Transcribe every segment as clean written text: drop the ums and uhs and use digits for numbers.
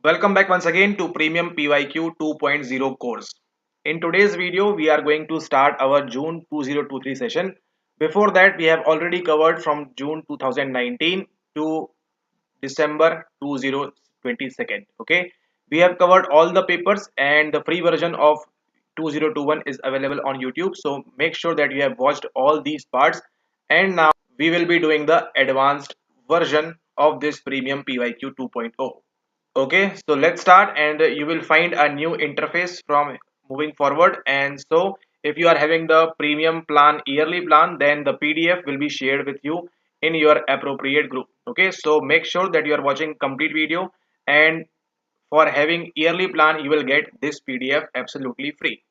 Welcome back once again to Premium PYQ 2.0 course. In today's video, we are going to start our June 2023 session. Before that, we have already covered from June 2019 to December 2022. Okay, we have covered all the papers and the free version of 2021 is available on YouTube. So make sure that you have watched all these parts. And now we will be doing the advanced version of this Premium PYQ 2.0. Okay, so let's start and you will find a new interface from moving forward. And so if you are having the premium plan, yearly plan, then the PDF will be shared with you in your appropriate group. Okay, so make sure that you are watching complete video, and for having yearly plan, you will get this PDF absolutely free.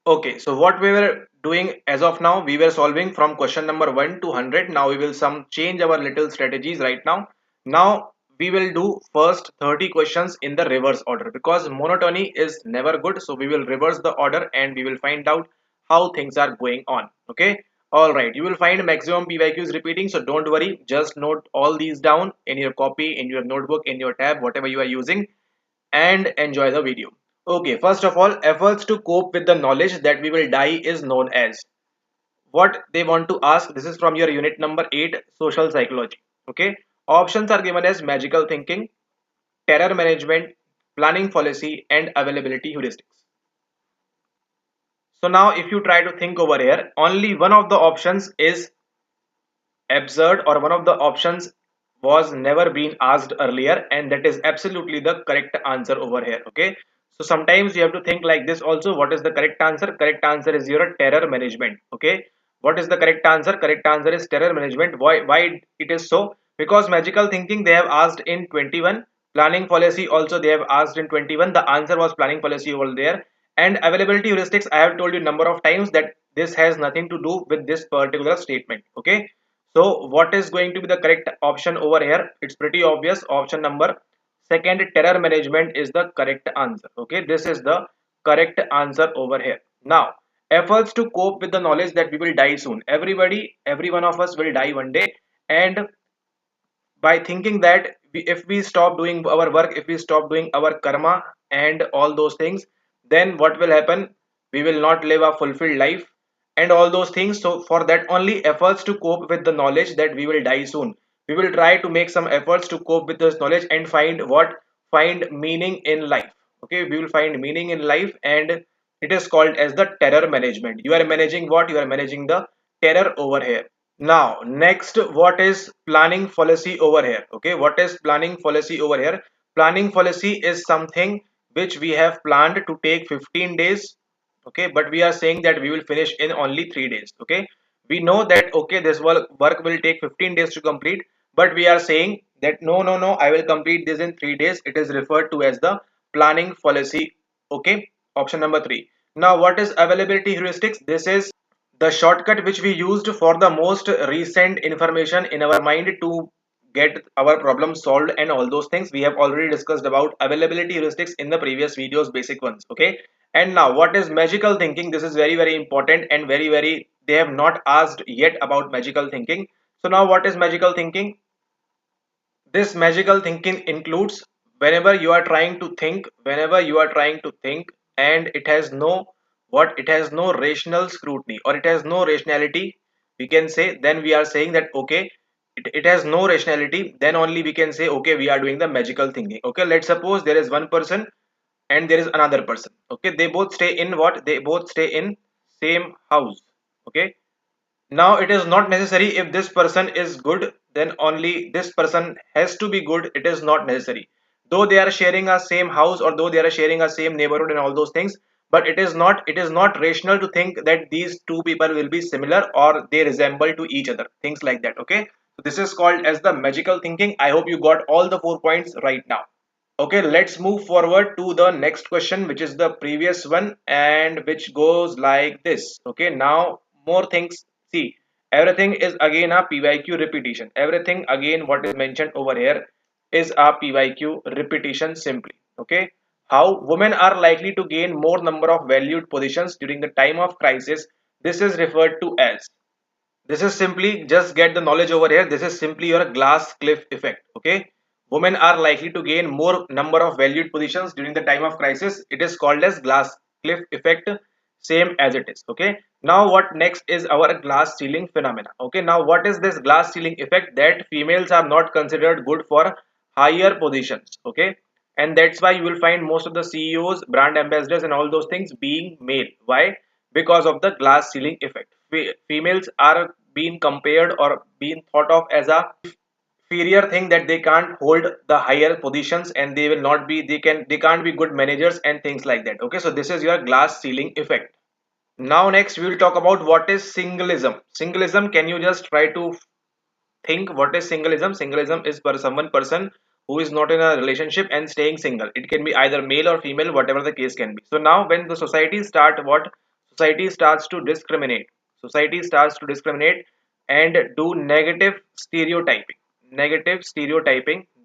Okay, so what we were doing as of now, we were solving from question number 1 to 100. Now we will some change our little strategies right now. Now we will do first 30 questions in the reverse order because monotony is never good. So we will reverse the order and we will find out how things are going on. Okay. All right. You will find maximum PYQs repeating. So don't worry. Just note all these down in your copy, in your notebook, in your tab, whatever you are using, and enjoy the video. Okay, first of all, efforts to cope with the knowledge that we will die is known as. What they want to ask, this is from your unit number 8, social psychology. Okay, options are given as magical thinking, terror management, planning fallacy, and availability heuristics. So now if you try to think over here, only one of the options is absurd, or one of the options was never been asked earlier, and that is absolutely the correct answer over here. Okay, so sometimes you have to think like this also. What is the correct answer? Correct answer is your terror management. Okay, what is the correct answer? Correct answer is terror management. Why it is so? Because magical thinking they have asked in 21, planning policy also they have asked in 21. The answer was planning policy over there. And availability heuristics, I have told you number of times that this has nothing to do with this particular statement. Okay, so what is going to be the correct option over here? It's pretty obvious. Option number second, terror management is the correct answer. Okay, this is the correct answer over here. Now, efforts to cope with the knowledge that we will die soon. Everybody, every one of us will die one day, and by thinking that if we stop doing our work, if we stop doing our karma and all those things, then what will happen? We will not live a fulfilled life and all those things. So for that only, efforts to cope with the knowledge that we will die soon, we will try to make some efforts to cope with this knowledge and find what? Find meaning in life. Okay, we will find meaning in life, and it is called as the terror management. You are managing what? You are managing the terror over here. Now, next, what is planning fallacy over here? Okay, what is planning fallacy over here? Planning fallacy is something which we have planned to take 15 days. Okay, but we are saying that we will finish in only 3 days. Okay, we know that okay, this work will take 15 days to complete, but we are saying that no, I will complete this in 3 days. It is referred to as the planning fallacy. Okay, option number 3. Now, what is availability heuristics? This is the shortcut which we used for the most recent information in our mind to get our problem solved and all those things. We have already discussed about availability heuristics in the previous videos, basic ones. Okay, and now what is magical thinking? This is very important and very they have not asked yet about magical thinking. So now what is magical thinking? This magical thinking includes whenever you are trying to think, and it has no what? It has no rational scrutiny, or it has no rationality. We can say, then we are saying that okay, it has no rationality. Then only we can say okay, we are doing the magical thinking. Okay, let's suppose there is one person and there is another person. Okay, they both stay in what? They both stay in same house. Okay, now it is not necessary if this person is good, then only this person has to be good. It is not necessary. Though they are sharing a same house, or though they are sharing a same neighborhood and all those things, but it is not rational to think that these two people will be similar or they resemble to each other. Things like that. Okay. So this is called as the magical thinking. I hope you got all the 4 points right now. Okay, let's move forward to the next question, which is the previous one, and which goes like this. Okay, now more things. See, everything is again a PYQ repetition. Everything again, what is mentioned over here is a PYQ repetition simply. Okay, how women are likely to gain more number of valued positions during the time of crisis. This is referred to as. This is simply just get the knowledge over here. This is simply your glass cliff effect. Okay, women are likely to gain more number of valued positions during the time of crisis. It is called as glass cliff effect, same as it is. Okay, now what next is our glass ceiling phenomena. Okay, now what is this glass ceiling effect? That females are not considered good for higher positions. Okay, and that's why you will find most of the CEOs, brand ambassadors and all those things being male. Why? Because of the glass ceiling effect. Females are being compared or being thought of as a inferior thing, that they can't hold the higher positions and they will not be, they can't be good managers and things like that. Okay, so this is your glass ceiling effect. Now next we will talk about what is singlism. Singlism, can you just try to think what is singlism? Singlism is for someone person who is not in a relationship and staying single. It can be either male or female, whatever the case can be. So now when the society start what, society starts to discriminate, society starts to discriminate and do negative stereotyping,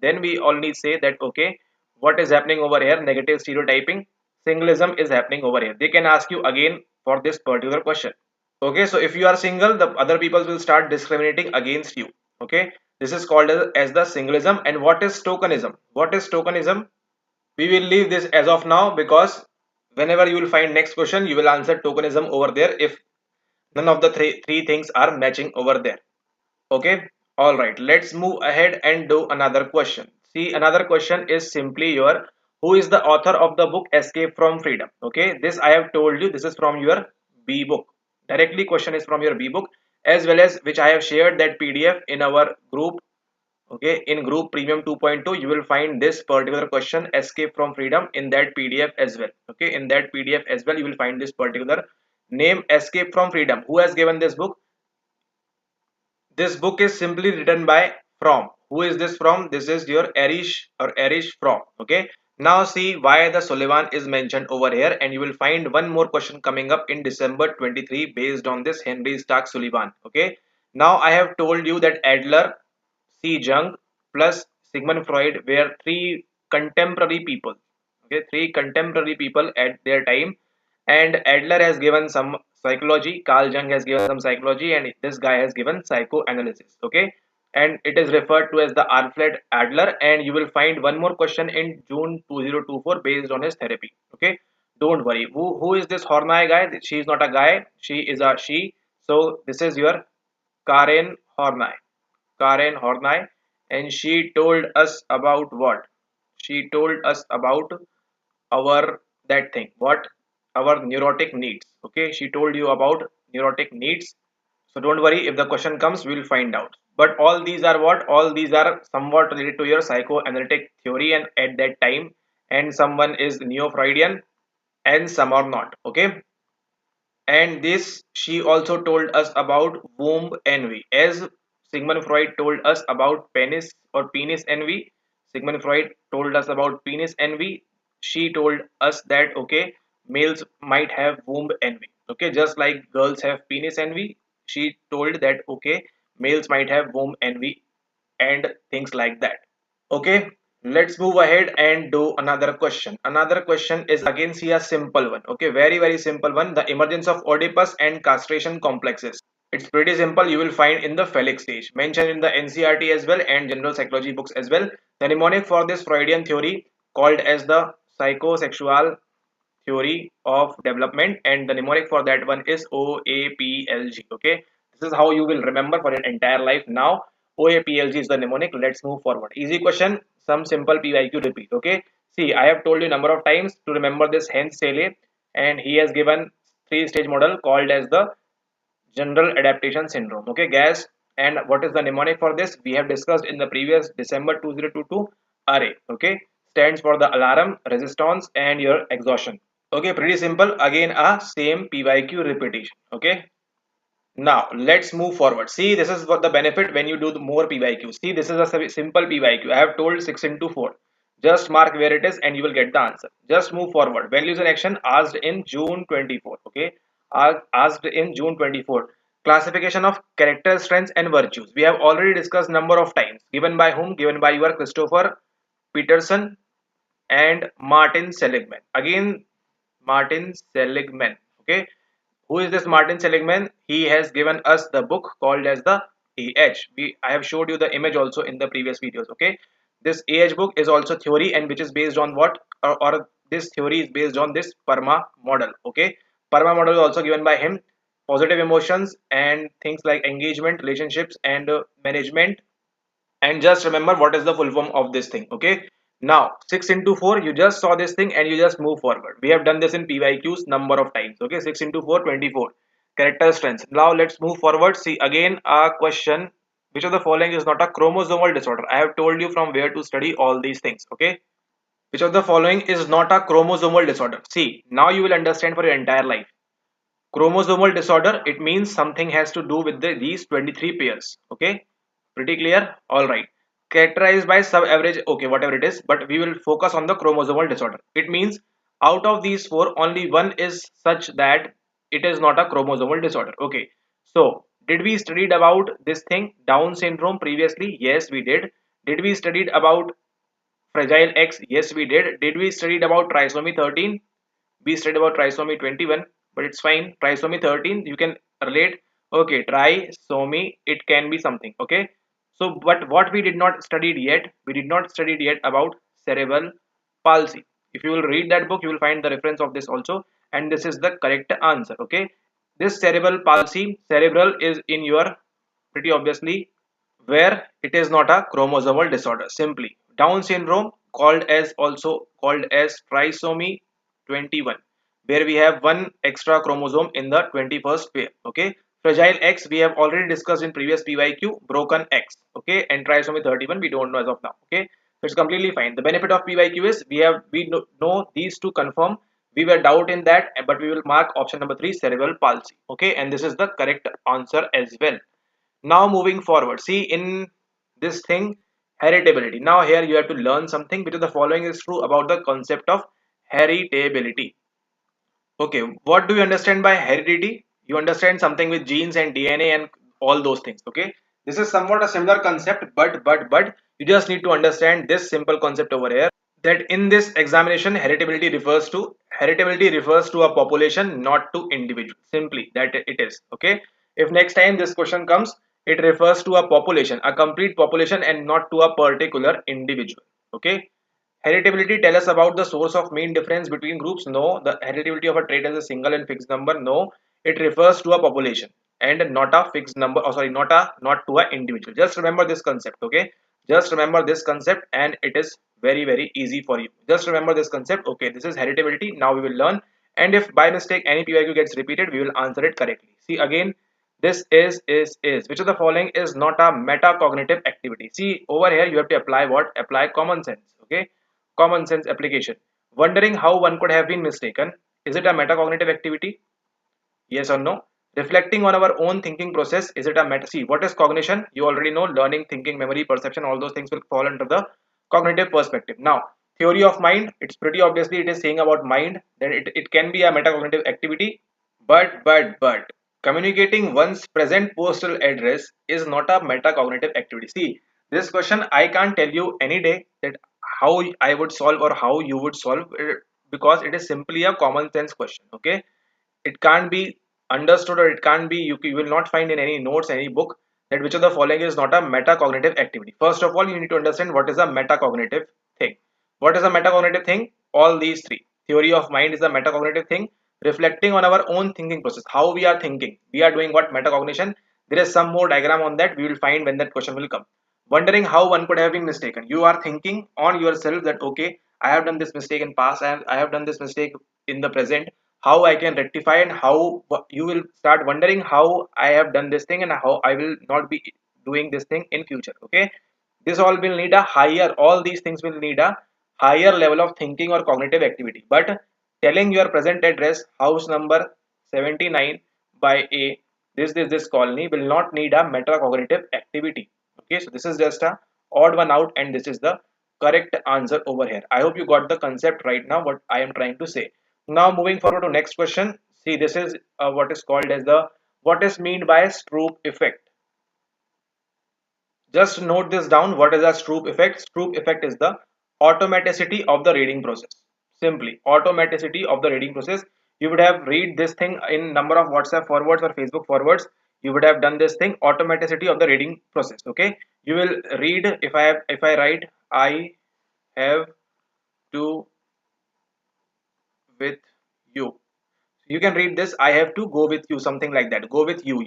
then we only say that okay, what is happening over here? Negative stereotyping, singlism is happening over here. They can ask you again for this particular question. Okay, so if you are single, the other people will start discriminating against you. Okay, this is called as the singlism. And what is tokenism? What is tokenism? We will leave this as of now, because whenever you will find next question, you will answer tokenism over there if none of the three things are matching over there. Okay, all right, let's move ahead and do another question. See, another question is simply your, who is the author of the book Escape from Freedom? Okay, this I have told you, this is from your B book. Directly question is from your B book, as well as which I have shared that PDF in our group. Okay, in group premium 2.2 you will find this particular question, Escape from Freedom, in that PDF as well. Okay, in that PDF as well you will find this particular name, Escape from Freedom. Who has given this book? This book is simply written by Fromm. Who is this from? This is your Erich Fromm. Okay. Now see why the Sullivan is mentioned over here, and you will find one more question coming up in December 23 based on this Henry Stark Sullivan. Okay. Now I have told you that Adler, C. Jung plus Sigmund Freud were three contemporary people. Okay, three contemporary people at their time, and Adler has given some psychology, Carl Jung has given some psychology, and this guy has given psychoanalysis. Okay, and it is referred to as the Alfred Adler. And you will find one more question in June 2024 based on his therapy. Okay, don't worry. Who is this Horney guy? She is not a guy. She is a she. So this is your Karen Horney. Karen Horney, and she told us about what? She told us about our that thing. What? Our neurotic needs. Okay, she told you about neurotic needs. So don't worry, if the question comes, we'll find out. But all these are what? All these are somewhat related to your psychoanalytic theory and at that time, and someone is neo-Freudian and some are not. Okay, and this she also told us about womb envy, as Sigmund Freud told us about penis envy. Sigmund Freud told us about penis envy. She told us that okay, males might have womb envy. Okay, just like girls have penis envy, she told that okay, males might have womb envy and things like that. Okay, let's move ahead and do another question. Another question is again see a simple one. Okay, very simple one. The emergence of Oedipus and castration complexes. It's pretty simple. You will find in the phallic stage, mentioned in the NCRT as well and general psychology books as well. The mnemonic for this Freudian theory called as the psychosexual theory of development, and the mnemonic for that one is OAPLG. Okay, this is how you will remember for your entire life. Now OAPLG is the mnemonic. Let's move forward. Easy question, some simple PYQ repeat. Okay, see, I have told you number of times to remember this Hans Selye, and he has given three-stage model called as the general adaptation syndrome. Okay, gas. And what is the mnemonic for this? We have discussed in the previous December 2022 array. Okay, stands for the alarm, resistance and your exhaustion. Okay, pretty simple. Again, a same PYQ repetition. Okay. Now let's move forward. See, this is what the benefit when you do the more PYQ. See, this is a simple PYQ. I have told 6 into 4. Just mark where it is and you will get the answer. Just move forward. Values in action asked in June 24. Okay. Asked in June 24. Classification of character strengths and virtues. We have already discussed number of times. Given by whom? Given by your Christopher Peterson and Martin Seligman. Again, Martin Seligman. Okay, who is this Martin Seligman? He has given us the book called as the AH. I have showed you the image also in the previous videos. Okay, This AH book is also theory, and which is based on what, or this theory is based on this PERMA model. Okay, PERMA model is also given by him. Positive emotions and things like engagement, relationships, and management. And just remember what is the full form of this thing. Okay, now 6 into 4, you just saw this thing and you just move forward. We have done this in PYQs number of times. Okay, 6 into 4, 24 character strengths. Now let's move forward. See again a question: which of the following is not a chromosomal disorder? I have told you from where to study all these things. Okay, which of the following is not a chromosomal disorder? See, now you will understand for your entire life. Chromosomal disorder, it means something has to do with these 23 pairs. Okay, pretty clear? All right. Characterized by sub-average, okay, whatever it is, but we will focus on the chromosomal disorder. It means out of these four, only one is such that it is not a chromosomal disorder. Okay, so did we studied about this thing, Down syndrome, previously? Yes, we did. Did we studied about Fragile X? Yes, we did. Did we studied about trisomy 13? We studied about trisomy 21, but it's fine. Trisomy 13, you can relate. Okay, trisomy, it can be something. Okay, so but what we did not studied yet, we did not studied yet about cerebral palsy. If you will read that book, you will find the reference of this also, and this is the correct answer. Okay, this cerebral palsy, cerebral is in your, pretty obviously, where it is not a chromosomal disorder. Simply Down syndrome, called as, also called as trisomy 21, where we have one extra chromosome in the 21st pair. Okay, Fragile X we have already discussed in previous PYQ, broken X. Okay, and trisomy 31 we don't know as of now. Okay, so it's completely fine. The benefit of PYQ is we know these two confirm. We were doubt in that, but we will mark option number 3, cerebral palsy. Okay, and this is the correct answer as well. Now moving forward, see in this thing, heritability. Now here you have to learn something, which of the following is true about the concept of heritability. Okay, what do you understand by heredity? You understand something with genes and DNA and all those things. Okay, this is somewhat a similar concept, but you just need to understand this simple concept over here, that in this examination heritability refers to a population, not to individual. Simply that it is. Okay, if next time this question comes, it refers to a population, a complete population, and not to a particular individual. Okay, heritability tell us about the source of mean difference between groups. No. The heritability of a trait is a single and fixed number. No, it refers to a population and not a fixed number, or sorry, not to an individual. Just remember this concept. Okay, just remember this concept, and it is very easy for you. Just remember this concept. Okay, this is heritability. Now we will learn, and if by mistake any PYQ gets repeated, we will answer it correctly. See again, this is which of the following is not a metacognitive activity? See over here, you have to apply what? Apply common sense. Okay, common sense application. Wondering how one could have been mistaken, is it a metacognitive activity? Yes or no? Reflecting on our own thinking process, is it a meta? See, what is cognition? You already know: learning, thinking, memory, perception, all those things will fall under the cognitive perspective. Now, theory of mind, it's pretty obviously it is saying about mind, then it can be a metacognitive activity. But communicating one's present postal address is not a metacognitive activity. See, this question I can't tell you any day that how I would solve or how you would solve it, because it is simply a common sense question. Okay, it can't be understood, or it can't be, you will not find in any notes, any book, that which of the following is not a metacognitive activity. First of all, you need to understand what is a metacognitive thing. What is a metacognitive thing? All these three. Theory of mind is a metacognitive thing. Reflecting on our own thinking process, how we are thinking, we are doing what? Metacognition. There is some more diagram on that, we will find when that question will come. Wondering how one could have been mistaken, you are thinking on yourself that okay, I have done this mistake in past, I have done this mistake in the present, how I can rectify, and how you will start wondering how I have done this thing and how I will not be doing this thing in future. Okay, this all will need a higher, all these things will need a higher level of thinking or cognitive activity. But telling your present address, house number 79 by A, this colony, will not need a metacognitive activity. Okay, so this is just a odd one out, and this is the correct answer over here. I hope you got the concept right now what I am trying to say. Now moving forward to next question. See, this is what is called as the, what is mean by Stroop effect. Just note this down. What is a Stroop effect? Stroop effect is the automaticity of the reading process. Simply, automaticity of the reading process. You would have read this thing in number of WhatsApp forwards or Facebook forwards. You would have done this thing, automaticity of the reading process. Okay, you will read, if I write I have to with you. You can read this, I have to go with you, something like that. Go with you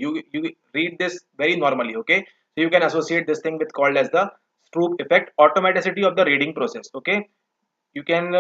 read this very normally. Okay, so you can associate this thing with called as the Stroop effect, automaticity of the reading process. Okay, you can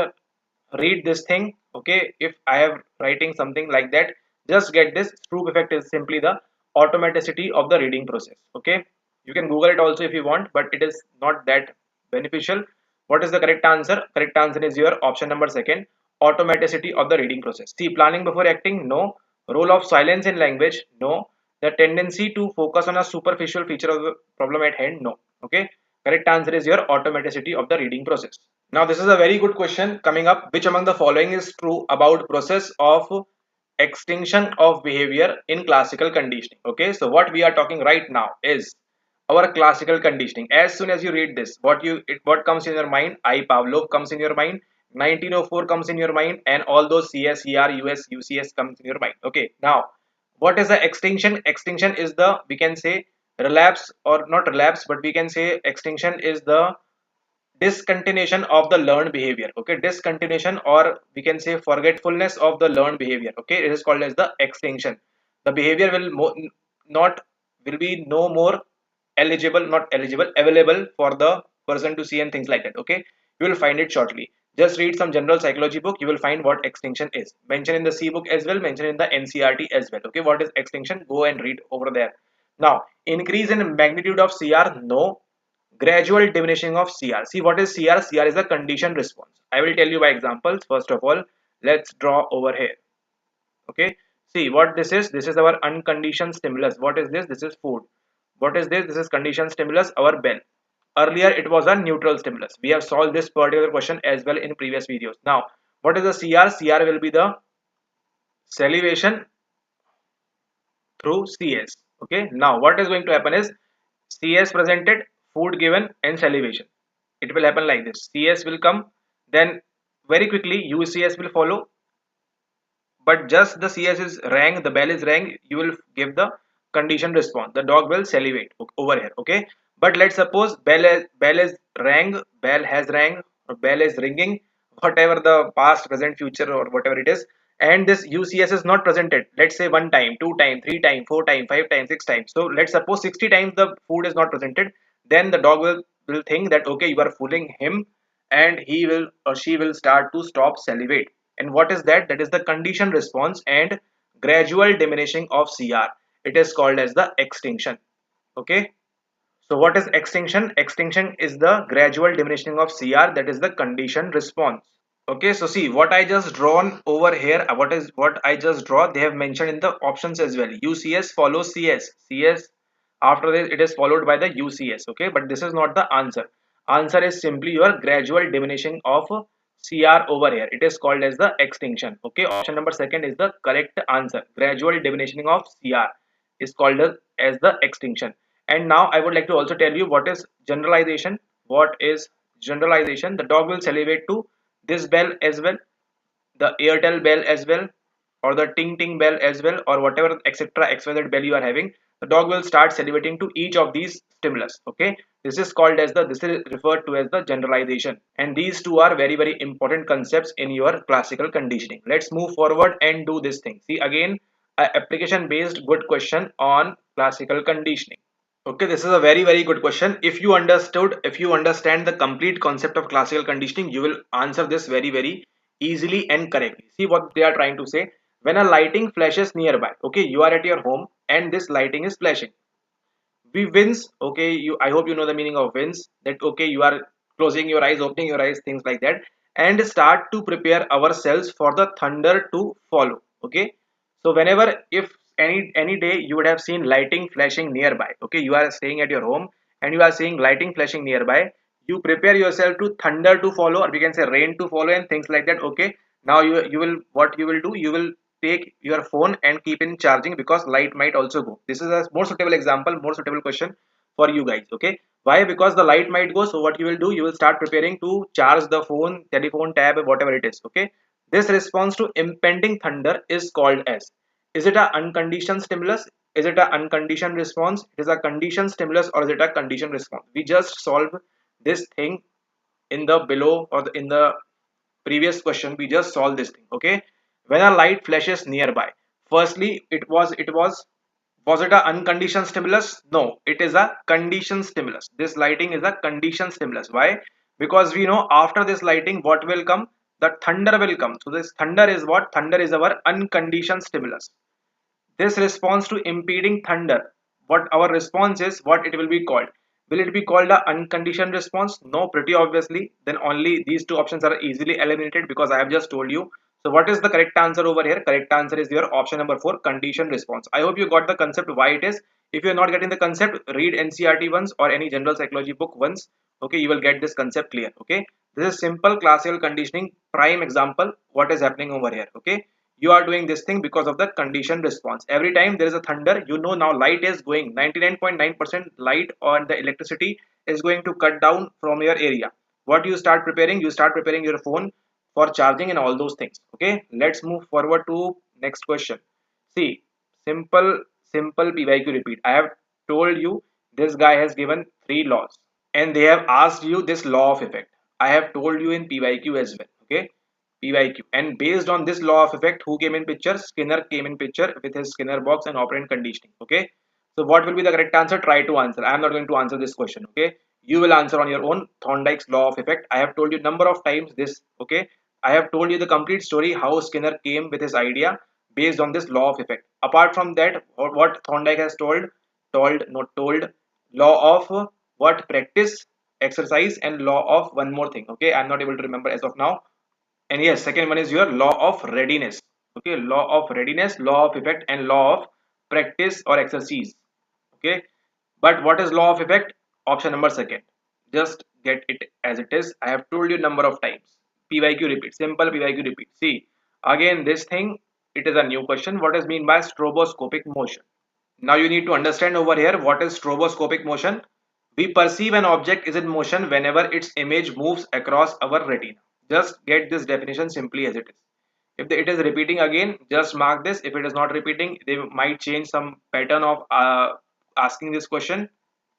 read this thing. Okay, if I have writing something like that, just get this. Stroop effect is simply the automaticity of the reading process. Okay, you can google it also if you want, but it is not that beneficial. What is the correct answer? Correct answer is your option number second, automaticity of the reading process. See, planning before acting, no. Role of silence in language, no. The tendency to focus on a superficial feature of the problem at hand, no. Okay, correct answer is your automaticity of the reading process. Now, this is a very good question coming up. Which among the following is true about process of extinction of behavior in classical conditioning? Okay, so what we are talking right now is our classical conditioning. As soon as you read this, what comes in your mind? I Pavlov comes in your mind. 1904 comes in your mind, and all those CS, ER, US, UCS comes in your mind. Okay, now what is the extinction? Extinction is the, we can say, relapse, or not relapse, but we can say extinction is the discontinuation of the learned behavior. Okay, discontinuation, or we can say forgetfulness of the learned behavior. Okay, it is called as the extinction. The behavior will not will be no more eligible, not eligible, available for the person to see and things like that. Okay, you will find it shortly. Just read some general psychology book, you will find what extinction is mentioned in the C book as well, mentioned in the NCRT as well. Okay, what is extinction? Go and read over there. Now, increase in magnitude of CR, no. Gradual diminishing of CR. See, what is CR? CR is a condition response. I will tell you by examples. First of all, let's draw over here. Okay, see what this is. This is our unconditioned stimulus. What is this? This is food. What is this? This is conditioned stimulus, our bell. Earlier it was a neutral stimulus. We have solved this particular question as well in previous videos. Now, what is the CR? CR will be the salivation through CS. Okay, now what is going to happen is CS presented, food given, and salivation. It will happen like this. CS will come, then very quickly UCS will follow, but just the CS is rang, the bell is rang, you will give the condition response. The dog will salivate over here. Okay, but let's suppose bell is rang, bell has rang, or bell is ringing, whatever the past, present, future, or whatever it is, and this UCS is not presented. Let's say one time, two time, three time, four time, five time, six times. So let's suppose 60 times the food is not presented. Then the dog will think that okay, you are fooling him, and he will or she will start to stop salivate. And what is that? That is the condition response and gradual diminishing of CR. It is called as the extinction. Okay, so what is extinction? Extinction is the gradual diminishing of CR, that is the condition response. Okay, so see what I just drawn over here. What I just draw? They have mentioned in the options as well. UCS follows CS. CS, after this it is followed by the UCS. Okay, but this is not the answer. Answer is simply your gradual diminishing of CR over here. It is called as the extinction. Okay, option number second is the correct answer. Gradual diminishing of CR is called as the extinction. And now I would like to also tell you what is generalization. What is generalization? The dog will salivate to this bell as well, the Airtel bell as well, or the Ting Ting bell as well, or whatever etc. XYZ bell you are having. The dog will start salivating to each of these stimulus. Okay, this is called as the, this is referred to as the generalization, and these two are very very important concepts in your classical conditioning. Let's move forward and do this thing. See again, a application based good question on classical conditioning. Okay, this is a very very good question. If you understand the complete concept of classical conditioning, you will answer this very very easily and correctly. See what they are trying to say. When a lighting flashes nearby, okay, you are at your home and this lighting is flashing. We wince, okay, I hope you know the meaning of wince. That okay, you are closing your eyes, opening your eyes, things like that, and start to prepare ourselves for the thunder to follow. Okay, so whenever, if any day you would have seen lighting flashing nearby. Okay, you are staying at your home and you are seeing lighting flashing nearby, you prepare yourself to thunder to follow, or we can say rain to follow and things like that. Okay, now you will, what you will do, you will take your phone and keep in charging, because light might also go. This is a more suitable example, more suitable question for you guys. Okay, why? Because the light might go, so what you will do, you will start preparing to charge the phone, telephone, tab, whatever it is. Okay, this response to impending thunder is called as, is it a unconditioned stimulus? Is it a unconditioned response? It is a conditioned stimulus, or is it a conditioned response? We just solve this thing in the below or in the previous question we just solved this thing. Okay, when a light flashes nearby, firstly was it a unconditioned stimulus? No, it is a conditioned stimulus. This lighting is a conditioned stimulus. Why? Because we know after this lighting what will come? The thunder will come. So this thunder is what? Thunder is our unconditioned stimulus. This response to impeding thunder, what our response is, what it will be called? Will it be called a unconditioned response? No, pretty obviously. Then only these two options are easily eliminated because I have just told you. So what is the correct answer over here? Correct answer is your option number 4, conditioned response. I hope you got the concept why it is. If you're not getting the concept, read NCERT once or any general psychology book once. Okay, you will get this concept clear. Okay, this is simple classical conditioning prime example. What is happening over here? Okay, you are doing this thing because of the conditioned response. Every time there is a thunder, you know now light is going 99.9% light on the electricity is going to cut down from your area. What you start preparing? You start preparing your phone for charging and all those things. Okay, let's move forward to next question. See, simple PYQ repeat. I have told you this guy has given three laws and they have asked you this law of effect. I have told you in PYQ as well. Okay, PYQ, and based on this law of effect, who came in picture? Skinner came in picture with his Skinner box and operant conditioning. Okay, so what will be the correct answer? Try to answer. I am not going to answer this question. Okay, you will answer on your own. Thorndike's law of effect. I have told you number of times this. Okay, I have told you the complete story how Skinner came with his idea based on this law of effect. Apart from that, what Thorndike has told, not told, law of what? Practice, exercise, and law of one more thing. Okay, I'm not able to remember as of now. And yes, second one is your law of readiness. Okay, law of readiness, law of effect, and law of practice or exercise. Okay, but what is law of effect? Option number second. Just get it as it is. I have told you number of times. PYQ repeat, simple PYQ repeat. See, again this thing, it is a new question. What is mean by stroboscopic motion? Now you need to understand over here what is stroboscopic motion. We perceive an object is in motion whenever its image moves across our retina. Just get this definition simply as it is. If it is repeating again, just mark this. If it is not repeating, they might change some pattern of asking this question,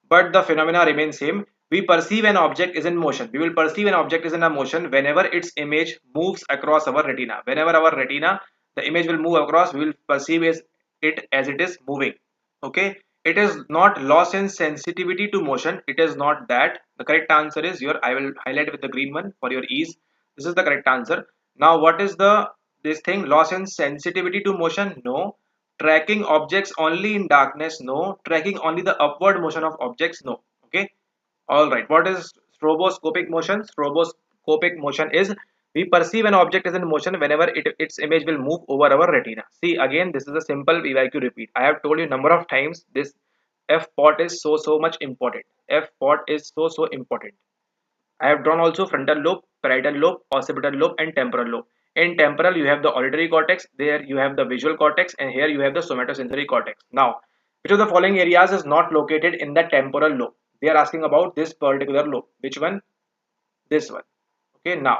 but the phenomena remains same. We perceive an object is in motion. We will perceive an object is in a motion whenever its image moves across our retina. Whenever our retina, the image will move across, we will perceive it as it is moving. Okay, it is not loss in sensitivity to motion. It is not that. The correct answer is your, I will highlight with the green one for your ease. This is the correct answer. Now what is the this thing? Loss in sensitivity to motion? No. Tracking objects only in darkness? No. Tracking only the upward motion of objects? No. Okay, all right. What is stroboscopic motion? Stroboscopic motion is we perceive an object is in motion whenever its image will move over our retina. See, again, this is a simple PYQ repeat. I have told you number of times this F pot is so much important. F pot is so important. I have drawn also frontal lobe, parietal lobe, occipital lobe, and temporal lobe. In temporal, you have the auditory cortex. There you have the visual cortex, and here you have the somatosensory cortex. Now, which of the following areas is not located in the temporal lobe? They are asking about this particular lobe. Which one? This one. Okay. Now,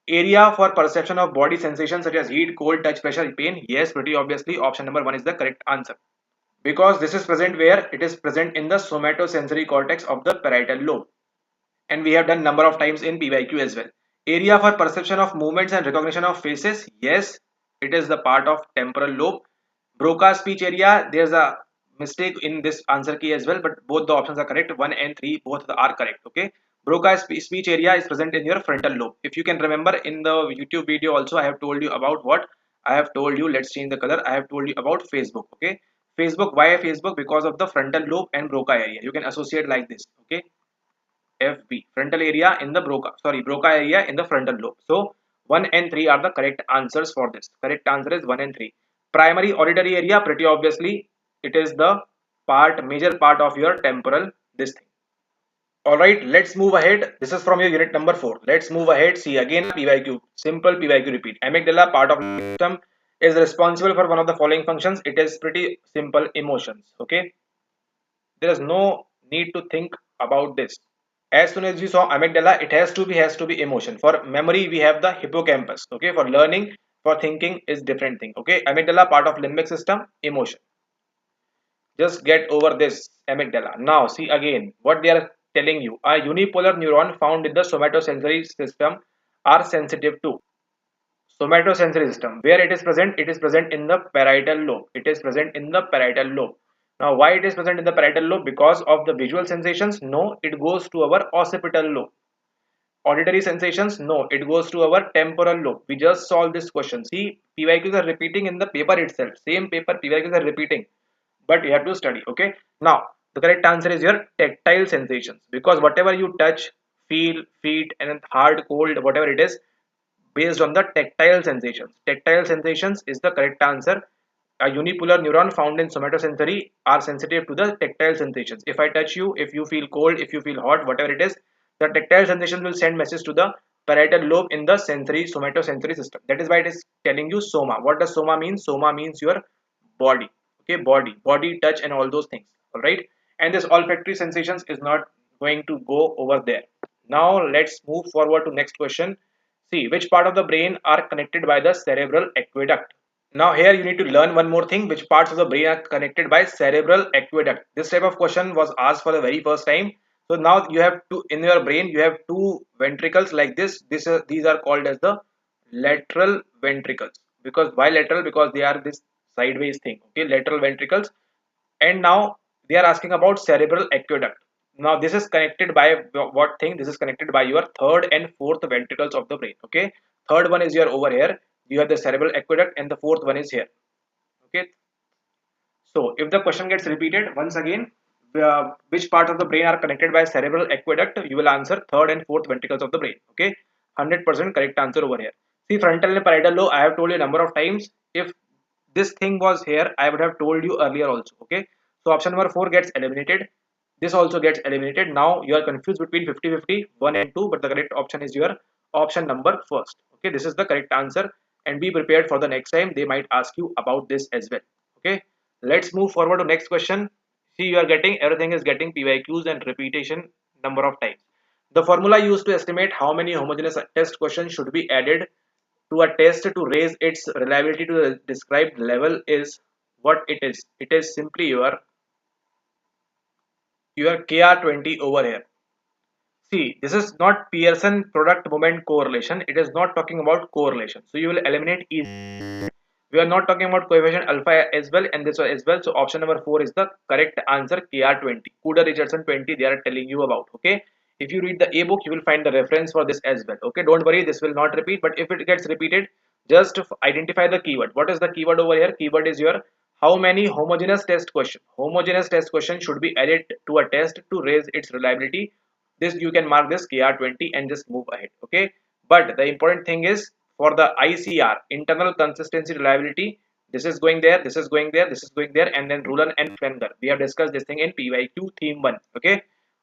area for perception of body sensations such as heat, cold, touch, pressure, pain. Yes, pretty obviously, option number 1 is the correct answer. Because this is present where? It is present in the somatosensory cortex of the parietal lobe, and we have done number of times in PYQ as well. Area for perception of movements and recognition of faces. Yes, it is the part of temporal lobe. Broca speech area, there's a mistake in this answer key as well, but both the options are correct. 1 and 3 both are correct. Okay, Broca speech area is present in your frontal lobe. If you can remember in the YouTube video also, I have told you about what I have told you. Let's change the color. I have told you about Facebook. Okay, Facebook. Why Facebook? Because of the frontal lobe and Broca area. You can associate like this. Okay, FB, frontal area in the Broca area in the frontal lobe. So 1 and 3 are the correct answers for this. Correct answer is 1 and 3. Primary auditory area, pretty obviously it is the major part of your temporal this thing. Alright, let's move ahead. This is from your unit number 4. Let's move ahead. See again PYQ. Simple PYQ repeat. Amygdala, part of the system, is responsible for one of the following functions. It is pretty simple, emotions. Okay. There is no need to think about this. As soon as you saw amygdala, it has to be emotion. For memory, we have the hippocampus. Okay, for learning, for thinking is different thing. Okay, amygdala part of limbic system, emotion. Just get over this amygdala. Now see again what they are telling you a unipolar neuron found in the somatosensory system are sensitive to somatosensory system. Where it is present? It is present in the parietal lobe. It is present in the parietal lobe. Now why it is present in the parietal lobe? Because of the visual sensations? No, it goes to our occipital lobe. Auditory sensations? No, it goes to our temporal lobe. We just solved this question. See, PYQs are repeating in the paper itself. Same paper, PYQs are repeating, but you have to study. Okay, now the correct answer is your tactile sensations, because whatever you touch, feel, feet, and hard, cold, whatever it is, based on the tactile sensations. Tactile sensations is the correct answer. A unipolar neuron found in somatosensory are sensitive to the tactile sensations. If I touch you, if you feel cold, if you feel hot, whatever it is, the tactile sensation will send message to the parietal lobe in the sensory somatosensory system. That is why it is telling you soma. What does soma mean? Soma means your body. Okay, body touch and all those things. All right, and this olfactory sensations is not going to go over there. Now let's move forward to next question. See, which part of the brain are connected by the cerebral aqueduct? Now here you need to learn one more thing, which parts of the brain are connected by cerebral aqueduct. This type of question was asked for the very first time. So now you have to, in your brain, you have two ventricles like this. These are called as the lateral ventricles. Because why lateral? Because they are this sideways thing. Okay, lateral ventricles. And now they are asking about cerebral aqueduct. Now this is connected by what thing? This is connected by your third and fourth ventricles of the brain. Okay, third one is your over here. You have the cerebral aqueduct, and the fourth one is here. Okay, so if the question gets repeated once again, which part of the brain are connected by cerebral aqueduct, you will answer third and fourth ventricles of the brain. Okay, 100% correct answer over here. See, frontal and parietal lobe, I have told you a number of times. If this thing was here, I would have told you earlier also. Okay, so option number 4 gets eliminated. This also gets eliminated. Now you are confused between 50-50, 1 and 2, but the correct option is your option number first. Okay, this is the correct answer, and be prepared for the next time. They might ask you about this as well. Okay, let's move forward to next question. See, you are getting, everything is getting PYQs and repetition number of times. The formula used to estimate how many homogeneous test questions should be added to a test to raise its reliability to the described level is what it is. It is simply your KR20 over here. See, this is not Pearson product moment correlation. It is not talking about correlation. So you will eliminate easy. We are not talking about coefficient alpha as well, and this one as well. So option number 4 is the correct answer, KR20. Cooder Richardson 20 they are telling you about. Okay. If you read the A book, you will find the reference for this as well. Okay. Don't worry, this will not repeat. But if it gets repeated, just identify the keyword. What is the keyword over here? Keyword is your how many homogeneous test question. Homogeneous test question should be added to a test to raise its reliability. This you can mark this KR20 and just move ahead. Okay. But the important thing is for the ICR, internal consistency reliability, this is going there, this is going there, this is going there, and then Rulon and Fender. We have discussed this thing in PYQ theme 1. Okay.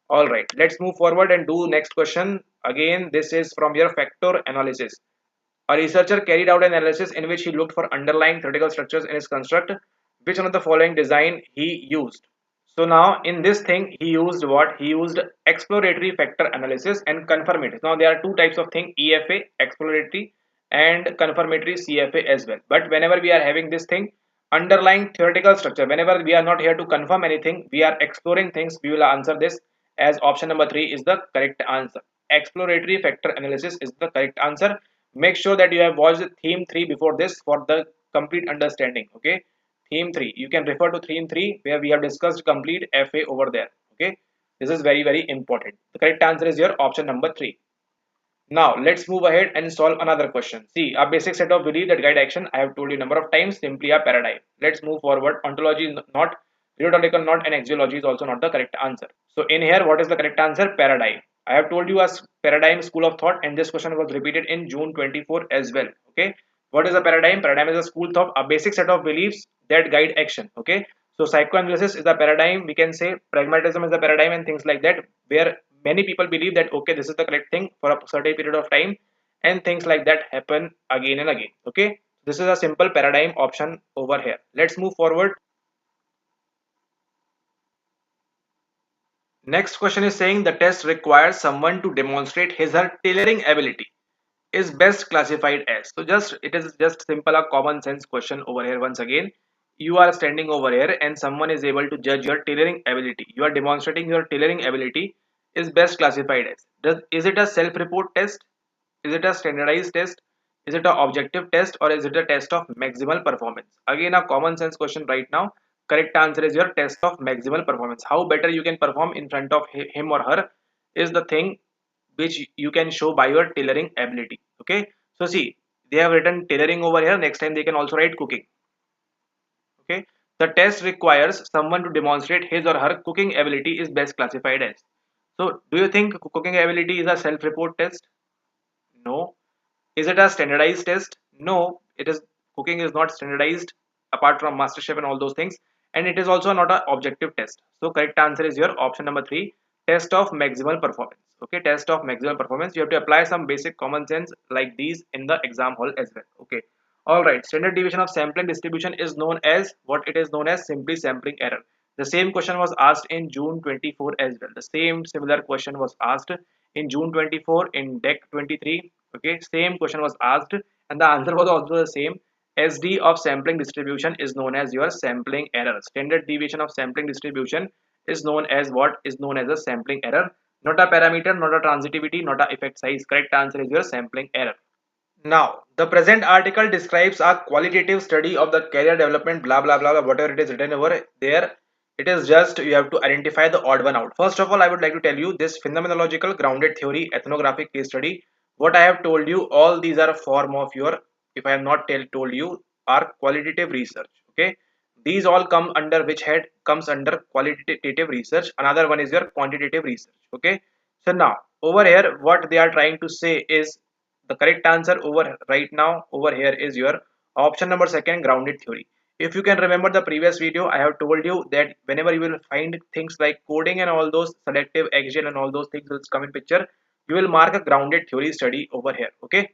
All right. Let's move forward and do next question. Again, this is from your factor analysis. A researcher carried out an analysis in which he looked for underlying theoretical structures in his construct. Which one of the following design he used? So now in this thing he used what? He used exploratory factor analysis and confirmatory. Now there are two types of thing, EFA, exploratory, and confirmatory, CFA as well. But whenever we are having this thing, underlying theoretical structure, whenever we are not here to confirm anything, we are exploring things, we will answer this as option number 3 is the correct answer. Exploratory factor analysis is the correct answer. Make sure that you have watched theme 3 before this for the complete understanding. Okay, theme 3, you can refer to theme 3 where we have discussed complete FA over there. Okay, this is very important. The correct answer is your option number 3. Now let's move ahead and solve another question. See, a basic set of belief that guide action, I have told you number of times, simply a paradigm. Let's move forward. Ontology is not, teleological not, and axiology is also not the correct answer. So in here, what is the correct answer? Paradigm. I have told you a paradigm school of thought, and this question was repeated in June 24 as well. Okay, what is a paradigm? Paradigm is a school of thought, a basic set of beliefs that guide action. Okay, so psychoanalysis is a paradigm, we can say pragmatism is a paradigm, and things like that, where many people believe that okay, this is the correct thing for a certain period of time, and things like that happen again and again. Okay, this is a simple paradigm option over here. Let's move forward. Next question is saying the test requires someone to demonstrate his or her tailoring ability is best classified as. So just it is just simple a common sense question over here. Once again, you are standing over here and someone is able to judge your tailoring ability. You are demonstrating your tailoring ability is best classified as? Is it a self-report test? Is it a standardized test? Is it an objective test, or is it a test of maximal performance? Again, a common sense question right now. Correct answer is your test of maximal performance. How better you can perform in front of him or her is the thing which you can show by your tailoring ability. Okay. So see, they have written tailoring over here. Next time they can also write cooking. Okay. The test requires someone to demonstrate his or her cooking ability is best classified as. So do you think cooking ability is a self-report test? No. Is it a standardized test? No, it is. Cooking is not standardized apart from MasterChef and all those things, and it is also not an objective test. So correct answer is your option number 3, test of maximal performance. Okay, test of maximal performance. You have to apply some basic common sense like these in the exam hall as well. Okay. All right. Standard deviation of sampling distribution is known as what? It is known as simply sampling error. The same question was asked in June 24 as well. The same similar question was asked in June 24 in DEC 23. Okay, same question was asked and the answer was also the same. SD of sampling distribution is known as your sampling error. Standard deviation of sampling distribution is known as what? Is known as a sampling error. Not a parameter, not a transitivity, not a effect size. Correct answer is your sampling error. Now, the present article describes a qualitative study of the career development, blah blah blah, whatever it is written over there. It is just you have to identify the odd one out. First of all, I would like to tell you this phenomenological grounded theory ethnographic case study. What I have told you, all these are a form of your, if I have not told you, are qualitative research. Okay, these all come under which head? Comes under qualitative research. Another one is your quantitative research. Okay, so now over here, what they are trying to say is the correct answer over right now over here is your option number second, grounded theory. If you can remember the previous video, I have told you that whenever you will find things like coding and all those selective action and all those things will come in picture, you will mark a grounded theory study over here. Okay.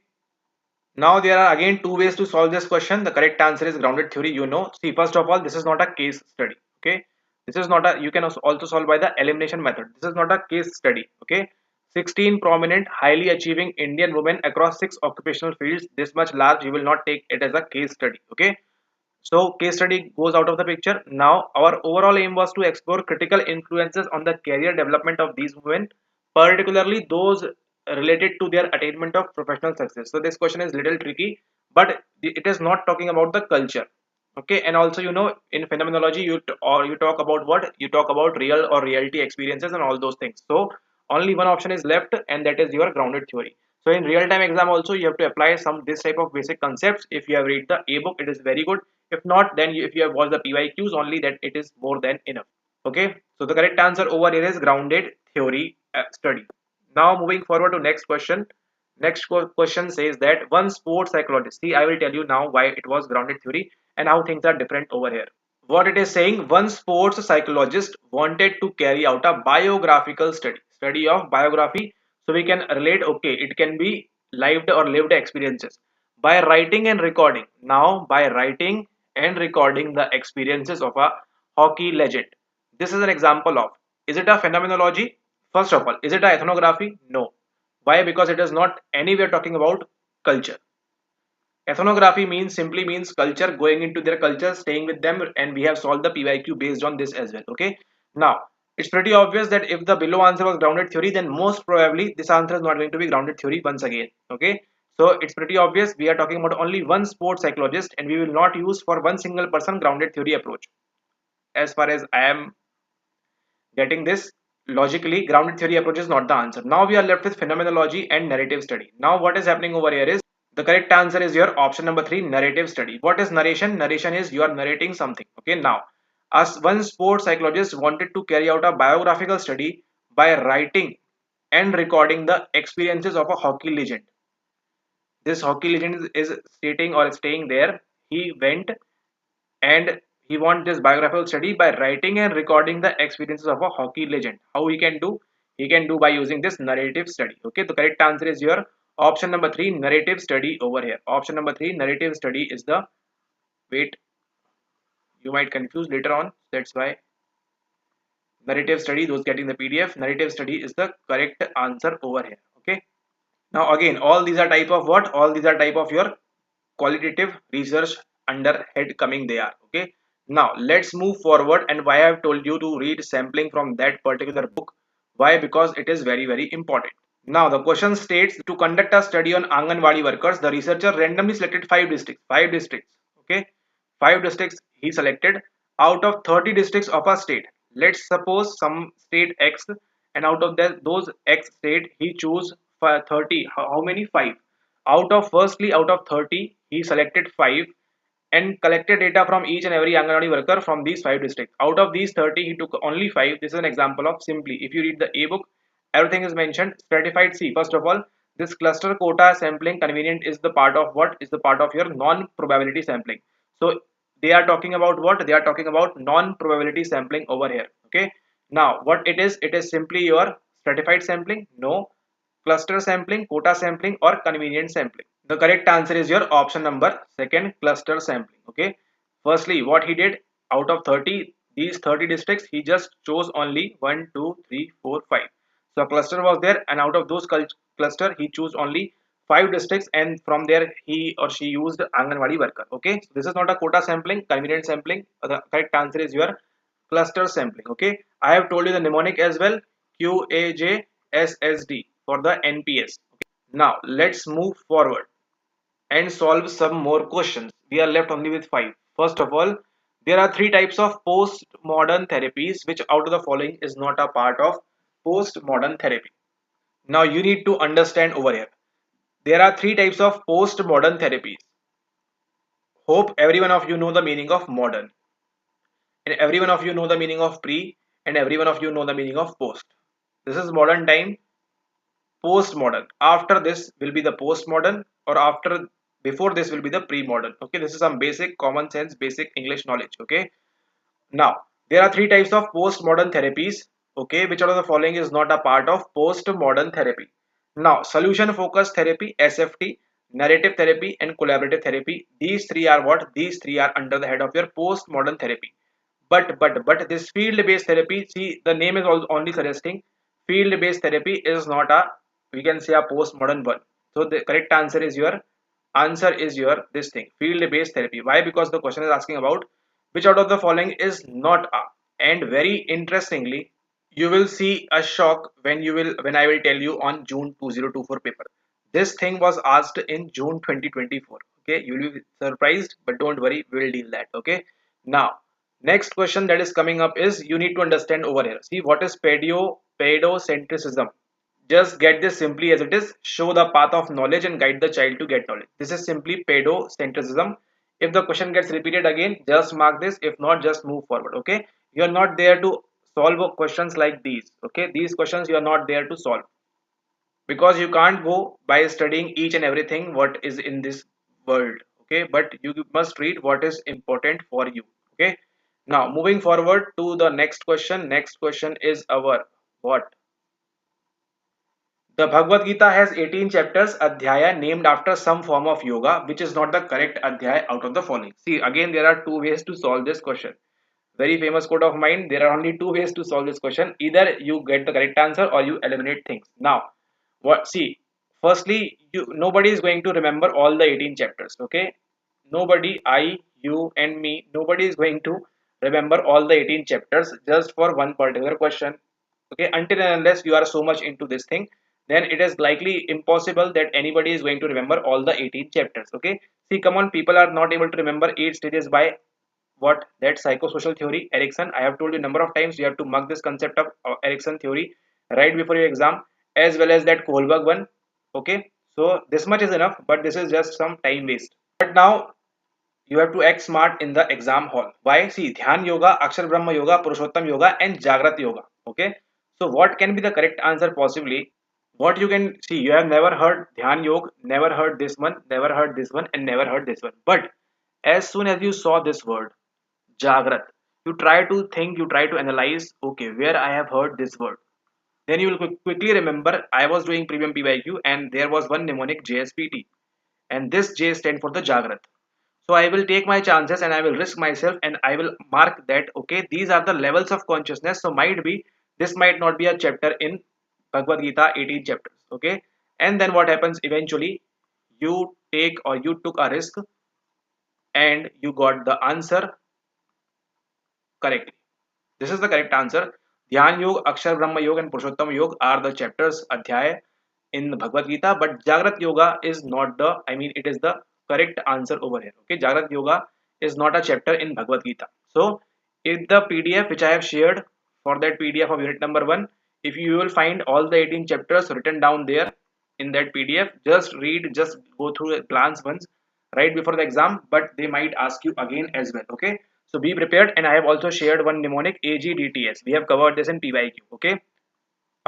Now there are again two ways to solve this question. The correct answer is grounded theory. You know, see, first of all, this is not a case study. Okay, this is not a. You can also solve by the elimination method. This is not a case study. Okay, 16 prominent, highly achieving Indian women across 6 occupational fields. This much large, you will not take it as a case study. Okay, so case study goes out of the picture. Now our overall aim was to explore critical influences on the career development of these women, particularly those related to their attainment of professional success. So this question is little tricky, but it is not talking about the culture. Okay, and also you know in phenomenology you talk about what? You talk about real or reality experiences and all those things. So only one option is left and that is your grounded theory. So in real time exam also you have to apply some this type of basic concepts. If you have read the ebook, it is very good. If not, then if you have watched the PYQs only, that it is more than enough. Okay, so the correct answer over here is grounded theory study. Now moving forward to next question. Next question says that one sports psychologist. See, I will tell you now why it was grounded theory and how things are different over here. What it is saying, one sports psychologist wanted to carry out a biographical study of biography. So we can relate, okay, it can be lived or lived experiences by writing and recording. Now, by writing and recording the experiences of a hockey legend. This is an example of, is it a phenomenology? First of all, is it a ethnography? No. Why? Because it is not anywhere talking about culture. Ethnography means simply means culture, going into their culture, staying with them, and we have solved the PYQ based on this as well. Okay. Now it's pretty obvious that if the below answer was grounded theory, then most probably this answer is not going to be grounded theory once again. Okay. So it's pretty obvious we are talking about only one sports psychologist, and we will not use for one single person grounded theory approach. As far as I am getting this logically, grounded theory approach is not the answer. Now we are left with phenomenology and narrative study. Now what is happening over here is the correct answer is your option number 3, narrative study. What is narration? Narration is you are narrating something. Okay, now as one sports psychologist wanted to carry out a biographical study by writing and recording the experiences of a hockey legend. This hockey legend is stating or staying there. He went and he wants this biographical study by writing and recording the experiences of a hockey legend. How he can do? He can do by using this narrative study. Okay, the correct answer is your option number 3, narrative study over here. Option number 3, narrative study is the, wait, you might confuse later on, that's why narrative study, those getting the PDF, narrative study is the correct answer over here. Okay, now again all these are type of what? All these are type of your qualitative research under head coming they are. Okay, now let's move forward, and why I have told you to read sampling from that particular book. Why? Because it is very, very important. Now the question states, to conduct a study on Anganwadi workers, the researcher randomly selected five districts. Five districts. Okay. Five districts he selected out of 30 districts of a state. Let's suppose some state X, and out of those X state he choose 30. How many? Five. Out of 30 he selected five and collected data from each and every Anganwadi worker from these five districts. Out of these 30, he took only five. This is an example of simply. If you read the A book, everything is mentioned. Stratified C. First of all, this cluster quota sampling convenient is the part of what? Is the part of your non-probability sampling. So they are talking about what? They are talking about non-probability sampling over here. Okay. Now what it is simply your stratified sampling. No. Cluster sampling, quota sampling, or convenient sampling. The correct answer is your option number second, cluster sampling. Okay. Firstly, what he did, out of 30, these 30 districts, he just chose only 1, 2, 3, 4, 5. So a cluster was there, and out of those cluster, he chose only 5 districts, and from there he or she used Anganwadi worker. Okay. So this is not a quota sampling, convenient sampling. The correct answer is your cluster sampling. Okay. I have told you the mnemonic as well, QAJSSD for the NPS. Okay. Now let's move forward and solve some more questions. We are left only with five. First of all, there are three types of postmodern therapies, which out of the following is not a part of postmodern therapy. Now you need to understand over here. There are three types of postmodern therapies. Hope every one of you know the meaning of modern, and every one of you know the meaning of pre, and every one of you know the meaning of post. This is modern time. Postmodern, after this will be the postmodern, or after before this will be the pre-modern. Okay, this is some basic common sense, basic English knowledge. Okay, now there are three types of postmodern therapies. Okay, which out of the following is not a part of postmodern therapy? Now solution focused therapy, SFT, narrative therapy, and collaborative therapy, these three are what? These three are under the head of your postmodern therapy. But this field based therapy, see, the name is only suggesting field based therapy is not a, we can say, a postmodern one. So the correct answer is your this thing, field based therapy. Why? Because the question is asking about which out of the following is not a. And very interestingly, you will see a shock when I will tell you on June 2024 paper. This thing was asked in June 2024. Okay, you will be surprised, but don't worry, we will deal that. Okay. Now, next question that is coming up is, you need to understand over here. See, what is pedocentrism? Just get this simply as it is. Show the path of knowledge and guide the child to get knowledge. This is simply pedocentrism. If the question gets repeated again, just mark this. If not, just move forward. Okay. You are not there to solve questions like these. Okay. These questions you are not there to solve, because you can't go by studying each and everything what is in this world. Okay. But you must read what is important for you. Okay. Now moving forward to the next question. Next question is our what? The Bhagavad Gita has 18 chapters, adhyaya, named after some form of yoga, which is not the correct adhyaya out of the following. See, again, there are two ways to solve this question. Very famous quote of mine, there are only two ways to solve this question. Either you get the correct answer or you eliminate things. Now, what? See, firstly, nobody is going to remember all the 18 chapters. Okay, nobody, I, you, and me, nobody is going to remember all the 18 chapters just for one particular question. Okay, until and unless you are so much into this thing, then it is likely impossible that anybody is going to remember all the 18 chapters. Okay, see, come on, people are not able to remember 8 stages by what? That psychosocial theory, Erickson. I have told you number of times, you have to mark this concept of Erickson theory right before your exam, as well as that Kohlberg one. Okay, so this much is enough, but this is just some time waste. But now you have to act smart in the exam hall. Why? See, Dhyan Yoga, Akshar Brahma Yoga, Purushottam Yoga, and Jagrat Yoga. Okay, so what can be the correct answer possibly? What you can see, you have never heard Dhyan Yoga, never heard this one, never heard this one, and never heard this one. But as soon as you saw this word, Jagrat, you try to think, you try to analyze, okay, where I have heard this word. Then you will quickly remember I was doing premium PYQ and there was one mnemonic JSPT, and this J stand for the Jagrat. So I will take my chances and I will risk myself and I will mark that, okay, these are the levels of consciousness. So might be, this might not be a chapter in Bhagavad Gita 18 chapters. Okay. And then what happens eventually? You take or you took a risk and you got the answer correctly. This is the correct answer. Dhyan Yoga, Akshar Brahma Yoga, and Purushottam Yoga are the chapters Adhyay in the Bhagavad Gita, but Jagrat Yoga is not the, I mean, it is the correct answer over here. Okay, Jagrat Yoga is not a chapter in Bhagavad Gita. So, in the PDF which I have shared for that PDF of unit number 1, if you will find all the 18 chapters written down there in that PDF, just read, just go through a glance once right before the exam, but they might ask you again as well. Okay, so be prepared, and I have also shared one mnemonic AGDTS. We have covered this in PYQ. Okay,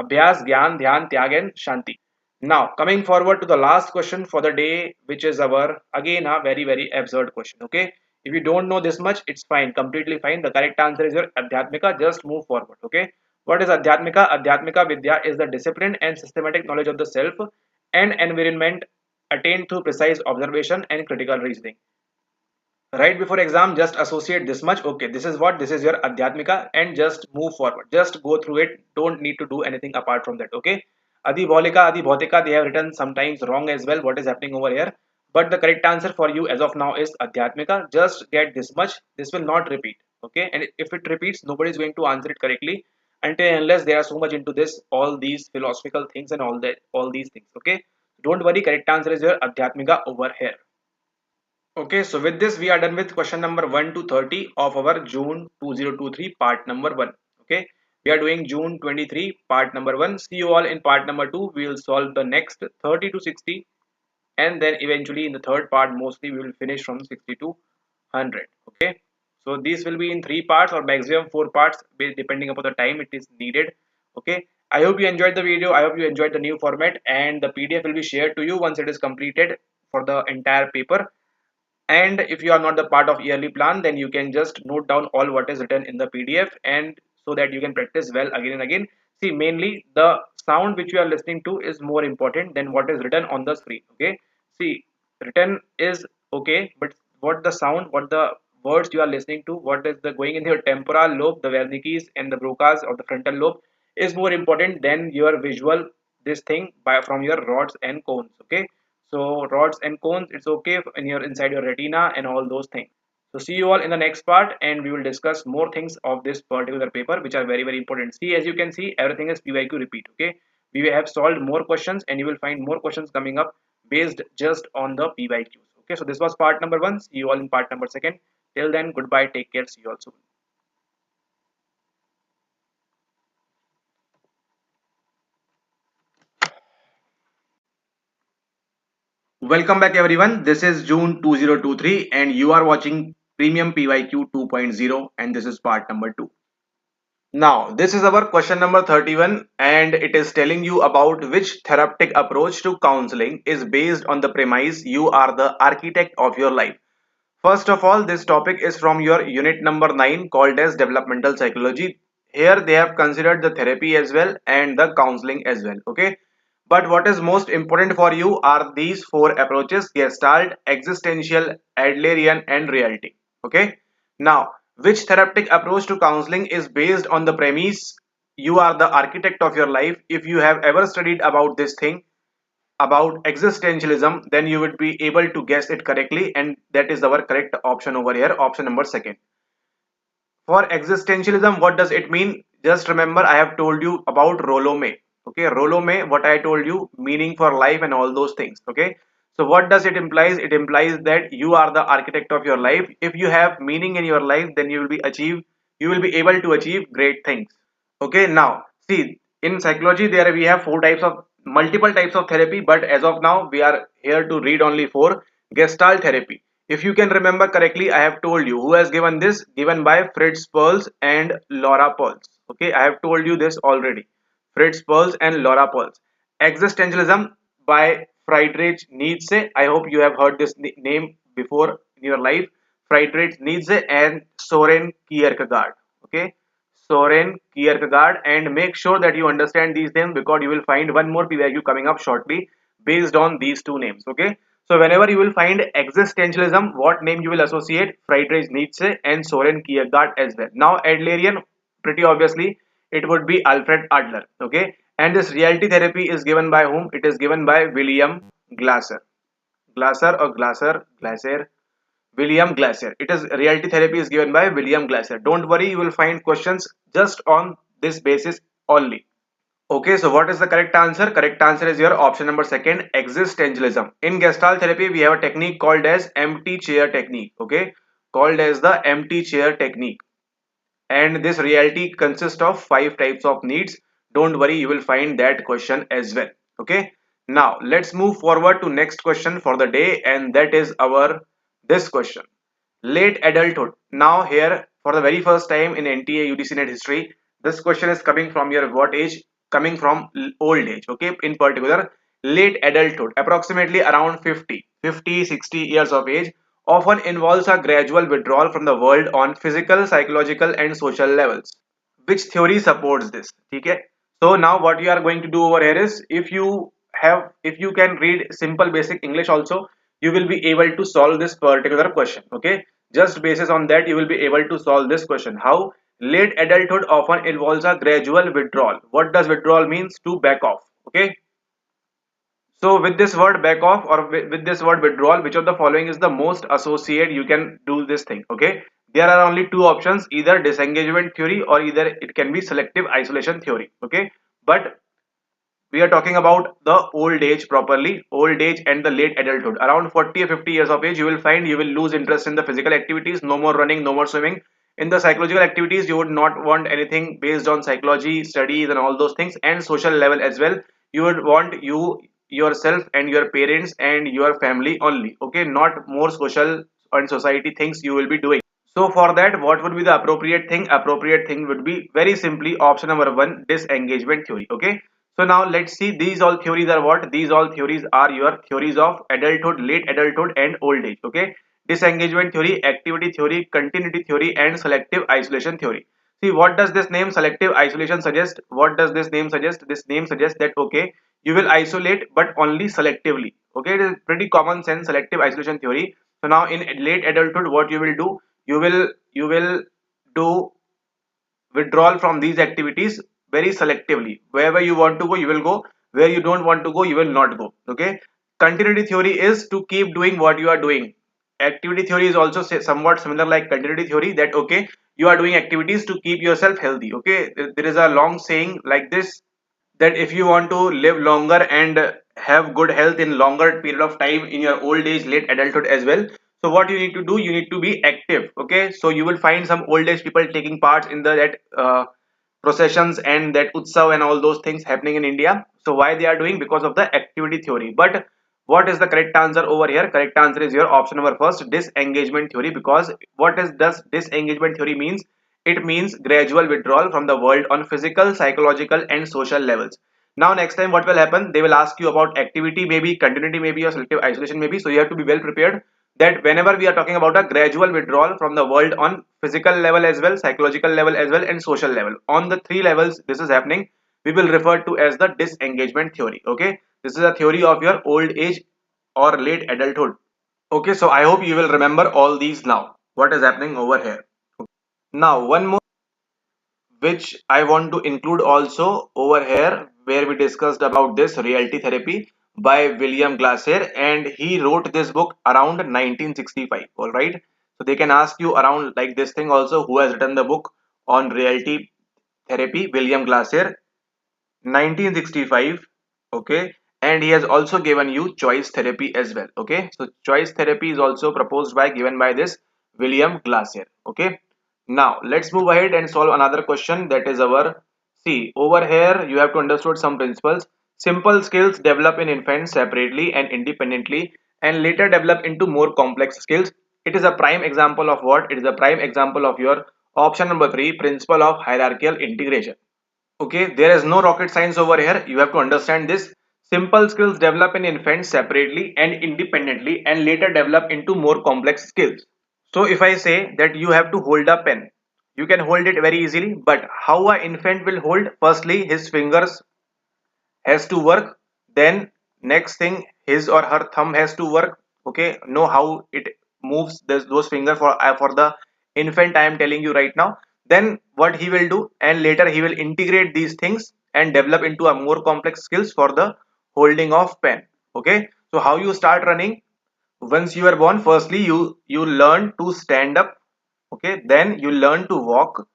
Abhyas, Gyan, Dhyan, Tyag, and Shanti. Now, coming forward to the last question for the day, which is our again a very absurd question. Okay, if you don't know this much, it's fine, completely fine. The correct answer is your Adhyatmika. Just move forward. Okay, what is Adhyatmika? Adhyatmika Vidya is the discipline and systematic knowledge of the self and environment attained through precise observation and critical reasoning. Right before exam, just associate this much. Okay, this is your Adhyatmika, and just move forward, just go through it. Don't need to do anything apart from that. Okay, Adi Bholika, Adi Bhautika, they have written sometimes wrong as well, what is happening over here, but the correct answer for you as of now is Adhyatmika. Just get this much, this will not repeat. Okay, and if it repeats, nobody is going to answer it correctly until and unless they are so much into this, all these philosophical things and all these things. Okay, don't worry, correct answer is your Adhyatmika over here. Okay, so with this, we are done with question number 1 to 30 of our June 2023 part number 1. Okay, we are doing June 23 part number 1. See you all in part number 2. We will solve the next 30 to 60, and then eventually in the third part, mostly we will finish from 60 to 100. Okay, so these will be in 3 parts or maximum 4 parts, depending upon the time it is needed. Okay, I hope you enjoyed the video. I hope you enjoyed the new format, and the PDF will be shared to you once it is completed for the entire paper. And if you are not the part of yearly plan, then you can just note down all what is written in the PDF, and so that you can practice well again and again. See, mainly the sound which you are listening to is more important than what is written on the screen. Okay, see, written is okay, but what the sound, what the words you are listening to, what is the going in your temporal lobe, the Wernicke's and the Broca's of the frontal lobe, is more important than your visual this thing by from your rods and cones. Okay, so rods and cones, it's okay in your inside your retina and all those things. So see you all in the next part, and we will discuss more things of this particular paper which are very important. See, as you can see, everything is PYQ repeat. Okay, we have solved more questions, and you will find more questions coming up based just on the PYQs. Okay, so this was part number 1. See you all in part number 2. Till then, goodbye, take care, see you all soon. Welcome back everyone. This is June 2023, and you are watching Premium PYQ 2.0, and this is part number 2. Now, this is our question number 31, and it is telling you about which therapeutic approach to counseling is based on the premise you are the architect of your life. First of all, this topic is from your unit number 9 called as developmental psychology. Here they have considered the therapy as well and the counseling as well. Okay. But what is most important for you are these 4 approaches: Gestalt, existential, Adlerian, and reality. Okay. Now, which therapeutic approach to counseling is based on the premise you are the architect of your life? If you have ever studied about this thing, about existentialism, then you would be able to guess it correctly, and that is our correct option over here, option number 2. For existentialism, what does it mean? Just remember, I have told you about Rollo May. Okay, Rollo May, what I told you, meaning for life and all those things. Okay, so what does it implies? It implies that you are the architect of your life. If you have meaning in your life, then you will be able to achieve great things. Okay, now see, in psychology there we have multiple types of therapy, but as of now we are here to read only 4. Gestalt therapy. If you can remember correctly, I have told you who has given this, given by Fritz Perls and Laura Perls. Okay, I have told you this already. Fritz Perls and Laura Perls. Existentialism by Friedrich Nietzsche. I hope you have heard this name before in your life. Friedrich Nietzsche and Soren Kierkegaard. Okay, Soren Kierkegaard, and make sure that you understand these names because you will find one more PYQ coming up shortly based on these 2 names. Okay, so whenever you will find existentialism, what name you will associate? Friedrich Nietzsche and Soren Kierkegaard as well. Now Adlerian, pretty obviously it would be Alfred Adler. Okay, and this reality therapy is given by whom? It is given by William Glasser. Glasser or Glasser, Glasser, William Glasser. It is reality therapy is given by William Glasser. Don't worry, you will find questions just on this basis only. Okay, so what is the correct answer? Correct answer is your option number second, existentialism. In Gestalt therapy, we have a technique called as empty chair technique. Okay, called as the empty chair technique. And this reality consists of 5 types of needs. Don't worry, you will find that question as well. Okay, now let's move forward to next question for the day, and that is our this question, late adulthood. Now here for the very first time in NTA UDC net history, this question is coming from your what age? Coming from old age. Okay, in particular late adulthood, approximately around 60 years of age, often involves a gradual withdrawal from the world on physical, psychological and social levels. Which theory supports this? Okay, so now what you are going to do over here is, if you can read simple basic English also, you will be able to solve this particular question. Okay, just basis on that you will be able to solve this question. How? Late adulthood often involves a gradual withdrawal. What does withdrawal means? To back off. Okay, so with this word back off or with this word withdrawal, which of the following is the most associated? You can do this thing. Okay, there are only two options, either disengagement theory or either it can be selective isolation theory. Okay, but we are talking about the old age properly, old age and the late adulthood. Around 40 or 50 years of age, you will find you will lose interest in the physical activities, no more running, no more swimming. In the psychological activities, you would not want anything based on psychology, studies and all those things, and social level as well. You would want yourself and your parents and your family only. Okay, not more social and society things you will be doing. So for that, what would be the appropriate thing? Appropriate thing would be very simply option number one, disengagement theory. Okay. So now let's see, these all theories are what? These all theories are your theories of adulthood, late adulthood and old age. Okay. Disengagement theory, activity theory, continuity theory and selective isolation theory. See, what does this name selective isolation suggest? What does this name suggest? This name suggests that, okay, you will isolate but only selectively. Okay. It is pretty common sense selective isolation theory. So now in late adulthood, what you will do? You will do withdrawal from these activities very selectively. Wherever you want to go, you will go. Where you don't want to go, you will not go. Okay. Continuity theory is to keep doing what you are doing. Activity theory is also somewhat similar like continuity theory, that okay, you are doing activities to keep yourself healthy. Okay, there is a long saying like this, that if you want to live longer and have good health in longer period of time in your old age, late adulthood as well, so what you need to do, you need to be active. Okay, so you will find some old age people taking parts in the that processions and that utsav and all those things happening in India. So why they are doing? Because of the activity theory. But what is the correct answer over here? Correct answer is your option number first, disengagement theory. Because what is does disengagement theory means? It means gradual withdrawal from the world on physical, psychological and social levels. Now next time what will happen, they will ask you about activity, maybe continuity, maybe or selective isolation, maybe. So you have to be well prepared that whenever we are talking about a gradual withdrawal from the world on physical level as well, psychological level as well and social level, on the three levels this is happening, we will refer to as the disengagement theory. Okay, this is a theory of your old age or late adulthood. Okay, so I hope you will remember all these now, what is happening over here. Now one more which I want to include also over here, where we discussed about this reality therapy by William Glasser, and he wrote this book around 1965. All right, so they can ask you around like this thing also, who has written the book on reality therapy? William Glasser, 1965. Okay, and he has also given you choice therapy as well. Okay, so choice therapy is also proposed by given by this William Glasser. Okay, now let's move ahead and solve another question, that is our, see over here you have to understand some principles. Simple skills develop in infants separately and independently and later develop into more complex skills. It is a prime example of what? It is a prime example of your option number 3, principle of hierarchical integration. Okay, there is no rocket science over here. You have to understand this. Simple skills develop in infants separately and independently and later develop into more complex skills. So if I say that you have to hold a pen, you can hold it very easily, but how an infant will hold? Firstly, his fingers has to work. Then next thing, his or her thumb has to work. Okay, know how it moves those fingers for the infant I am telling you right now. Then what he will do, and later he will integrate these things and develop into a more complex skills for the holding of pen. Okay, so how you start running? Once you are born, firstly you learn to stand up. Okay, then you learn to walk,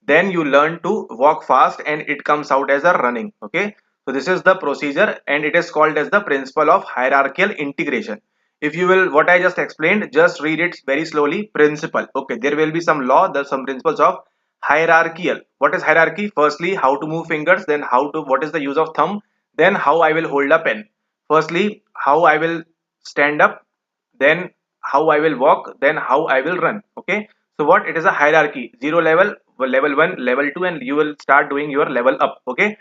then you learn to walk fast and it comes out as a running. Okay, so this is the procedure and it is called as the principle of hierarchical integration. If you will, what I just explained, just read it very slowly. Principle. Okay, there will be some law, there's some principles of hierarchical. What is hierarchy? Firstly, how to move fingers, then how to, what is the use of thumb, then how I will hold a pen. Firstly, how I will stand up, then how I will walk, then how I will run. Okay, so what, it is a hierarchy. Zero level, level 1, level 2, and you will start doing your level up. Okay,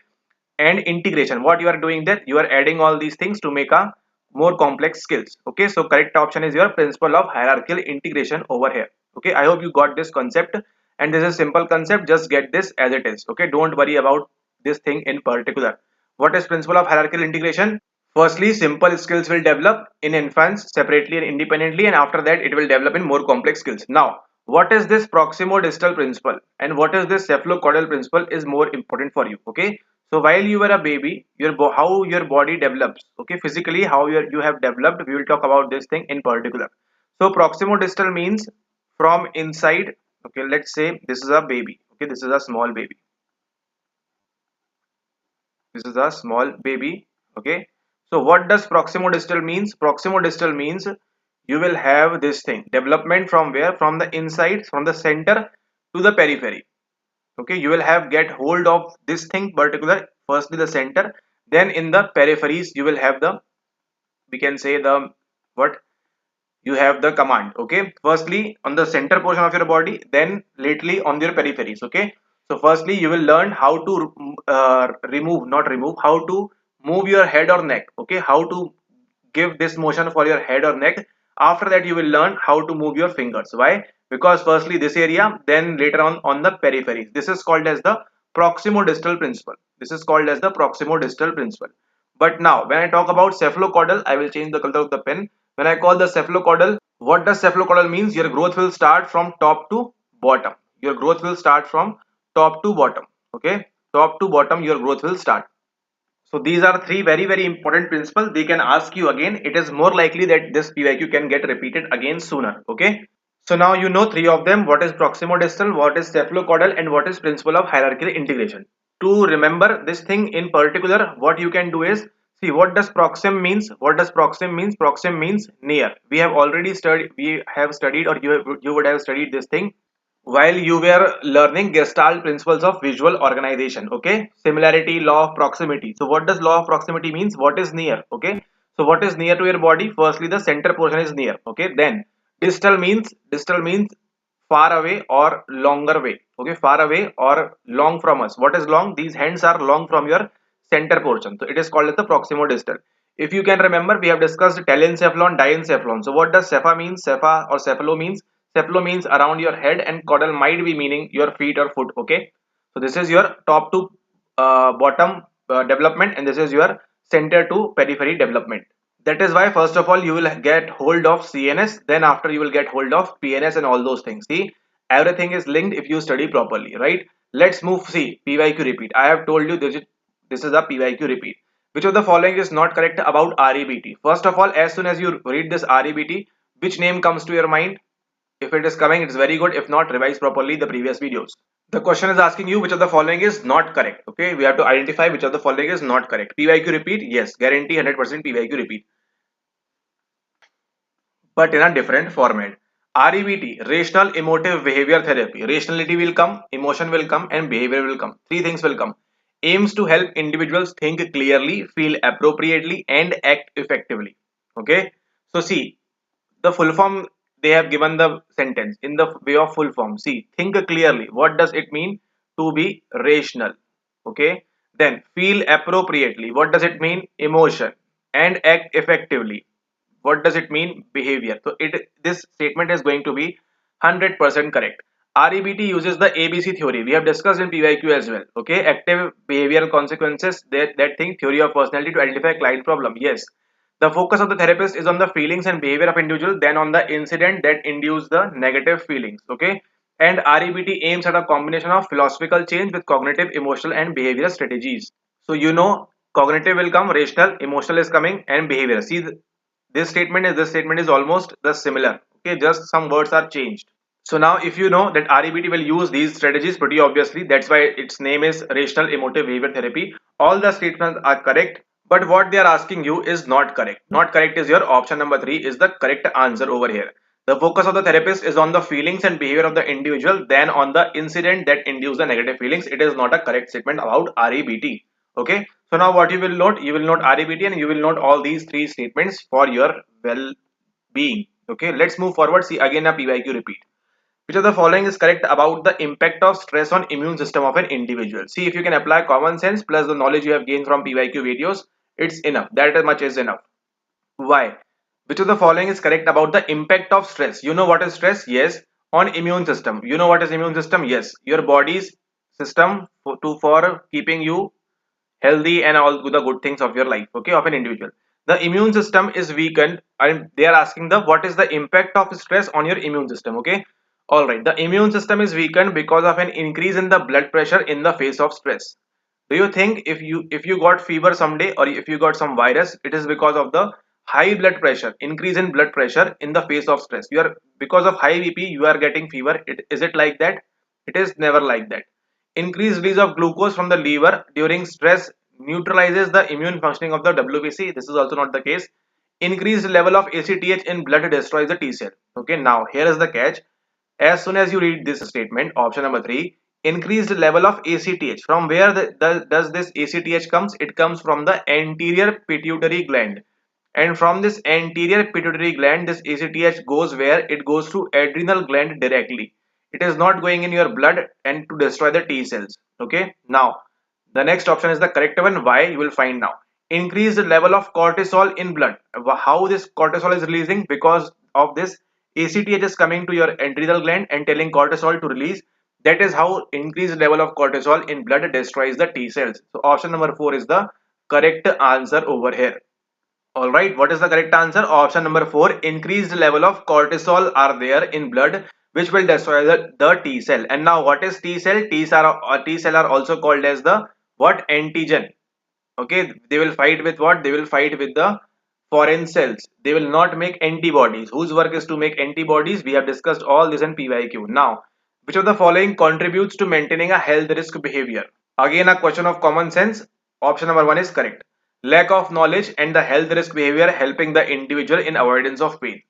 and integration, what you are doing, that you are adding all these things to make a more complex skills. Okay, so correct option is your principle of hierarchical integration over here. Okay, I hope you got this concept, and this is simple concept, just get this as it is. Okay, don't worry about this thing in particular. What is principle of hierarchical integration? Firstly, simple skills will develop in infants separately and independently, and after that it will develop in more complex skills. Now, what is this proximo-distal principle and what is this cephalocaudal principle is more important for you. Okay, so while you were a baby, how your body develops, okay, physically how you have developed, we will talk about this thing in particular. So proximo-distal means from inside. Okay, let's say this is a baby. Okay, this is a small baby. This is a small baby. Okay, so what does proximo-distal means? Proximo-distal means you will have this thing development from where, from the inside, from the center to the periphery. Okay, you will have get hold of this thing particular, firstly the center, then in the peripheries you will have the, we can say the, what, you have the command. Okay, firstly on the center portion of your body, then lately on your peripheries. Okay, so firstly you will learn how to remove, not remove, how to move your head or neck. Okay, how to give this motion for your head or neck. After that you will learn how to move your fingers. Why? Because firstly this area, then later on the peripheries. This is called as the proximo-distal principle. This is called as the proximo-distal principle. But now when I talk about cephalocaudal, I will change the color of the pen. When I call the cephalocaudal, what does cephalocaudal means? Your growth will start from top to bottom. Your growth will start from top to bottom. Okay, top to bottom your growth will start. So these are three very important principles. They can ask you again. It is more likely that this PYQ can get repeated again sooner. Okay. So now you know three of them. What is proximo-distal, what is cephalocaudal, and what is principle of hierarchical integration. To remember this thing in particular, what you can do is, see, what does proxim means? What does proxim means? Proxim means near. We have already studied. We have studied, or you would have studied this thing while you were learning Gestalt principles of visual organization. Okay, similarity, law of proximity. So what does law of proximity means? What is near? Okay, so what is near to your body? Firstly the center portion is near. Okay, then distal means far away or longer way. Okay, far away or long from us. What is long? These hands are long from your center portion, so it is called as the proximo distal. If you can remember, we have discussed telencephalon, diencephalon. So what does cepha means? Cepha or cephalo means? Cephalo means around your head, and caudal might be meaning your feet or foot. Okay, so this is your top to bottom development, and this is your center to periphery development. That is why first of all you will get hold of CNS, then after you will get hold of PNS and all those things. See, everything is linked if you study properly, right? Let's move. See, PYQ repeat. I have told you this is a PYQ repeat. Which of the following is not correct about REBT? First of all, as soon as you read this REBT, which name comes to your mind? If it is coming, it's very good. If not, revise properly the previous videos. The question is asking you which of the following is not correct. Okay, we have to identify which of the following is not correct. PYQ repeat, yes, guarantee 100% PYQ repeat, but in a different format. REBT, rational emotive behavior therapy. Rationality will come, emotion will come, and behavior will come. Three things will come. Aims to help individuals think clearly, feel appropriately, and act effectively. Okay, so see, the full form, they have given the sentence in the way of full form. See, think clearly. What does it mean? To be rational. Okay, then feel appropriately. What does it mean? Emotion. And act effectively. What does it mean? Behavior. So this statement is going to be 100% correct. REBT uses the ABC theory. We have discussed in PYQ as well. Okay, active behavioral consequences, that thing, theory of personality to identify client problem. Yes, the focus of the therapist is on the feelings and behavior of individual, then on the incident that induce the negative feelings. Okay, and REBT aims at a combination of philosophical change with cognitive, emotional, and behavioral strategies. So you know, cognitive will come, rational, emotional is coming, and behavior. See, this statement is almost the similar. Okay, just some words are changed. So now if you know that REBT will use these strategies pretty obviously, that's why its name is Rational Emotive Behavior Therapy. All the statements are correct, but what they are asking you is not correct. Not correct is your option number 3 is the correct answer over here. The focus of the therapist is on the feelings and behavior of the individual than on the incident that induce the negative feelings. It is not a correct statement about REBT. Okay. So now what you will note REBT and you will note all these three statements for your well-being. Okay. Let's move forward. See again a PYQ repeat. Which of the following is correct about the impact of stress on immune system of an individual? See if you can apply common sense plus the knowledge you have gained from PYQ videos. It's enough. That much is enough. Why? Which of the following is correct about the impact of stress? You know what is stress? Yes. On immune system. You know what is immune system? Yes. Your body's system for keeping you healthy and all the good things of your life, okay, of an individual. The immune system is weakened and they are asking the what is the impact of stress on your immune system, okay. All right, the immune system is weakened because of an increase in the blood pressure in the face of stress. Do you think if you got fever someday or if you got some virus, it is because of the high blood pressure, increase in blood pressure in the face of stress? You are because of high BP you are getting fever. Is it like that? It is never like that. Increased release of glucose from the liver during stress neutralizes the immune functioning of the WBC. This is also not the case. Increased level of ACTH in blood destroys the T cell. Okay, now here is the catch. As soon as you read this statement, option number 3, increased level of ACTH. From where does this ACTH comes? It comes from the anterior pituitary gland. And from this anterior pituitary gland, this ACTH goes where? It goes to adrenal gland directly. It is not going in your blood and to destroy the T cells. Okay. Now, the next option is the correct one. Why? You will find now. Increased level of cortisol in blood. How this cortisol is releasing? Because of this ACTH is coming to your adrenal gland and telling cortisol to release. That is how increased level of cortisol in blood destroys the T cells. So option number 4 is the correct answer over here. Alright, what is the correct answer? Option number 4, increased level of cortisol are there in blood which will destroy the T cell. And now what is T cell? T cell are also called as the what? Antigen. Okay, they will fight with what? They will fight with the foreign cells. They will not make antibodies. Whose work is to make antibodies? We have discussed all this in PYQ. Now, which of the following contributes to maintaining a health risk behavior? Again, a question of common sense. Option number 1 is correct. Lack of knowledge and the health risk behavior helping the individual in avoidance of pain.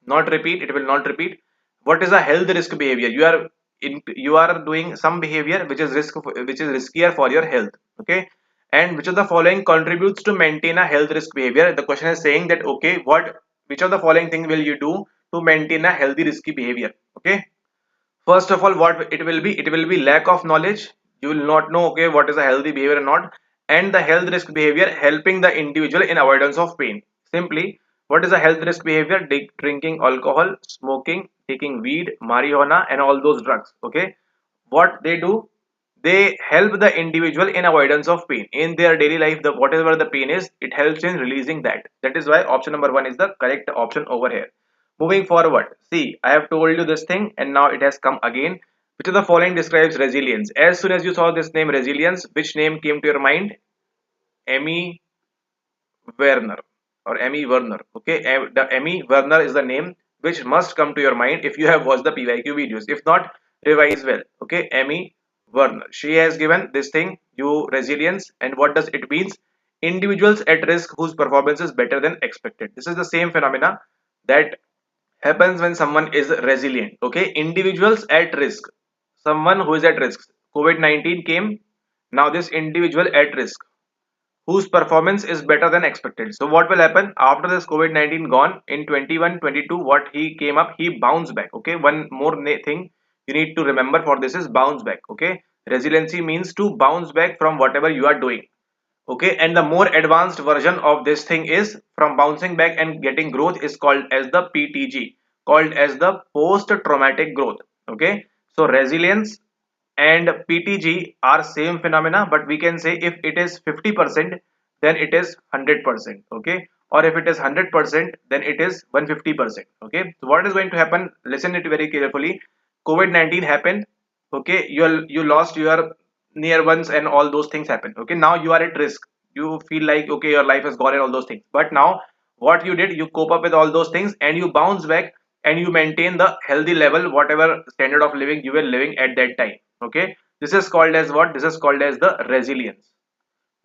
Not repeat, it will not repeat. What is a health risk behavior? You are doing some behavior which is riskier for your health. Okay. And which of the following contributes to maintain a health risk behavior? The question is saying that okay, which of the following things will you do to maintain a healthy risky behavior? Okay. First of all, what it will be? It will be lack of knowledge. You will not know, okay, what is a healthy behavior or not. And the health risk behavior helping the individual in avoidance of pain. Simply, what is a health risk behavior? Drinking alcohol, smoking, taking weed, marijuana, and all those drugs. Okay. What they do? They help the individual in avoidance of pain. In their daily life, whatever the pain is, it helps in releasing that. That is why option number 1 is the correct option over here. Moving forward, see, I have told you this thing and now it has come again. Which of the following describes resilience? As soon as you saw this name resilience, which name came to your mind? Emmy Werner or Emmy Werner. Okay, the Emmy Werner is the name which must come to your mind if you have watched the PYQ videos. If not, revise well. Okay, Emmy Werner. She has given this thing, you resilience, and what does it means? Individuals at risk whose performance is better than expected. This is the same phenomena that happens when someone is resilient. Okay, individuals at risk, someone who is at risk. COVID-19 came. Now this individual at risk whose performance is better than expected. So what will happen after this COVID-19 gone in 21-22? What he came up, he bounced back. Okay, one more thing you need to remember for this is bounce back. Okay, resiliency means to bounce back from whatever you are doing. Okay, and the more advanced version of this thing is from bouncing back and getting growth is called as the PTG, called as the post traumatic growth. Okay, so resilience and PTG are same phenomena, but we can say if it is 50% then it is 100%. Okay, or if it is 100% then it is 150%. Okay, so what is going to happen? Listen it very carefully. COVID-19 happened. Okay, you lost your near ones and all those things happen. Okay, now you are at risk. You feel like okay, your life is gone and all those things. But now what you did, you cope up with all those things and you bounce back and you maintain the healthy level, whatever standard of living you were living at that time. Okay, this is called as what? This is called as the resilience.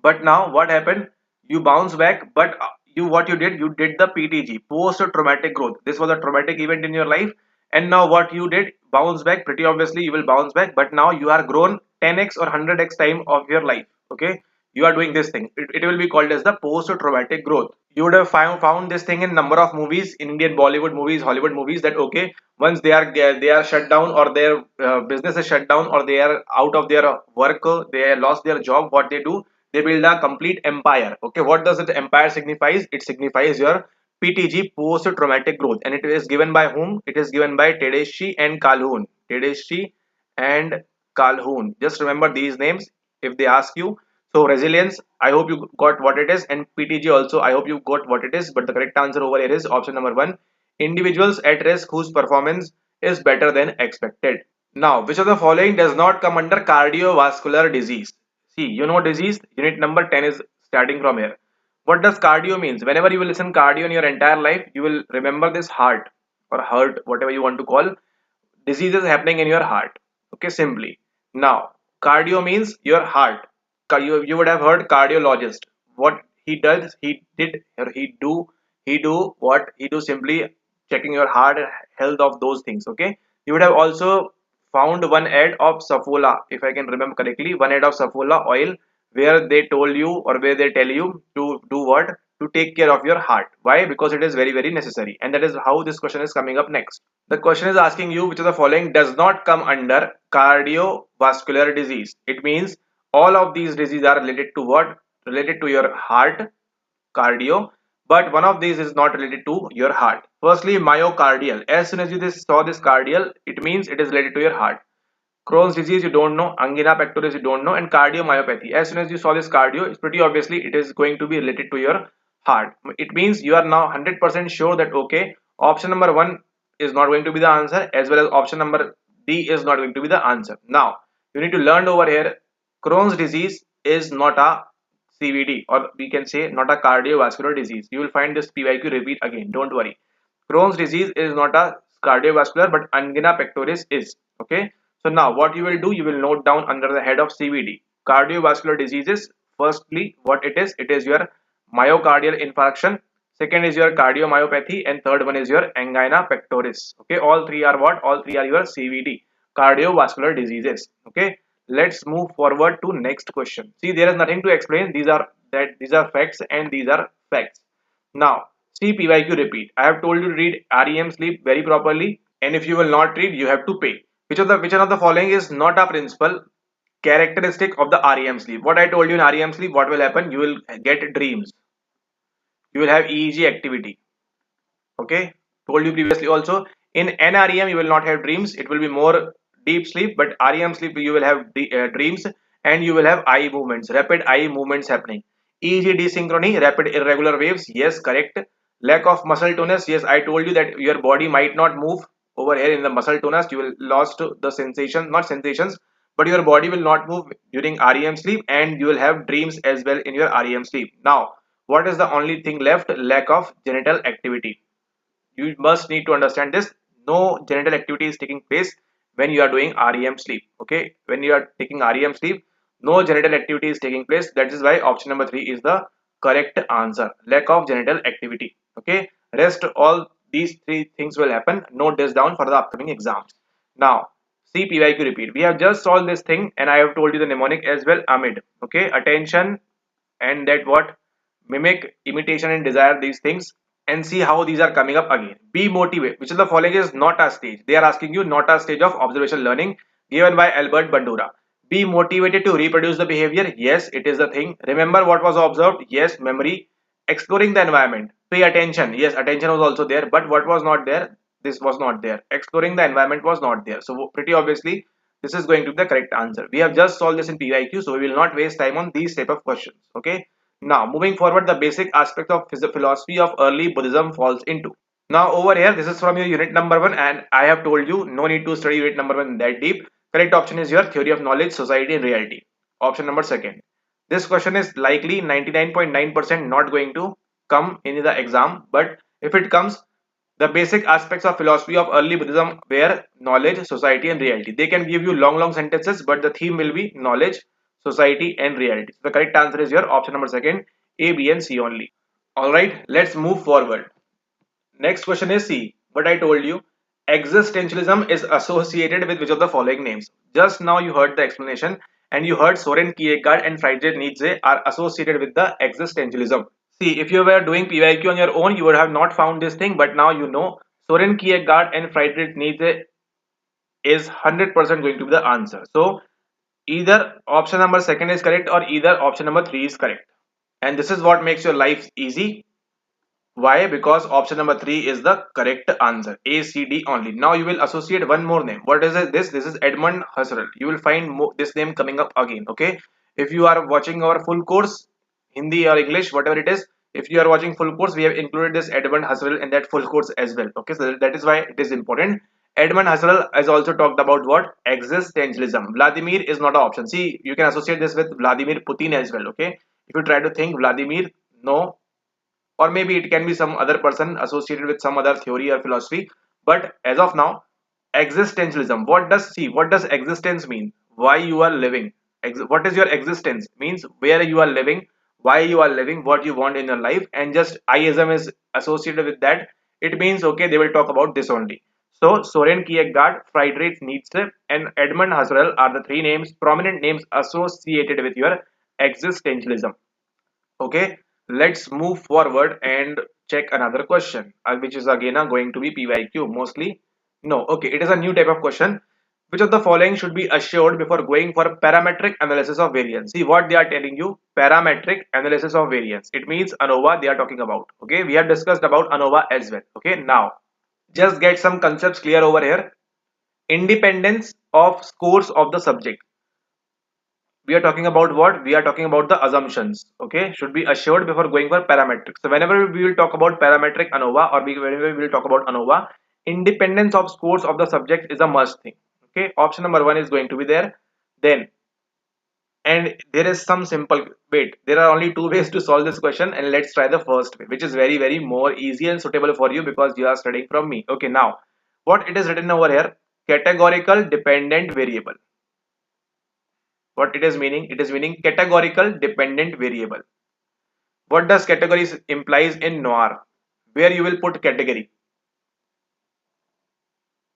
But now what happened? You bounce back, but you what you did the PTG, post traumatic growth. This was a traumatic event in your life, and now what you did, bounce back. Pretty obviously, you will bounce back, but now you are grown 10x or 100x time of your life. Okay, you are doing this thing. It will be called as the post traumatic growth. You would have found this thing in number of movies, in Indian Bollywood movies, Hollywood movies, that okay, once they are shut down, or their business is shut down, or they are out of their work, they lost their job, what they do, they build a complete empire. Okay, what does it empire signifies? It signifies your PTG, post traumatic growth, and it is given by whom? It is given by Tedeschi and Calhoun. Tedeschi and Calhoun, just remember these names if they ask you. So resilience, I hope you got what it is, and PTG also, I hope you got what it is. But the correct answer over here is option number one: individuals at risk whose performance is better than expected. Now, which of the following does not come under cardiovascular disease? See, you know disease. Unit number 10 is starting from here. What does cardio means? Whenever you will listen cardio in your entire life, you will remember this heart or hurt, whatever you want to call. Disease is happening in your heart. Okay, simply. Now, cardio means your heart. You would have heard cardiologist. What he does, he did, or he do what he do, simply checking your heart health of those things. Okay, you would have also found one ad of Saffola, if I can remember correctly, one ad of Saffola oil, where they told you, or where they tell you to do what? To take care of your heart. Why? Because it is very, very necessary. And that is how this question is coming up next. The question is asking you which of the following does not come under cardiovascular disease. It means all of these diseases are related to what? Related to your heart, cardio, but one of these is not related to your heart. Firstly, myocardial. As soon as you saw this cardial, it means it is related to your heart. Crohn's disease, you don't know. Angina pectoris, you don't know. And cardiomyopathy. As soon as you saw this cardio, it's pretty obviously it is going to be related to your heart. It means you are now 100% sure that okay, option number 1 is not going to be the answer, as well as option number D is not going to be the answer. Now, you need to learn over here, Crohn's disease is not a CVD, or we can say not a cardiovascular disease. You will find this PYQ repeat again. Don't worry. Crohn's disease is not a cardiovascular, but angina pectoris is. Okay. So now what you will do, you will note down under the head of CVD. Cardiovascular diseases, firstly, what it is your myocardial infarction. Second is your cardiomyopathy, and third one is your angina pectoris. Okay. All three are what? All three are your CVD, cardiovascular diseases. Okay. Let's move forward to next question. See, there is nothing to explain. These are facts, and these are facts. Now, see PYQ repeat. I have told you to read REM sleep very properly, and if you will not read, you have to pay. Which one of the following is not a principal characteristic of the REM sleep? What I told you in REM sleep, what will happen? You will get dreams. You will have EEG activity. Okay, told you previously also. In NREM, you will not have dreams. It will be more deep sleep, but REM sleep you will have dreams, and you will have eye movements, rapid eye movements happening. EEG desynchrony, rapid irregular waves. Yes, correct. Lack of muscle tonus. Yes, I told you that your body might not move over here in the muscle tonus. You will lost the sensation, not sensations, but your body will not move during REM sleep, and you will have dreams as well in your REM sleep. Now, what is the only thing left? Lack of genital activity. You must need to understand this. No genital activity is taking place when you are doing REM sleep. Okay, when you are taking REM sleep, no genital activity is taking place. That is why option number 3 is the correct answer. Lack of genital activity. Okay, rest all these three things will happen. Note this down for the upcoming exams. Now, see PYQ repeat. We have just solved this thing, and I have told you the mnemonic as well. Amid. Okay, attention, and that what? Mimic, imitation, and desire, these things, and see how these are coming up again. Be motivated. Which of the following is not a stage? They are asking you not a stage of observational learning given by Albert Bandura. Be motivated to reproduce the behavior. Yes, it is the thing. Remember what was observed. Yes, memory. Exploring the environment. Pay attention. Yes, attention was also there, but what was not there? This was not there. Exploring the environment was not there. So pretty obviously, this is going to be the correct answer. We have just solved this in PYQ, so we will not waste time on these type of questions. Okay. Now, moving forward, the basic aspect of philosophy of early Buddhism falls into. Now, over here, this is from your unit number 1, and I have told you no need to study unit number 1 that deep. Correct option is your theory of knowledge, society, and reality. Option number 2. This question is likely 99.9% not going to come in the exam, but if it comes, The basic aspects of philosophy of early Buddhism were knowledge, society, and reality. They can give you long sentences, but the theme will be knowledge, society, and reality. So the correct answer is your option number second, A, B, and C only. Alright, let's move forward. Next question is C. What I told you, existentialism is associated with which of the following names? Just now you heard the explanation and you heard Soren Kierkegaard and Friedrich Nietzsche are associated with the existentialism. See, if you were doing PYQ on your own, you would have not found this thing, but now you know Soren Kierkegaard and Friedrich Nietzsche is 100% going to be the answer. So either option number second is correct or either option number 3 is correct. And this is what makes your life easy. Why? Because option number 3 is the correct answer. A, C, D only. Now you will associate one more name. What is it? This is Edmund Husserl. You will find this name coming up again. Okay. If you are watching our full course, Hindi or English, whatever it is, if you are watching full course, we have included this Edmund Husserl in that full course as well. Okay. So that is why it is important. Edmund Husserl has also talked about what? Existentialism. Vladimir is not an option. See, you can associate this with Vladimir Putin as well. Okay. If you try to think Vladimir, no, or maybe it can be some other person associated with some other theory or philosophy, but as of now, existentialism, what does existence mean? Why you are living? What is your existence? Means where you are living, why you are living, what you want in your life, and just ism is associated with that. It means okay, they will talk about this only. So Soren Kierkegaard, Friedrich Nietzsche, and Edmund Husserl are the three names, prominent names associated with your existentialism. Okay, let's move forward and check another question, which is again going to be PYQ mostly. No, okay, it is a new type of question. Which of the following should be assured before going for parametric analysis of variance? See what they are telling you, parametric analysis of variance. It means ANOVA they are talking about. Okay, we have discussed about ANOVA as well. Okay, now just get some concepts clear over here. Independence of scores of the subject. We are talking about what? We are talking about the assumptions. Okay, should be assured before going for parametric. So whenever we will talk about parametric ANOVA or whenever we will talk about ANOVA, independence of scores of the subject is a must thing. Okay, option number 1 is going to be there. Then, and there is some simple, wait, there are only two ways to solve this question, and let's try the first way, which is very more easy and suitable for you because you are studying from me. Okay, now what it is written over here, categorical dependent variable. What it is meaning? It is meaning categorical dependent variable. What does categories implies in NOIR? Where you will put category?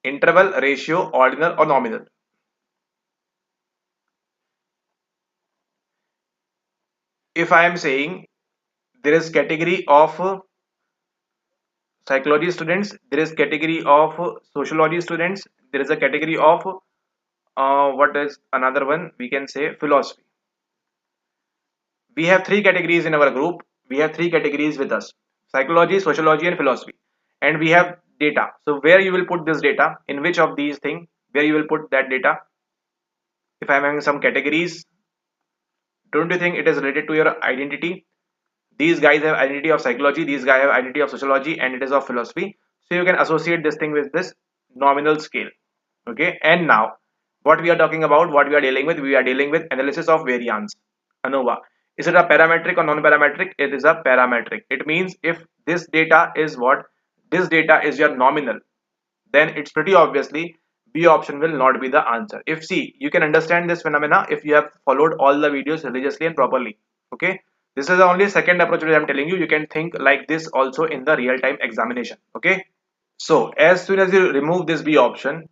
Interval, ratio, ordinal or nominal? If I am saying there is category of psychology students, there is category of sociology students, there is a category of what is another one? We can say philosophy. We have three categories in our group. We have three categories with us: psychology, sociology, and philosophy. And we have data. So where you will put this data? In which of these things? Where you will put that data? If I'm having some categories, don't you think it is related to your identity? These guys have identity of psychology, these guys have identity of sociology, and it is of philosophy. So you can associate this thing with this nominal scale. Okay, and now what we are talking about, what we are dealing with analysis of variance, ANOVA. Is it a parametric or non-parametric? It is a parametric. It means if this data is what? This data is your nominal, then it's pretty obviously B option will not be the answer. If see, you can understand this phenomena if you have followed all the videos religiously and properly. Okay, this is the only second approach that I'm telling you. You can think like this also in the real-time examination. Okay, so as soon as you remove this B option,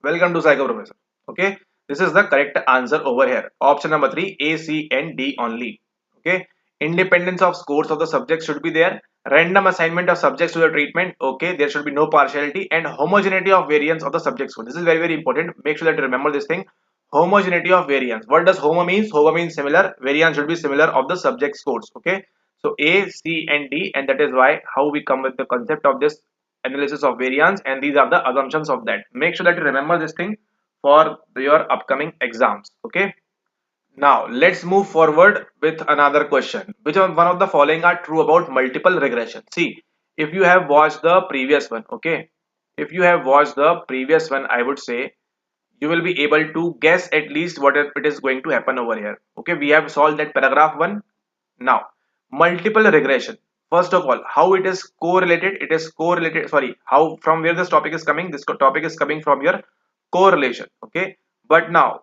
welcome to Psycho Professor. Okay, this is the correct answer over here. Option number 3, A, C, and D only. Okay, independence of scores of the subject should be there. Random assignment of subjects to the treatment. Okay, there should be no partiality and homogeneity of variance of the subject score. This is very important. Make sure that you remember this thing. Homogeneity of variance. What does homo means? Homo means similar. Variance should be similar of the subject scores. Okay, so A, C, and D, and that is why how we come with the concept of this analysis of variance, and these are the assumptions of that. Make sure that you remember this thing for your upcoming exams. Okay, now let's move forward with another question. Which one of the following are true about multiple regression? See, if you have watched the previous one, okay, if you have watched the previous one, I would say you will be able to guess at least what it is going to happen over here. Okay, we have solved that paragraph one. Now multiple regression, First of all, how it is correlated? It is correlated, sorry, how, from where this topic is coming? This topic is coming from your correlation, okay? But now,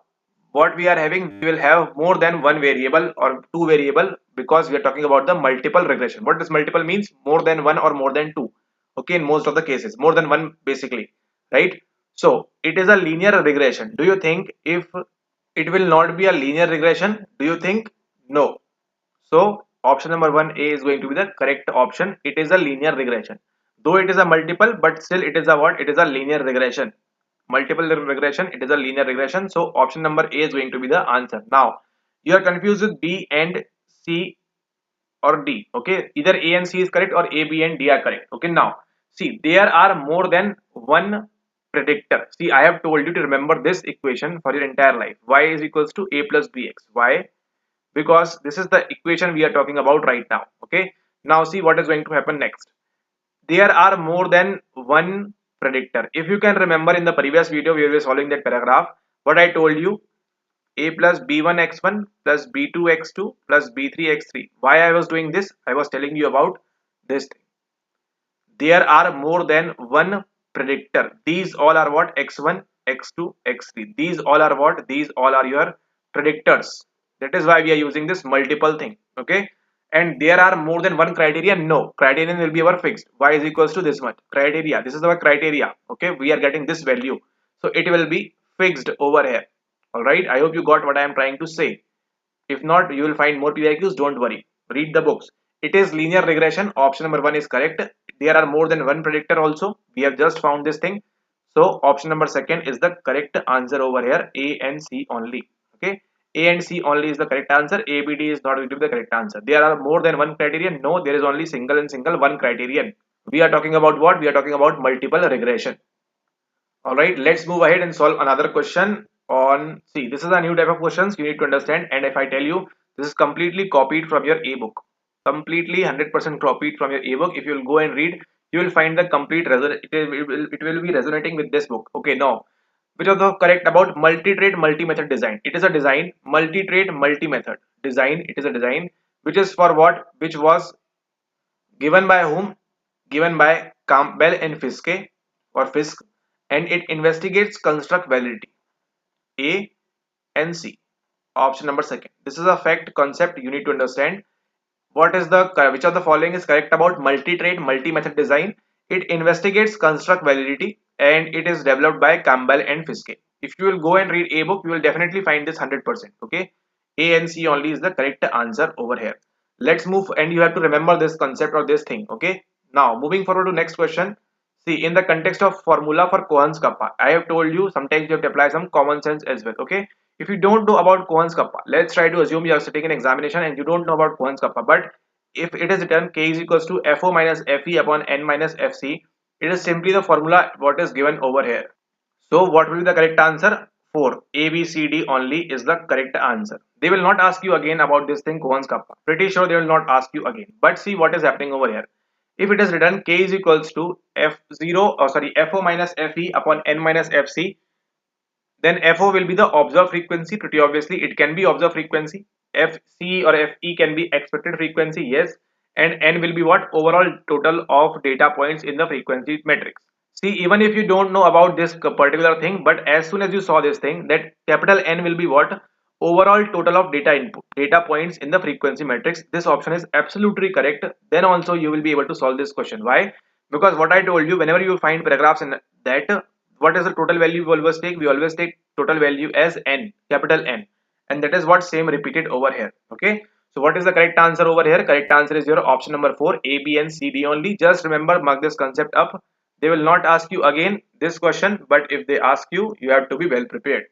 what we are having, we will have more than one variable or two variable, because we are talking about the multiple regression. What does multiple means? More than one or more than two, okay? In most of the cases, more than one basically, right? So, it is a linear regression. Do you think if it will not be a linear regression? Do you think? No. So option number 1A is going to be the correct option. It is a linear regression. Though it is a multiple, but still it is a what? It is a linear regression. Multiple regression, it is a linear regression. So option number A is going to be the answer. Now you are confused with B and C or D. Okay, either A and C is correct or A, B and D are correct. Okay, now see, there are more than one predictor. See, I have told you to remember this equation for your entire life. Y is equals to A plus BX. Why? Because this is the equation we are talking about right now. Okay, now see what is going to happen next. There are more than one predictor. If you can remember, in the previous video we were solving that paragraph, what I told you, a plus b1 x1 plus b2 x2 plus b3 x3. Why I was doing this? I was telling you about this thing. There are more than one predictor. These all are what? X1, x2, x3. These all are what? These all are your predictors. That is why we are using this multiple thing. Okay, and there are more than one criterion? No, criterion will be our fixed. Y is equals to this much. Criteria, this is our criteria. Okay, we are getting this value, so it will be fixed over here. All right, I hope you got what I am trying to say. If not, you will find more PIQs. Don't worry. Read the books. It is linear regression. Option number 1 is correct. There are more than one predictor also. We have just found this thing. So option number 2 is the correct answer over here. A and C only. Okay. A and C only is the correct answer. A, B, D is not going to be the correct answer. There are more than one criterion. No, there is only single and single one criterion. We are talking about what? We are talking about multiple regression. All right, let's move ahead and solve another question on, see, this is a new type of questions you need to understand. And if I tell you, this is completely copied from your ebook, completely 100% copied from your ebook. If you will go and read, you will find the complete it will be resonating with this book. Okay, now which of the correct about multi-trait multi-method design? It is a design, multi-trait multi-method design. It is a design which is for what? Which was given by whom? Given by Campbell and Fiske or Fisk, and it investigates construct validity. A and C. Option number 2. This is a fact concept you need to understand. What is the which of the following is correct about multi-trait multi-method design? It investigates construct validity and it is developed by Campbell and Fiske. If you will go and read a book, you will definitely find this 100%. Okay, A and C only is the correct answer over here. Let's move, and you have to remember this concept or this thing. Okay, now moving forward to next question. See, in the context of formula for Cohen's kappa, I have told you sometimes you have to apply some common sense as well. Okay, if you don't know about Cohen's kappa, let's try to assume you are sitting in examination and you don't know about Cohen's kappa, but if it is written k is equals to fo minus fe upon n minus fc, it is simply the formula what is given over here. So what will be the correct answer? 4. A, B, C, D only is the correct answer. They will not ask you again about this thing Cohen's kappa. Pretty sure they will not ask you again. But see what is happening over here. If it is written k is equals to fo minus fe upon n minus fc, then fo will be the observed frequency. Pretty obviously it can be observed frequency. Fc or fe can be expected frequency, yes, and n will be what? Overall total of data points in the frequency matrix. See, even if you don't know about this particular thing, but as soon as you saw this thing, that capital N will be what? Overall total of data input, data points in the frequency matrix. This option is absolutely correct. Then also you will be able to solve this question. Why? Because what I told you, whenever you find paragraphs in that, what is the total value we always take? We always take total value as N, capital N. And that is what same repeated over here. Okay. So what is the correct answer over here? Correct answer is your option number 4, A, B and C, D only. Just remember, mark this concept up. They will not ask you again this question, but if they ask you, you have to be well prepared.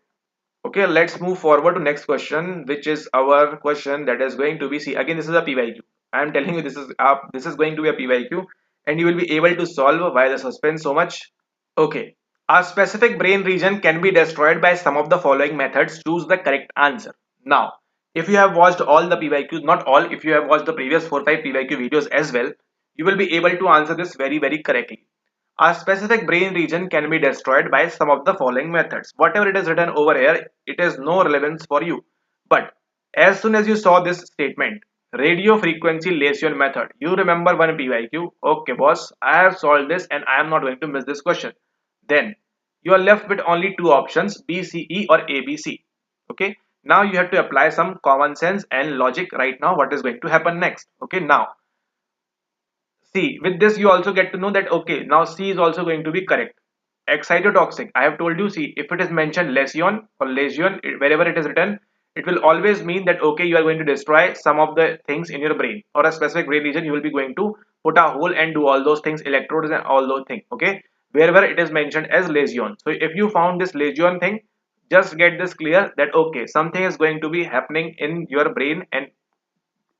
Okay, let's move forward to next question, which is our question that is going to be, see, again this is a PYQ. I am telling you this is going to be a PYQ, and you will be able to solve. Why the suspense so much? Okay, a specific brain region can be destroyed by some of the following methods. Choose the correct answer. Now, if you have watched all the PYQs, not all, if you have watched the previous 4-5 PYQ videos as well, you will be able to answer this very correctly. A specific brain region can be destroyed by some of the following methods. Whatever it is written over here, it is no relevance for you. But as soon as you saw this statement, Radio frequency lesion method. You remember one PYQ? Okay, boss, I have solved this and I am not going to miss this question. Then you are left with only two options, B, C, E or A, B, C. Okay, now you have to apply some common sense and logic right now. What is going to happen next? Okay, now see, with this you also get to know that okay, now C is also going to be correct. Excitotoxic. I have told you, see, if it is mentioned lesion or lesion, wherever it is written, it will always mean that okay, you are going to destroy some of the things in your brain or a specific brain region. You will be going to put a hole and do all those things, electrodes and all those things. Okay, wherever it is mentioned as lesion. So if you found this lesion thing, just get this clear that okay, something is going to be happening in your brain and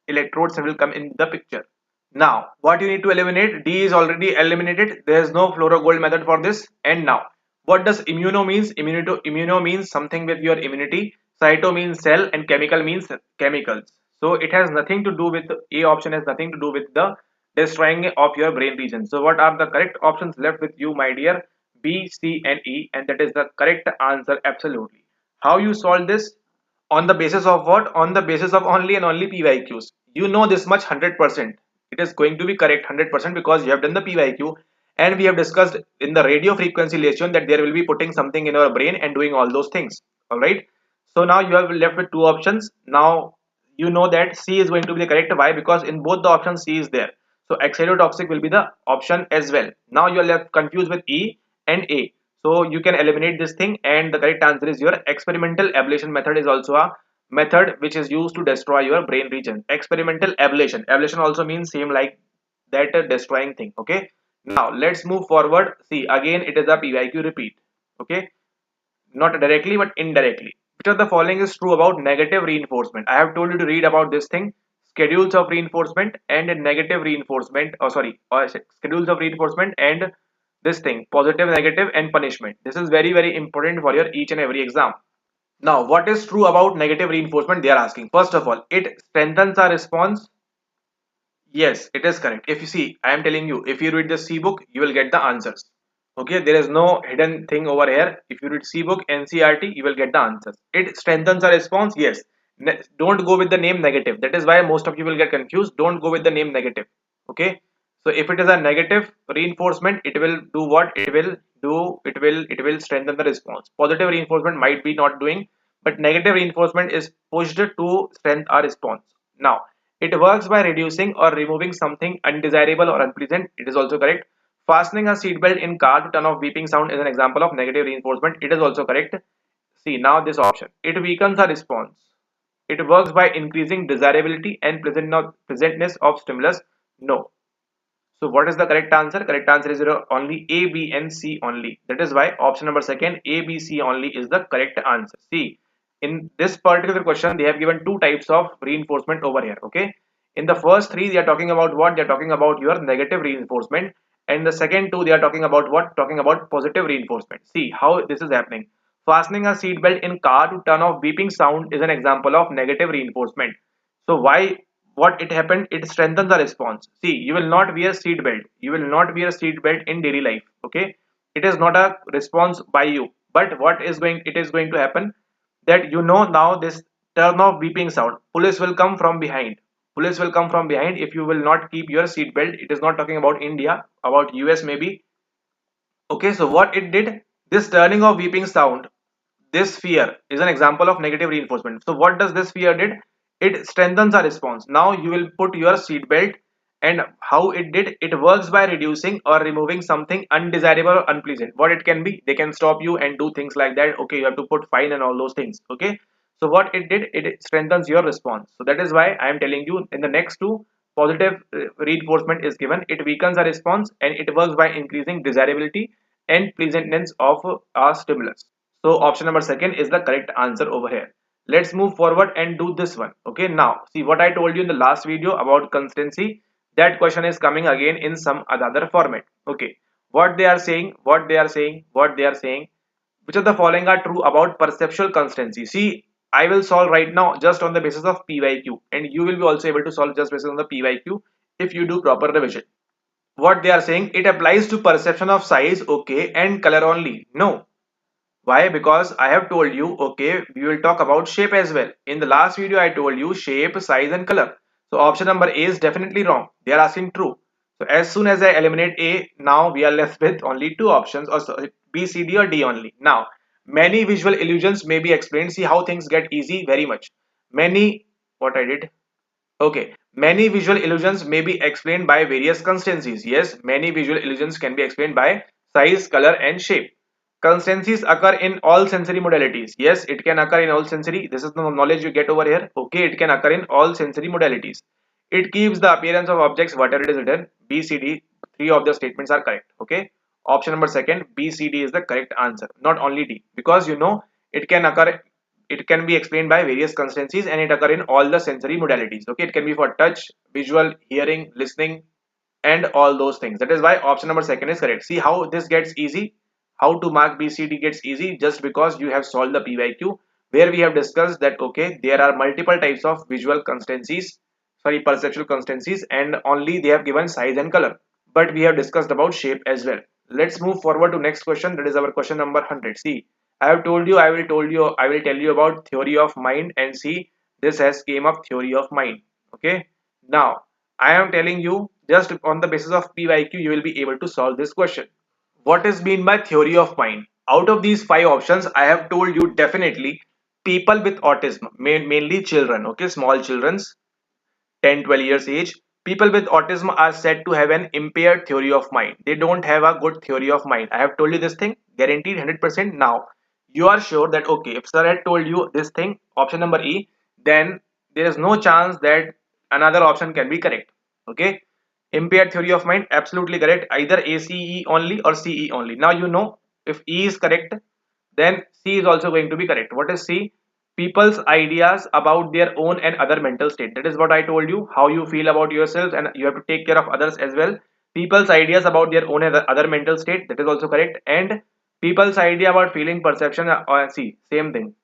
electrodes will come in the picture. Now, what you need to eliminate? D is already eliminated. There is no fluorogold method for this. And now, what does immuno means? Immuno means something with your immunity. Cyto means cell and chemical means chemicals. So it has nothing to do with A option has nothing to do with the destroying of your brain region. So what are the correct options left with you, my dear? B, C and E, and that is the correct answer absolutely. How you solve this? On the basis of what? On the basis of only and only PYQs. You know this much 100%. It is going to be correct 100% because you have done the PYQ and we have discussed in the radio frequency lesson that there will be putting something in our brain and doing all those things. Alright. So now you have left with two options. Now you know that C is going to be the correct. Why? Because in both the options C is there. So excitotoxic will be the option as well. Now you are left confused with E and A. So you can eliminate this thing and the correct answer is your experimental ablation method is also a method which is used to destroy your brain region. Experimental ablation. Ablation also means same like that destroying thing. Okay. Now let's move forward. See, again it is a PYQ repeat. Okay. Not directly but indirectly. Which of the following is true about negative reinforcement? I have told you to read about this thing. Schedules of reinforcement and negative reinforcement. Oh, sorry. Schedules of reinforcement and this thing, positive, negative and punishment. This is very important for your each and every exam. Now, what is true about negative reinforcement? They are asking. First of all, it strengthens our response. Yes, it is correct. If you see, I am telling you, if you read the C book, you will get the answers. Okay, there is no hidden thing over here. If you read C book, NCRT, you will get the answers. It strengthens our response. Yes. Don't go with the name negative. That is why most of you will get confused. Don't go with the name negative. Okay. So if it is a negative reinforcement, it will do what? It will strengthen the response. Positive reinforcement might be not doing, but negative reinforcement is pushed to strengthen our response. Now, it works by reducing or removing something undesirable or unpleasant. It is also correct. Fastening a seatbelt in car to turn off beeping sound is an example of negative reinforcement. It is also correct. See now this option. It weakens our response. It works by increasing desirability and pleasantness of stimulus. No. So what is the correct answer? Correct answer is only A, B and C only. That is why option number second A, B, C only is the correct answer. See, in this particular question they have given two types of reinforcement over here. Okay. In the first three they are talking about what? They are talking about your negative reinforcement. And the second two they are talking about what? Talking about positive reinforcement. See how this is happening. Fastening a seatbelt in car to turn off beeping sound is an example of negative reinforcement. So why what it happened? It strengthens the response. See, you will not wear seat belt. You will not wear seat belt in daily life. Okay, it is not a response by you. But what is going? It is going to happen that you know now this turn off beeping sound. Police will come from behind. Police will come from behind if you will not keep your seat belt. It is not talking about India, about US maybe. Okay, so what it did? This turning of beeping sound, this fear is an example of negative reinforcement. So what does this fear did? It strengthens our response. Now you will put your seat belt, and how it did? It works by reducing or removing something undesirable or unpleasant. What it can be? They can stop you and do things like that. Okay, you have to put fine and all those things. Okay. So what it did? It strengthens your response. So that is why I am telling you in the next two positive reinforcement is given. It weakens our response and it works by increasing desirability and pleasantness of our stimulus. So option number second is the correct answer over here. Let's move forward and do this one. Okay, now see what I told you in the last video about consistency. That question is coming again in some other format. Okay, what they are saying, what they are saying, what they are saying. Which of the following are true about perceptual consistency? See, I will solve right now just on the basis of PYQ, and you will be also able to solve just based on the PYQ if you do proper revision. What they are saying, it applies to perception of size, okay, and color only. No, why? Because I have told you, okay, we will talk about shape as well. In the last video, I told you shape, size and color. So option number A is definitely wrong. They are asking true. So as soon as I eliminate A, now we are left with only two options, or B, C, D, or D only. Now, many visual illusions may be explained. See how things get easy very much. Many, what I did? Okay, many visual illusions may be explained by various constancies. Yes, many visual illusions can be explained by size, color, and shape. Constancies occur in all sensory modalities. Yes, it can occur in all sensory. This is the knowledge you get over here. Okay, it can occur in all sensory modalities. It keeps the appearance of objects, whatever it is written. B, C, D, three of the statements are correct. Okay, option number second, B, C, D is the correct answer, not only D, because you know it can occur, it can be explained by various constancies, and it occur in all the sensory modalities. Okay, it can be for touch, visual, hearing, listening, and all those things. That is why option number second is correct. See how this gets easy. How to mark BCD gets easy just because you have solved the PYQ, where we have discussed that okay, there are multiple types of visual constancies, sorry, perceptual constancies, and only they have given size and color. But we have discussed about shape as well. Let's move forward to next question. That is our question number 100. See, I have told you, I will tell you about theory of mind, and see, this has came up theory of mind. Okay. Now, I am telling you just on the basis of PYQ, you will be able to solve this question. What is mean by theory of mind? Out of these five options, I have told you definitely people with autism, mainly children, okay, small children's 10 12 years age, people with autism are said to have an impaired theory of mind. They don't have a good theory of mind. I have told you this thing, guaranteed 100%. Now you are sure that okay, if sir had told you this thing, option number E, then there is no chance that another option can be correct. Okay, impaired theory of mind, absolutely correct, either ACE only or CE only. Now you know, if E is correct, then C is also going to be correct. What is C? People's ideas about their own and other mental state. That is what I told you, how you feel about yourself, and you have to take care of others as well. People's ideas about their own and other mental state, that is also correct. And people's idea about feeling, perception, see, same thing.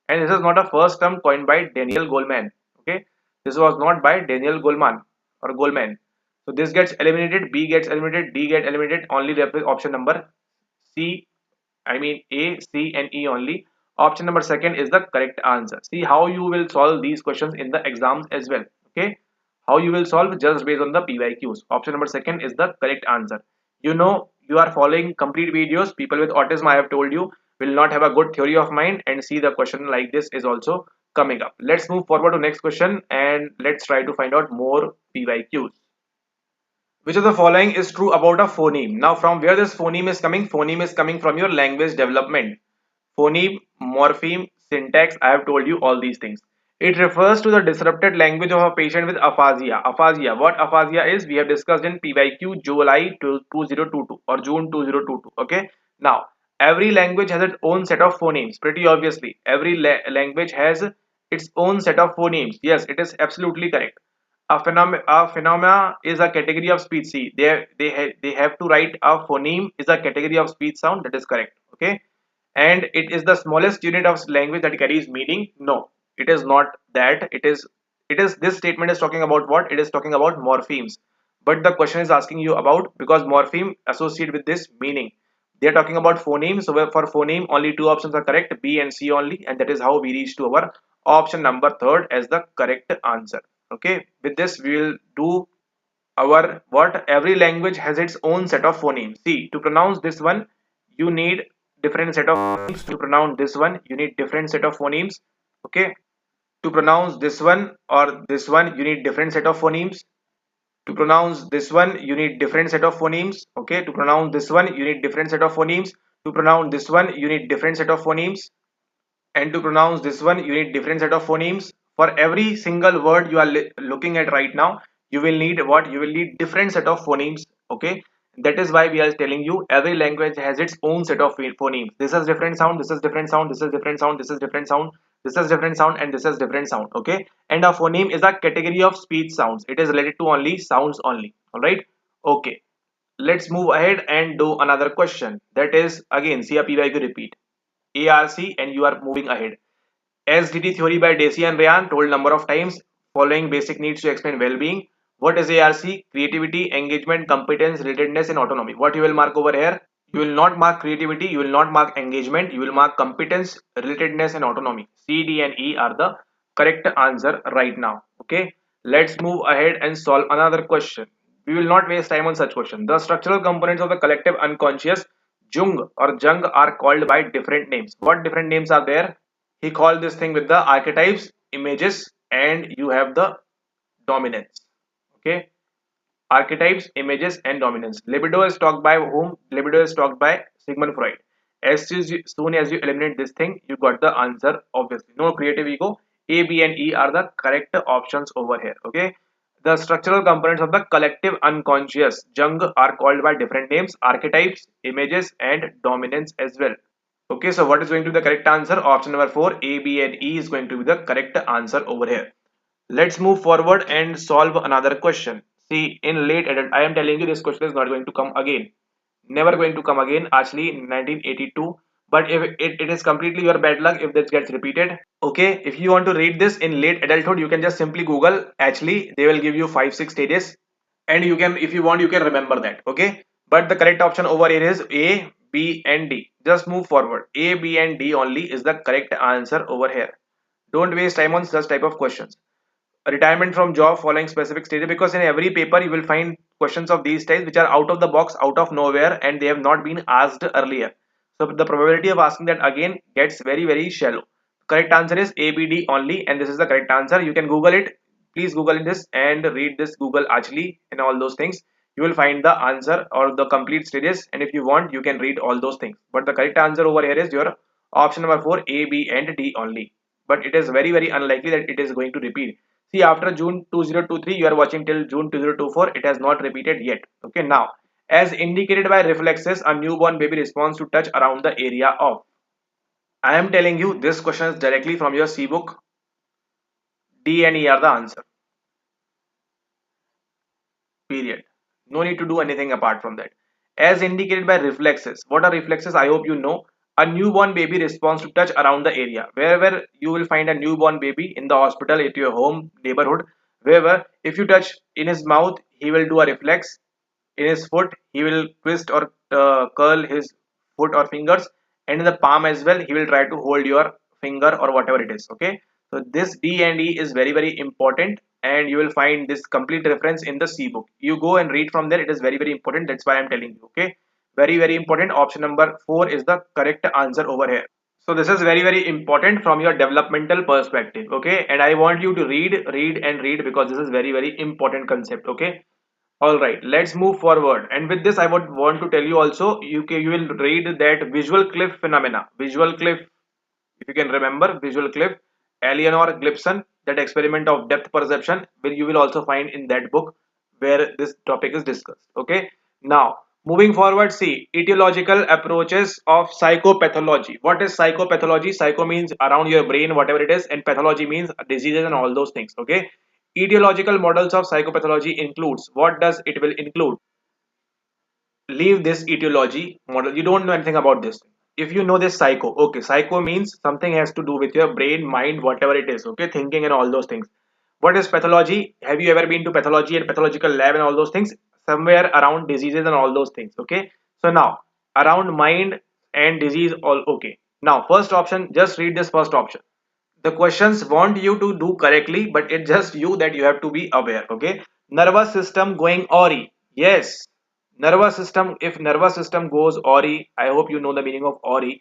And this is not a first term coined by Daniel Goleman. Okay, this was not by Daniel Goleman or Goleman. So this gets eliminated, B gets eliminated, D get eliminated, only left with option number C, I mean A, C, and E only. Option number second is the correct answer. See how you will solve these questions in the exams as well. Okay, how you will solve just based on the PYQs. Option number second is the correct answer. You know, you are following complete videos. People with autism, I have told you, will not have a good theory of mind, and see the question like this is also coming up. Let's move forward to next question, and let's try to find out more PYQs. Which of the following is true about a phoneme? Now, from where this phoneme is coming? Phoneme is coming from your language development. Phoneme, morpheme, syntax, I have told you all these things. It refers to the disrupted language of a patient with aphasia. Aphasia, what aphasia is, we have discussed in PYQ July 2022 or June 2022. Okay. Now, every language has its own set of phonemes. Pretty obviously, every language has its own set of phonemes. Yes, it is absolutely correct. A phenomena is a category of speech. See, they have to write a phoneme is a category of speech sound. That is correct. Okay, and it is the smallest unit of language that carries meaning. No, it is not that. It is this statement is talking about what? It is talking about morphemes. But the question is asking you about, because morpheme associate with this meaning. They are talking about phoneme. So for phoneme, only two options are correct, B and C only, and that is how we reach to our option number third as the correct answer. Okay, with this we will do our what, every language has its own set of phonemes. See, to pronounce this one you need different set of phonemes. To pronounce this one you need different set of phonemes. Okay, to pronounce this one or this one you need different set of phonemes. To pronounce this one you need different set of phonemes. Okay, to pronounce this one you need different set of phonemes. To pronounce this one you need different set of phonemes. And to pronounce this one you need different set of phonemes. For every single word you are looking at right now, you will need what? You will need different set of phonemes. Okay, that is why we are telling you every language has its own set of phonemes. This is different sound, this is different sound, this is different sound, this is different sound, this is different sound, and this is different sound. Okay, and a phoneme is a category of speech sounds. It is related to only sounds only. All right. Okay, let's move ahead and do another question. That is again CRPYQ repeat ARC, and you are moving ahead. SDT theory by Deci and Ryan, told number of times. Following basic needs to explain well-being. What is ARC? Creativity, engagement, competence, relatedness, and autonomy. What you will mark over here? You will not mark creativity, you will not mark engagement, you will mark competence, relatedness, and autonomy. C, D, and E are the correct answer right now. Okay. Let's move ahead and solve another question. We will not waste time on such question. The structural components of the collective unconscious Jung or Jung are called by different names. What different names are there? He called this thing with the archetypes, images, and you have the dominance. Okay, archetypes, images, and dominance. Libido is talked by whom? Libido is talked by Sigmund Freud. Soon as you eliminate this thing, you got the answer. Obviously, no creative ego. A, B, and E are the correct options over here. Okay. The structural components of the collective unconscious Jung are called by different names: archetypes, images, and dominance as well. Okay, so what is going to be the correct answer? Option number 4, A, B, and E is going to be the correct answer over here. Let's move forward and solve another question. See, in late adult, I am telling you this question is not going to come again. Never going to come again, actually, in 1982. But if it is completely your bad luck if this gets repeated. Okay, if you want to read this in late adulthood, you can just simply Google. Actually, they will give you 5-6 stages, and you can, if you want, you can remember that. Okay, but the correct option over here is A, B, and D. Just move forward. A, B, and D only is the correct answer over here. Don't waste time on such type of questions. Retirement from job following specific stages, because in every paper you will find questions of these types which are out of the box, out of nowhere, and they have not been asked earlier. So the probability of asking that again gets very shallow. Correct answer is ABD only, and this is the correct answer. You can Google it. Please Google this and read this Google actually and all those things. You will find the answer or the complete stages, and if you want you can read all those things. But the correct answer over here is your option number 4, A, B, and D only. But it is very unlikely that it is going to repeat. See, after June 2023, you are watching till June 2024. It has not repeated yet. Okay, now, as indicated by reflexes, a newborn baby responds to touch around the area of. I am telling you, this question is directly from your C book. D and E are the answer. Period. No need to do anything apart from that. As indicated by reflexes. What are reflexes? I hope you know. A newborn baby responds to touch around the area. Wherever you will find a newborn baby, in the hospital, at your home, neighborhood, wherever, if you touch in his mouth, he will do a reflex. In his foot, he will twist or curl his foot or fingers, and in the palm as well, he will try to hold your finger or whatever it is. Okay, so this D and E is very important, and you will find this complete reference in the C book. You go and read from there. It is very important. That's why I'm telling you. Okay, very important. Option number 4 is the correct answer over here. So this is very important from your developmental perspective. Okay, and I want you to read because this is very important concept. Okay, all right, let's move forward. And with this, I would want to tell you also, you will read that visual cliff phenomena. Visual cliff, if you can remember, visual cliff, Eleanor Gibson, that experiment of depth perception, will you will also find in that book where this topic is discussed. Okay. Now, moving forward, see etiological approaches of psychopathology. What is psychopathology? Psycho means around your brain, whatever it is, and pathology means diseases and all those things. Okay. Etiological models of psychopathology includes, what does it will include? Leave this etiology model. You don't know anything about this. If you know this psycho, okay, psycho means something has to do with your brain, mind, whatever it is. Okay, thinking and all those things. What is pathology? Have you ever been to pathology and pathological lab and all those things? Somewhere around diseases and all those things. Okay, so now around mind and disease, all okay. Now first option, just read this first option. The questions want you to do correctly, but it's just you that you have to be aware. Okay, nervous system going awry. Yes, nervous system. If nervous system goes awry, I hope you know the meaning of awry.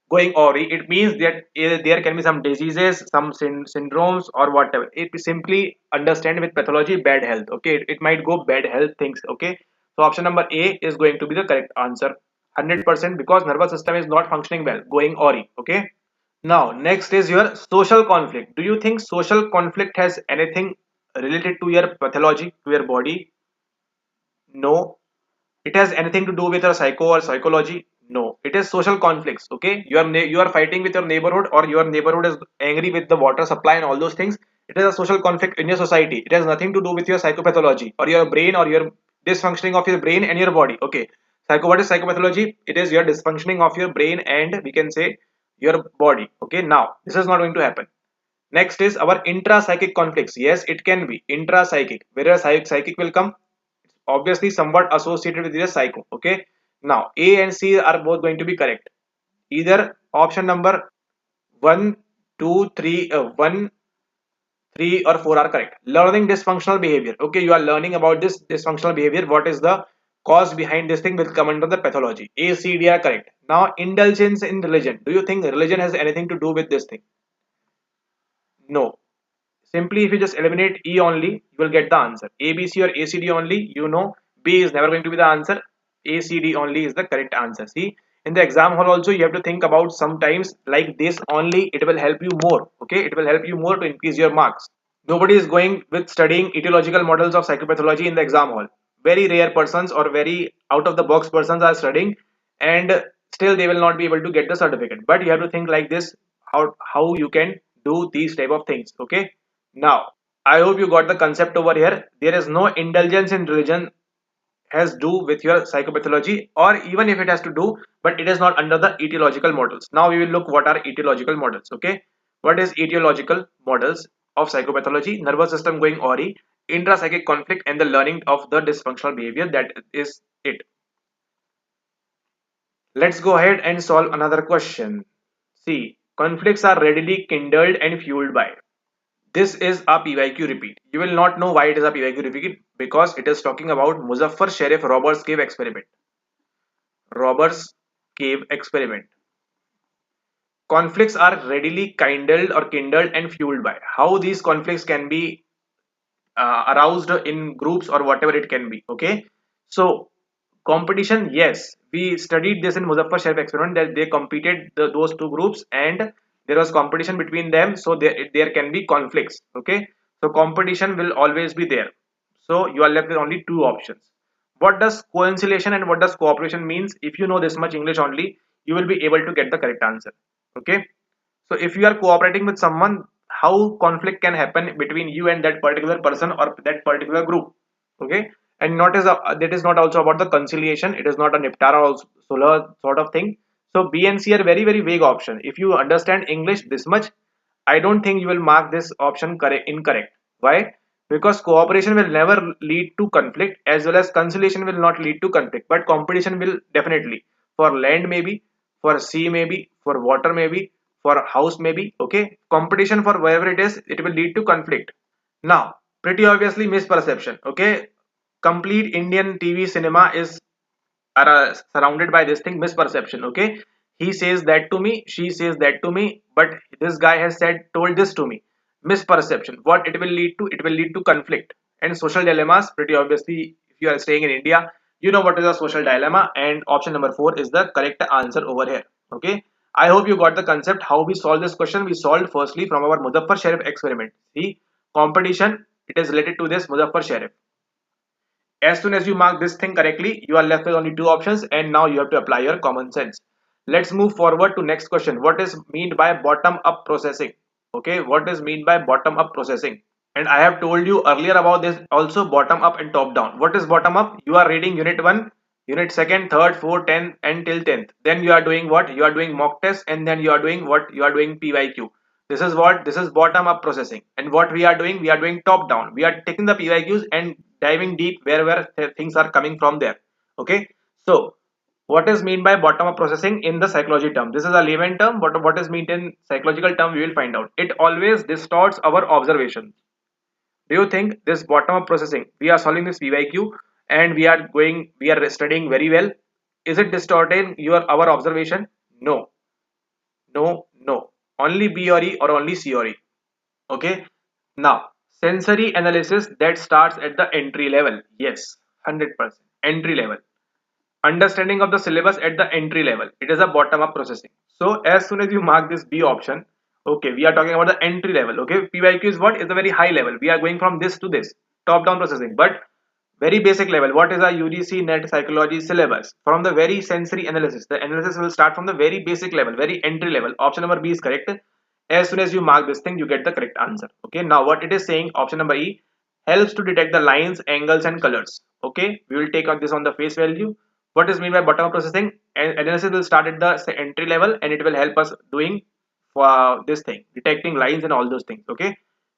Going awry, it means that there can be some diseases, some syndromes or whatever. It simply understand with pathology bad health. Okay, it might go bad health things. Okay, so option number A is going to be the correct answer, 100%, because nervous system is not functioning well, going awry. Okay, now, next is your social conflict. Do you think social conflict has anything related to your pathology, to your body? No. It has anything to do with your psycho or psychology? No. It is social conflicts. Okay, you are fighting with your neighborhood, or your neighborhood is angry with the water supply and all those things. It is a social conflict in your society. It has nothing to do with your psychopathology or your brain or your dysfunctioning of your brain and your body. Okay, what is psychopathology? It is your dysfunctioning of your brain and we can say your body. Okay, now this is not going to happen. Next is our intra-psychic conflicts. Yes, it can be intra-psychic. Where a psychic will come, obviously somewhat associated with the psycho. Okay, now A and C are both going to be correct. Either option number 1, 2, 3, 1, 3 or 4 are correct. Learning dysfunctional behavior. Okay, you are learning about this dysfunctional behavior. What is the cause behind this thing will come under the pathology. A, C, D are correct. Now, indulgence in religion. Do you think religion has anything to do with this thing? No. Simply, if you just eliminate E only, you will get the answer. A, B, C or A, C, D only, you know B is never going to be the answer. A, C, D only is the correct answer. See, in the exam hall also, you have to think about sometimes like this only, it will help you more. Okay, it will help you more to increase your marks. Nobody is going with studying etiological models of psychopathology in the exam hall. Very rare persons or very out of the box persons are studying, and still they will not be able to get the certificate. But you have to think like this, how you can do these type of things. Okay. Now, I hope you got the concept over here. There is no indulgence in religion has do with your psychopathology, or even if it has to do, but it is not under the etiological models. Now we will look what are etiological models. Okay, what is etiological models of psychopathology? Nervous system going awry, intrapsychic conflict, and the learning of the dysfunctional behavior. That is it. Let's go ahead and solve another question. See, conflicts are readily kindled and fueled by. This is a PYQ repeat. You will not know why it is a PYQ repeat, because it is talking about Muzaffar Sharif Robbers Cave experiment. Robbers Cave experiment. Conflicts are readily kindled and fueled by. How these conflicts can be aroused in groups or whatever it can be. Okay, so competition, yes, we studied this in Muzaffar Sharif experiment that they competed those two groups and there was competition between them, so there can be conflicts. Okay, so competition will always be there, so you are left with only two options. What does coincidation and what does cooperation means? If you know this much English only, you will be able to get the correct answer. Okay, so if you are cooperating with someone, how conflict can happen between you and that particular person or that particular group? Okay, and not is that is not also about the conciliation. It is not a niptara or sort of thing. So B and C are very very vague option. If you understand English this much, I don't think you will mark this option correct incorrect. Why? Because cooperation will never lead to conflict, as well as conciliation will not lead to conflict, but competition will definitely. For land maybe, for sea maybe, for water maybe, for house maybe. Okay, competition for wherever it is, it will lead to conflict. Now, pretty obviously misperception. Okay, complete Indian TV cinema is surrounded by this thing, misperception. Okay, he says that to me, she says that to me, but this guy has told this to me. Misperception. What it will lead to? It will lead to conflict and social dilemmas. Pretty obviously, if you are staying in India, you know what is a social dilemma, and option number 4 is the correct answer over here. Okay, I hope you got the concept how we solve this question. We solved firstly from our Muzaffar Sharif experiment. See, competition, it is related to this Muzaffar Sharif. As soon as you mark this thing correctly, you are left with only two options, and now you have to apply your common sense. Let's move forward to next question. What is meant by bottom up processing? Okay, what is meant by bottom up processing? And I have told you earlier about this also, bottom up and top down. What is bottom up? You are reading unit 1, unit 2nd, 3rd, 4th, 10th and till 10th. Then you are doing what? You are doing mock test, and then you are doing what? You are doing PYQ. This is what? This is bottom up processing. And what we are doing? We are doing top down. We are taking the PYQs and diving deep where things are coming from there. Okay. So what is mean by bottom up processing in the psychology term? This is a layman term, but what is meant in psychological term, we will find out. It always distorts our observation. Do you think this bottom up processing, we are solving this PYQ and we are studying very well, is it distorting our observation? No, no. Only B or E or only C or E. Okay. Now, sensory analysis that starts at the entry level. Yes, 100%. Entry level. Understanding of the syllabus at the entry level. It is a bottom up processing. So as soon as you mark this B option, okay, we are talking about the entry level. Okay, PYQ is what? Is the very high level. We are going from this to this, top down processing. But very basic level, what is a UGC net psychology syllabus? From the very sensory analysis, the analysis will start from the very basic level, very entry level. Option number B is correct. As soon as you mark this thing, you get the correct answer. Okay, now what it is saying, option number E, helps to detect the lines, angles and colors. Okay, we will take on this on the face value. What is mean by bottom up processing? Analysis will start at the entry level and it will help us doing this thing, detecting lines and all those things. Okay,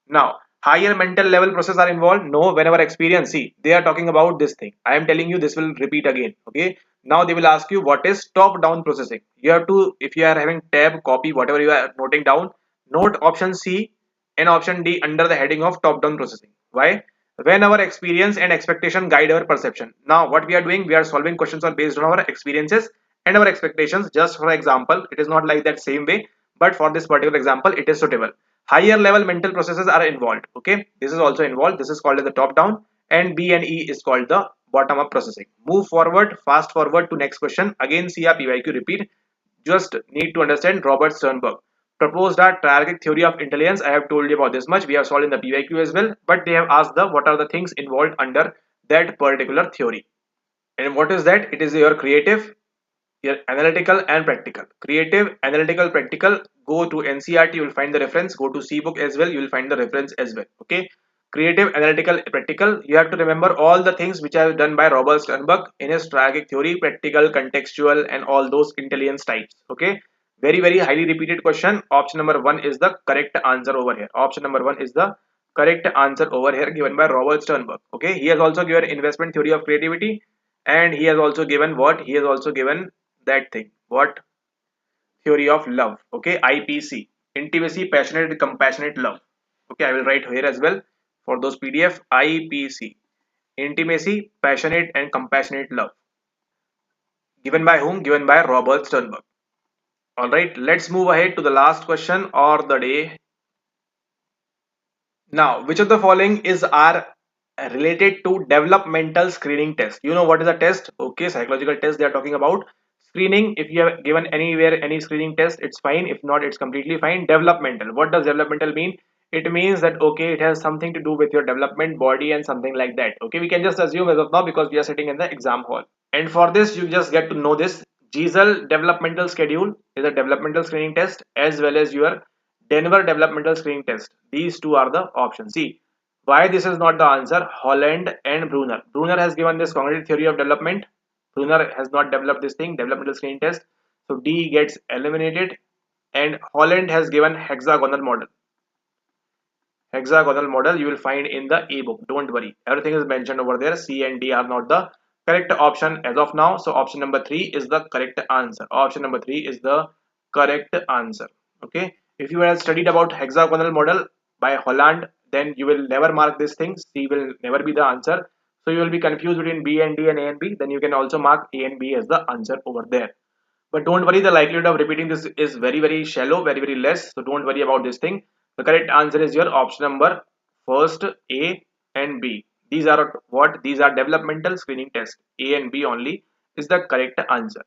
now higher mental level process are involved. No, whenever experience, see, they are talking about this thing. I am telling you, this will repeat again. Okay, now they will ask you what is top down processing. You have to, if you are having tab, copy, whatever you are noting down, note option C and option D under the heading of top-down processing. Why? When our experience and expectation guide our perception. Now, what we are doing, we are solving questions are based on our experiences and our expectations. Just for example, it is not like that same way, but for this particular example, it is suitable. Higher level mental processes are involved. Okay, this is also involved. This is called as the top-down, and B and E is called the bottom-up processing. Move forward, fast forward to next question. Again, see a PYQ repeat. Just need to understand Robert Sternberg proposed a triarchic theory of intelligence. I have told you about this much. We have solved in the PYQ as well, but they have asked the what are the things involved under that particular theory. And what is that? It is your creative, your analytical and practical. Creative, analytical, practical. Go to NCRT, you will find the reference. Go to C book as well, you will find the reference as well. Okay. Creative, analytical, practical. You have to remember all the things which are done by Robert Sternberg in his triarchic theory, practical, contextual, and all those intelligence types. Okay. Very, very highly repeated question. Option number one is the correct answer over here. Option number one is the correct answer over here given by Robert Sternberg. Okay. He has also given investment theory of creativity, and he has also given what? He has also given that thing. What? Theory of love. Okay, IPC. Intimacy, passionate, compassionate love. Okay, I will write here as well for those PDF. IPC. Intimacy, passionate and compassionate love. Given by whom? Given by Robert Sternberg. Alright, let's move ahead to the last question or the day. Now, which of the following is are related to developmental screening test? You know what is a test? Okay, psychological test they are talking about. Screening, if you have given anywhere any screening test, it's fine. If not, it's completely fine. Developmental. What does developmental mean? It means that okay, it has something to do with your development, body, and something like that. Okay, we can just assume as of now because we are sitting in the exam hall. And for this, you just get to know this. GISL developmental schedule is a developmental screening test as well as your Denver developmental screening test. These two are the options. See, why this is not the answer? Holland and Brunner. Brunner has given this cognitive theory of development. Brunner has not developed this thing, developmental screening test. So D gets eliminated. And Holland has given hexagonal model. Hexagonal model you will find in the ebook. Don't worry. Everything is mentioned over there. C and D are not the correct option as of now. So option number 3 is the correct answer. Option number 3 is the correct answer. Okay. If you have studied about hexagonal model by Holland, then you will never mark these things. C will never be the answer. So you will be confused between B and D and A and B. Then you can also mark A and B as the answer over there. But don't worry, the likelihood of repeating this is very, very shallow, very, very less. So don't worry about this thing. The correct answer is your option number first, A and B. These are what? These are developmental screening tests. A and B only is the correct answer.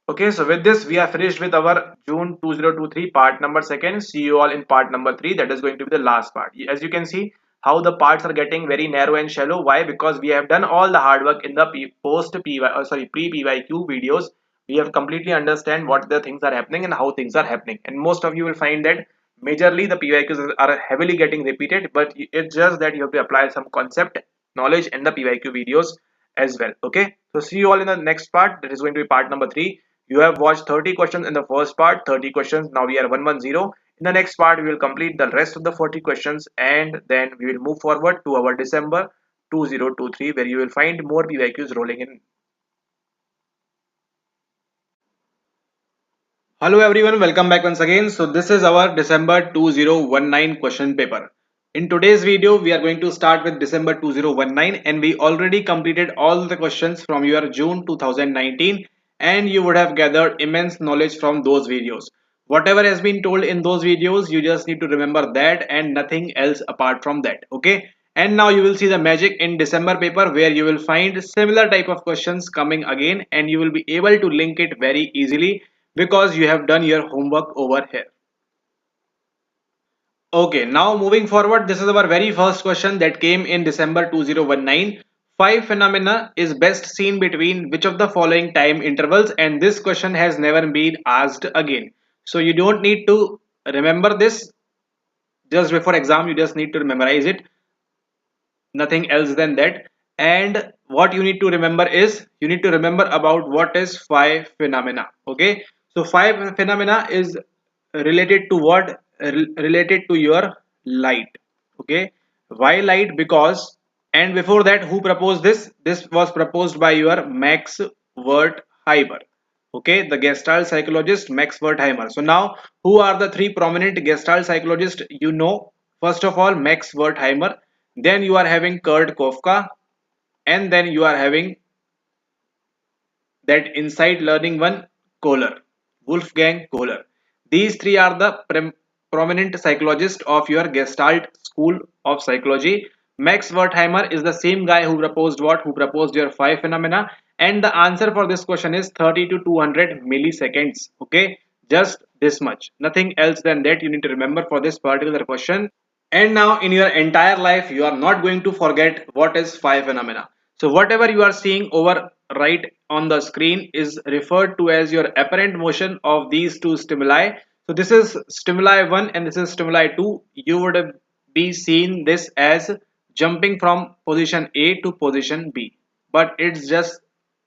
Okay, so with this, we are finished with our June 2023 part number second. See you all in part number 3. That is going to be the last part. As you can see, how the parts are getting very narrow and shallow. Why? Because we have done all the hard work in the pre-PYQ videos. We have completely understand what the things are happening and how things are happening. And most of you will find that majorly the PYQs are heavily getting repeated, but it's just that you have to apply some concept knowledge in the PYQ videos as well. Okay, so see you all in the next part. That is going to be part number 3. You have watched 30 questions in the first part, 30 questions. Now we are 110. In the next part, we will complete the rest of the 40 questions and then we will move forward to our December 2023 where you will find more PYQs rolling in. Hello everyone, welcome back once again. So this is our December 2019 question paper. In today's video, we are going to start with December 2019 and we already completed all the questions from your June 2019 and you would have gathered immense knowledge from those videos. Whatever has been told in those videos, you just need to remember that and nothing else apart from that. Okay. And now you will see the magic in December paper where you will find similar type of questions coming again and you will be able to link it very easily because you have done your homework over here. Okay, now moving forward, this is our very first question that came in December 2019. Five phenomena is best seen between which of the following time intervals, and this question has never been asked again. So you don't need to remember this just before exam, you just need to memorize it, nothing else than that. And what you need to remember is you need to remember about what is five phenomena. Okay, so five phenomena is related to what? Related to your light. Okay, why light? Because, and before that, who proposed this? This was proposed by your Max Wertheimer. Okay, the Gestalt psychologist Max Wertheimer. So now, who are the three prominent Gestalt psychologists? You know, First of all, Max Wertheimer, then you are having Kurt Kofka, and then you are having that inside learning one, Kohler, Wolfgang Kohler. These three are the prominent psychologists of your Gestalt school of psychology. Max Wertheimer is the same guy who proposed what? Who proposed your five phenomena. And the answer for this question is 30 to 200 milliseconds. Okay, just this much. Nothing else than that you need to remember for this particular question. And now in your entire life, you are not going to forget what is phi phenomena. So whatever you are seeing over right on the screen is referred to as your apparent motion of these two stimuli. So this is stimuli 1 and this is stimuli 2. You would be seeing this as jumping from position A to position B. But it's just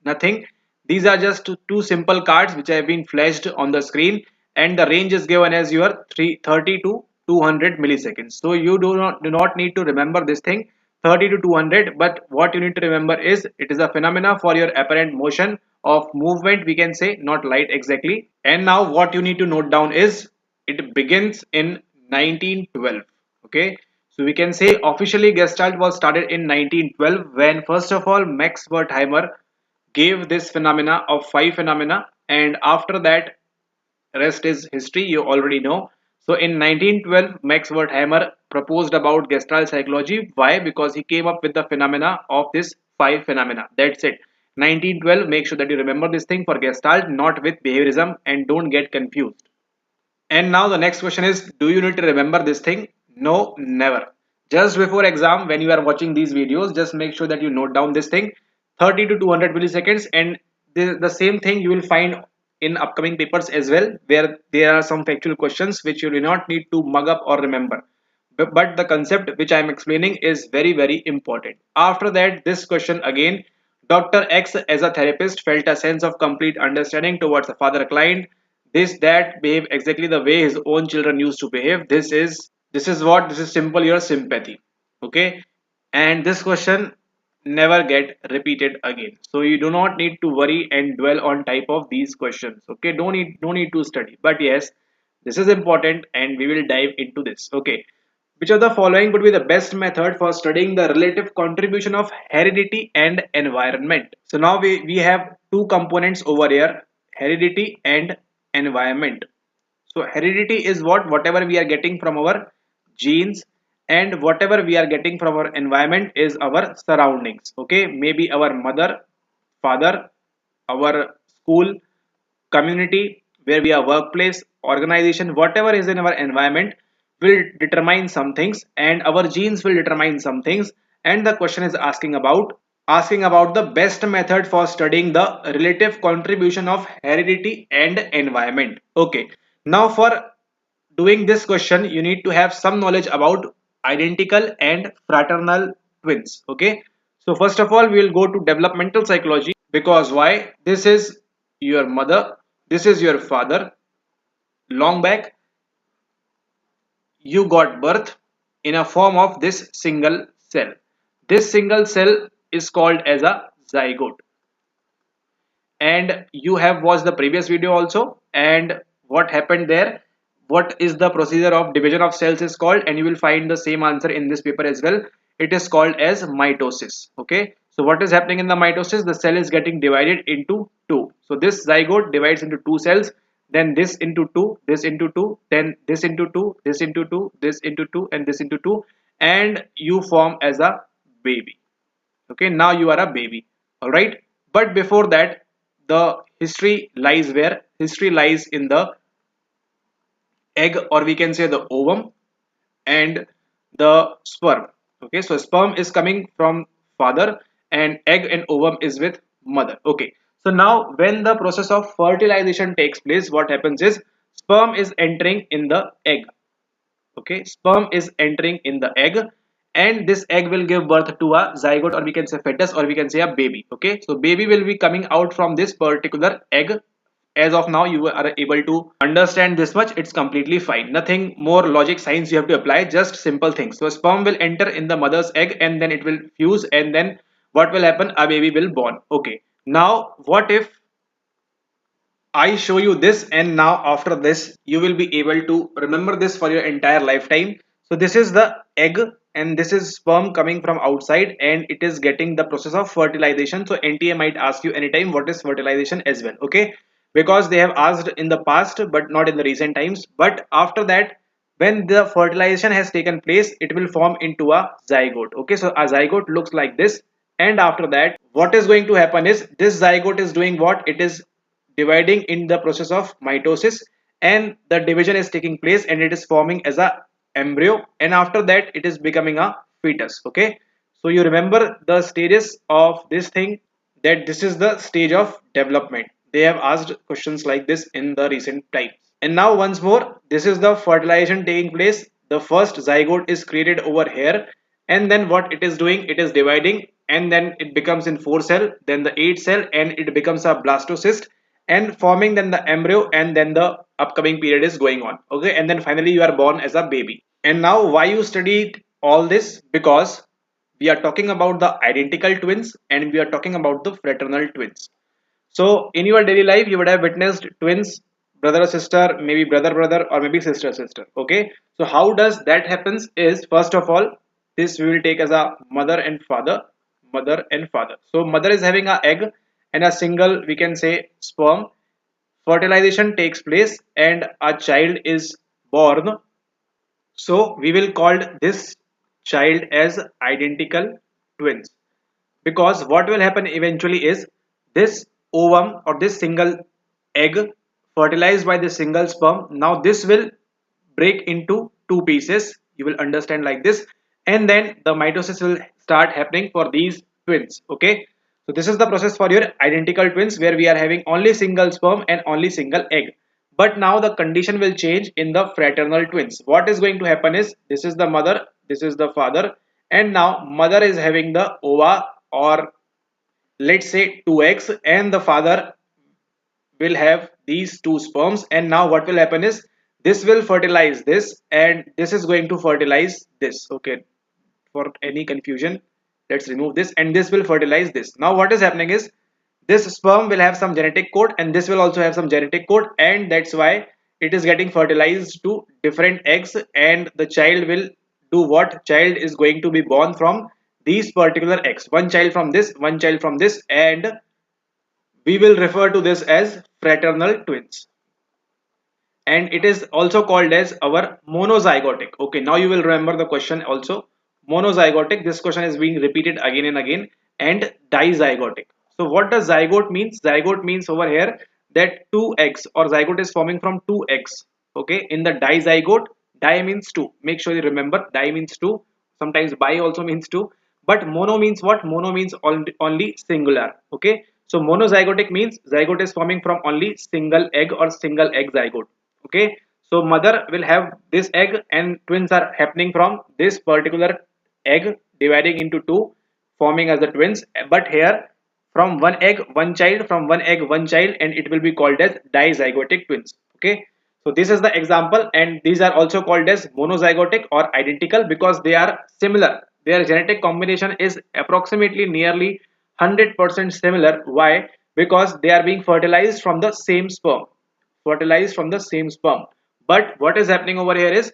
nothing. These are just two simple cards which have been flashed on the screen, and the range is given as your 30 to 200 milliseconds. So you do not need to remember this thing 30 to 200, but what you need to remember is it is a phenomena for your apparent motion of movement, we can say, not light exactly. And now what you need to note down is it begins in 1912. Okay, so we can say officially Gestalt was started in 1912 when first of all Max Wertheimer gave this phenomena of five phenomena, and after that rest is history, you already know. So in 1912 Max Wertheimer proposed about Gestalt psychology. Why? Because he came up with the phenomena of this five phenomena. That's it. 1912, make sure that you remember this thing for Gestalt, not with behaviorism, and don't get confused. And now the next question is, do you need to remember this thing? No, never. Just before exam, when you are watching these videos, just make sure that you note down this thing 30 to 200 milliseconds, and the same thing you will find in upcoming papers as well, where there are some factual questions which you do not need to mug up or remember. But the concept which I am explaining is very, very important. After that, this question again, Dr. X as a therapist felt a sense of complete understanding towards a father client. This that behave exactly the way his own children used to behave. This is simple your sympathy. Okay, and this question never get repeated again, so you do not need to worry and dwell on type of these questions. Okay, don't need to study, but yes, this is important and we will dive into this. Okay, which of the following would be the best method for studying the relative contribution of heredity and environment? So now we have two components over here, heredity and environment. So heredity is what? Whatever we are getting from our genes, and whatever we are getting from our environment is our surroundings. Okay, maybe our mother, father, our school, community, where we are, workplace, organization, whatever is in our environment will determine some things, and our genes will determine some things. And the question is asking about the best method for studying the relative contribution of heredity and environment. Okay, now for doing this question you need to have some knowledge about identical and fraternal twins. Okay, so first of all we will go to developmental psychology, because why? This is your mother, this is your father. Long back you got birth in a form of this single cell. This single cell is called as a zygote, and you have watched the previous video also, and what happened there, what is the procedure of division of cells is called, and you will find the same answer in this paper as well. It is called as mitosis. Okay, so what is happening in the mitosis? The cell is getting divided into two. So this zygote divides into two cells, then this into two, this into two, then this into two, this into two, this into two, and this into two, and you form as a baby. Okay, now you are a baby. All right, but before that, the history lies where? History lies in the egg, or we can say the ovum, and the sperm. Okay, so sperm is coming from father, and egg and ovum is with mother. Okay, so now when the process of fertilization takes place, what happens is sperm is entering in the egg. Okay, sperm is entering in the egg, and this egg will give birth to a zygote, or we can say fetus, or we can say a baby. Okay, so baby will be coming out from this particular egg. As of now you are able to understand this much, it's completely fine, nothing more logic science you have to apply, just simple things. So sperm will enter in the mother's egg, and then it will fuse, and then what will happen? A baby will born. Okay, now what if I show you this, and now after this you will be able to remember this for your entire lifetime. So this is the egg and this is sperm coming from outside and it is getting the process of fertilization. So NTA might ask you anytime what is fertilization as well. Okay. Because they have asked in the past but not in the recent times. But after that, when the fertilization has taken place, it will form into a zygote. Okay. So a zygote looks like this. And after that, what is going to happen is this zygote is doing what? It is dividing in the process of mitosis and the division is taking place and it is forming as a embryo and after that it is becoming a fetus. Okay, so you remember the stages of this thing, that this is the stage of development. They have asked questions like this in the recent times. And now once more, this is the fertilization taking place. The first zygote is created over here and then what it is doing, it is dividing and then it becomes in 4 cell, then the 8 cell and it becomes a blastocyst and forming then the embryo and then the upcoming period is going on. Okay, and then finally you are born as a baby. And now why you studied all this? Because we are talking about the identical twins and we are talking about the fraternal twins. So in your daily life, you would have witnessed twins, brother or sister, maybe brother brother, or maybe sister sister. Okay. So how does that happens? Is first of all, this we will take as a mother and father, mother and father. So mother is having a egg and a single, we can say, sperm. Fertilization takes place and a child is born. So we will call this child as identical twins, because what will happen eventually is this ovum or this single egg fertilized by this single sperm, now this will break into two pieces, you will understand like this, and then the mitosis will start happening for these twins. Okay, so this is the process for your identical twins where we are having only single sperm and only single egg. But now the condition will change in the fraternal twins. What is going to happen is this is the mother, this is the father, and now mother is having the ova or let's say 2x and the father will have these two sperms, and now what will happen is this will fertilize this and this is going to fertilize this. Okay, for any confusion, let's remove this and this will fertilize this. Now what is happening is this sperm will have some genetic code and this will also have some genetic code, and that's why it is getting fertilized to different eggs and the child will do what? Child is going to be born from these particular eggs, one child from this, one child from this, and we will refer to this as fraternal twins, and it is also called as our monozygotic. Okay, now you will remember the question also. Monozygotic, this question is being repeated again and again. And dizygotic. So what does zygote means? Zygote means over here that two eggs or zygote is forming from two eggs. Okay, in the dizygote, di means two, make sure you remember di means two, sometimes bi also means two, but mono means what? Mono means only singular. Okay, so monozygotic means zygote is forming from only single egg or single egg zygote. Okay, so mother will have this egg and twins are happening from this particular egg dividing into two forming as the twins, but here from one egg one child, from one egg one child, and it will be called as dizygotic twins. Okay, so this is the example, and these are also called as monozygotic or identical because they are similar, their genetic combination is approximately nearly 100% similar. Why? Because they are being fertilized from the same sperm, fertilized from the same sperm. But what is happening over here is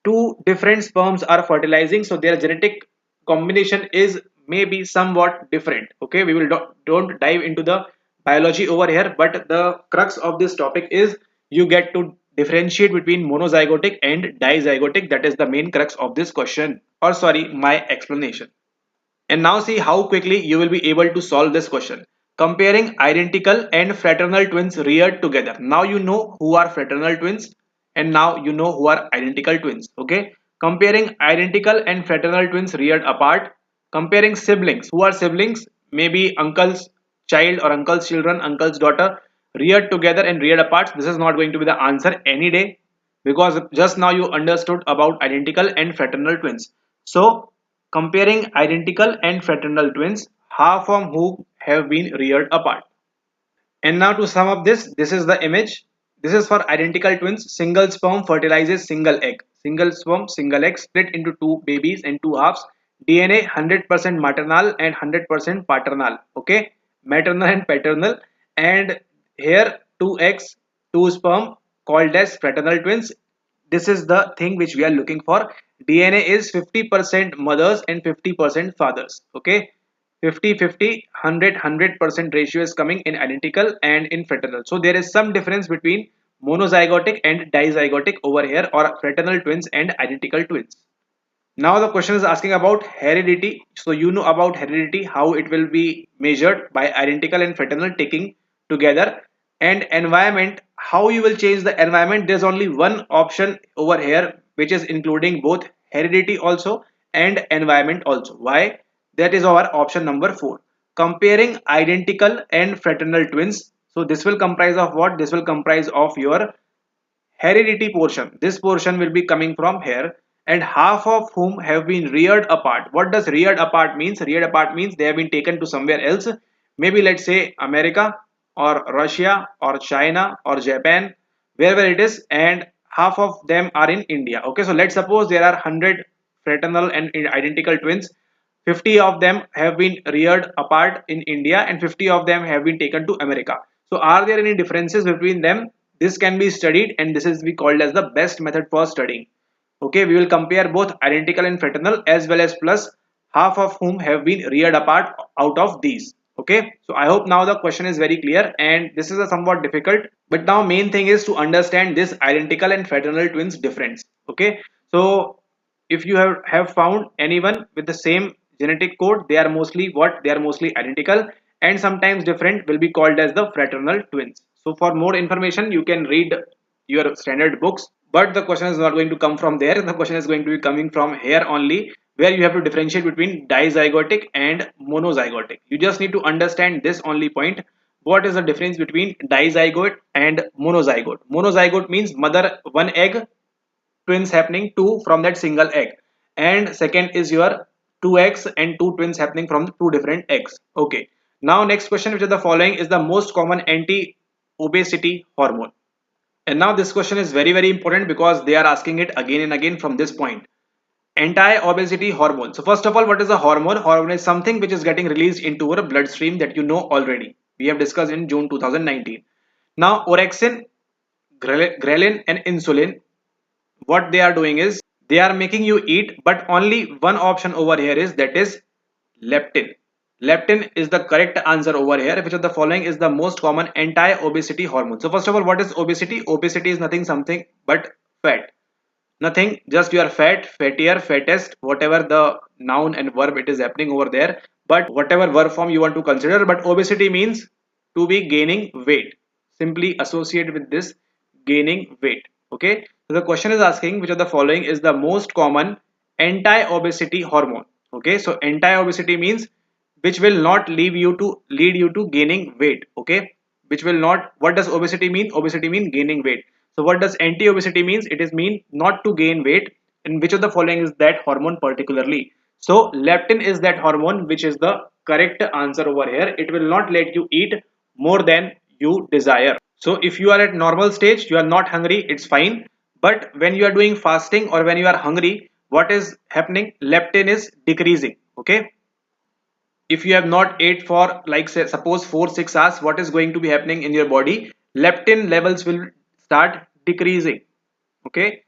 two different sperms are fertilizing, so their genetic combination is maybe somewhat different. Okay, we will don't dive into the biology over here, but the crux of this topic is you get to differentiate between monozygotic and dizygotic. That is the main crux of this question, or sorry, my explanation. And now see how quickly you will be able to solve this question. Comparing identical and fraternal twins reared together. Now you know who are fraternal twins and now you know who are identical twins. Okay. Comparing identical and fraternal twins reared apart. Comparing siblings. Who are siblings? Maybe uncle's child or uncle's children, uncle's daughter, reared together and reared apart. This is not going to be the answer any day, because just now you understood about identical and fraternal twins. So comparing identical and fraternal twins, half from who have been reared apart. And now to sum up this, this is the image. This is for identical twins. Single sperm fertilizes single egg. Single sperm, single egg split into two babies and two halves. DNA 100% maternal and 100% paternal. Okay, maternal and paternal. And here two eggs, two sperm called as fraternal twins. this is the thing which we are looking for. DNA is 50% mothers and 50% fathers. Okay, 50-50, 100% ratio is coming in identical and in fraternal. So there is some difference between monozygotic and dizygotic over here, or fraternal twins and identical twins. Now the question is asking about heredity. So you know about heredity, how it will be measured by identical and fraternal taking together, and environment, how you will change the environment. There's only one option over here which is including both heredity also and environment also. Why? That is our option number 4. Comparing identical and fraternal twins. So this will comprise of what? This will comprise of your heredity portion. This portion will be coming from here, and half of whom have been reared apart. What does reared apart means? Reared apart means they have been taken to somewhere else, maybe let's say America or Russia or China or Japan, wherever it is, and half of them are in India. Okay, so let's suppose there are 100 fraternal and identical twins. 50 of them have been reared apart in India and 50 of them have been taken to America. So are there any differences between them? This can be studied, and this is be called as the best method for studying. Okay, we will compare both identical and fraternal as well as plus half of whom have been reared apart out of these. Okay, so I hope now the question is very clear, and this is a somewhat difficult, but now main thing is to understand this identical and fraternal twins difference. Okay, so if you have found anyone with the same genetic code, they are mostly what? They are mostly identical, and sometimes different will be called as the fraternal twins. So for more information you can read your standard books, but the question is not going to come from there. The question is going to be coming from here only, where you have to differentiate between dizygotic and monozygotic. You just need to understand this only point. What is the difference between dizygote and monozygote? Monozygote means mother one egg, twins happening two from that single egg, and second is your two eggs and two twins happening from two different eggs. Okay, now next question, which is the following is the most common anti obesity hormone. And now this question is very important because they are asking it again and again from this point. Anti-obesity hormone. So first of all, what is a hormone? Hormone is something which is getting released into our bloodstream that you know already. We have discussed in June 2019. Now orexin, ghrelin and insulin, what they are doing is they are making you eat, but only one option over here is, that is leptin. Leptin is the correct answer over here, which of the following is the most common anti-obesity hormone. So first of all, what is obesity? Obesity is nothing something but fat. Nothing, just you are fat, fattier, fattest, whatever the noun and verb it is happening over there, but whatever verb form you want to consider. But obesity means to be gaining weight. Simply associate with this, gaining weight. Okay, so the question is asking which of the following is the most common anti-obesity hormone. Okay, so anti-obesity means which will not lead you to gaining weight. Okay, which will not. What does obesity mean? Obesity mean gaining weight. So what does anti-obesity means? It is mean not to gain weight. And which of the following is that hormone particularly? So leptin is that hormone, which is the correct answer over here. It will not let you eat more than you desire. So if you are at normal stage, you are not hungry, it's fine. But when you are doing fasting or when you are hungry, what is happening? Leptin is decreasing. Okay, if you have not ate for like say suppose 4-6 hours, what is going to be happening in your body? Leptin levels will start decreasing. Okay,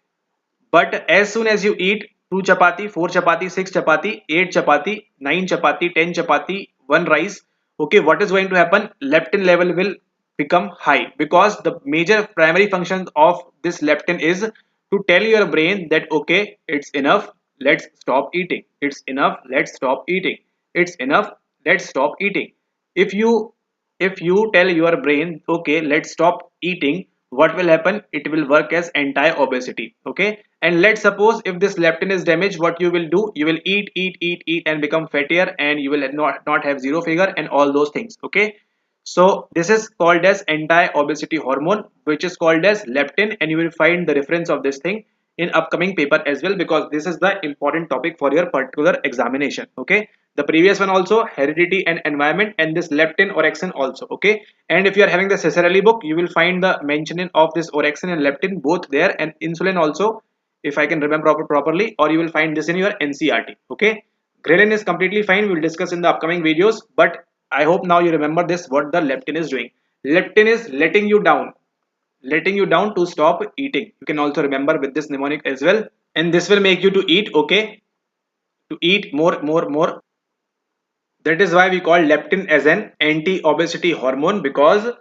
but as soon as you eat 2 chapati, 4 chapati, 6 chapati, 8 chapati, 9 chapati, 10 chapati, 1 rice, okay, what is going to happen? Leptin level will become high, because the major primary function of this leptin is to tell your brain that okay, it's enough, let's stop eating. It's enough, let's stop eating. It's enough, let's stop eating. If you if you tell your brain okay, let's stop eating, what will happen? It will work as anti-obesity. Okay, and let's suppose if this leptin is damaged, what you will do? You will eat and become fattier, and you will not have zero figure and all those things. Okay, so this is called as anti-obesity hormone, which is called as leptin, and you will find the reference of this thing in upcoming paper as well, because this is the important topic for your particular examination. Okay, the previous one also heredity and environment, and this leptin orexin also. Okay, and if you are having the Cicerelli book, you will find the mentioning of this orexin and leptin both there, and insulin also, if I can remember properly, or you will find this in your NCRT. Okay, ghrelin is completely fine, we will discuss in the upcoming videos, but I hope now you remember this, what the leptin is doing. Leptin is letting you down. letting you down to stop eating. You can also remember with this mnemonic as well, and this will make you to eat, okay, to eat more. That is why we call leptin as an anti-obesity hormone. Because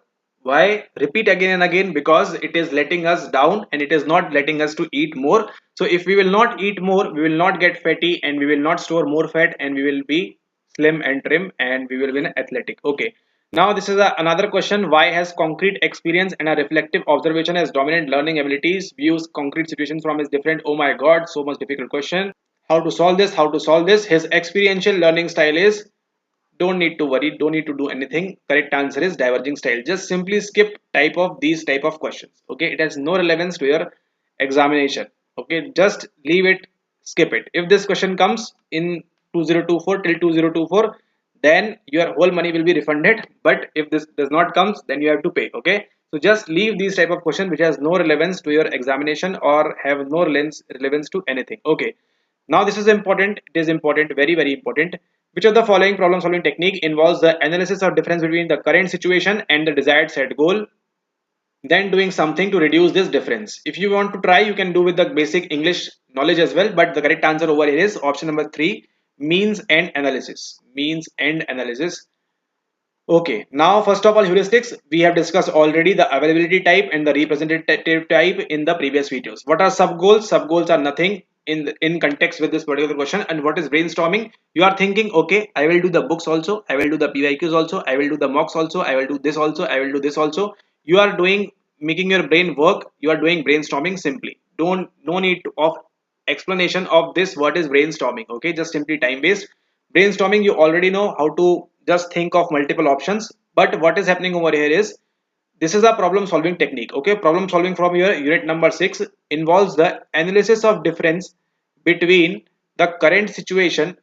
why? Repeat again and again, because it is letting us down and it is not letting us to eat more. So if we will not eat more, we will not get fatty and we will not store more fat and we will be slim and trim and we will be athletic. Okay. Now this is another question. Why has concrete experience and a reflective observation as dominant learning abilities? Views concrete situations from his different. Oh my God, so much difficult question. How to solve this? How to solve this? His experiential learning style is don't need to worry, don't need to do anything. Correct answer is diverging style. Just simply skip type of these type of questions. Okay, it has no relevance to your examination. Okay, just leave it, skip it. If this question comes in 2024 till 2024, then your whole money will be refunded. But if this does not comes, then you have to pay. Okay, so just leave these type of question which has no relevance to your examination or have no relevance to anything. Okay, now this is important. It is important, very important. Which of the following problem solving technique involves the analysis of difference between the current situation and the desired set goal, then doing something to reduce this difference? If you want to try, you can do with the basic English knowledge as well, but the correct answer over here is option number 3, means and analysis. Means and analysis. Okay, now first of all, heuristics. We have discussed already the availability type and the representative type in the previous videos. What are sub goals? Sub goals are nothing in context with this particular question. And what is brainstorming? You are thinking, okay, I will do the books also, I will do the PYQs also, I will do the mocks also, I will do this also, I will do this also. You are doing, making your brain work. You are doing brainstorming simply. Don't, no need to, of explanation of this. What is brainstorming? Okay, just simply time based. Brainstorming, you already know how to just think of multiple options. But what is happening over here is, this is a problem solving technique. Okay, problem solving from your unit number 6 involves the analysis of difference between the current situation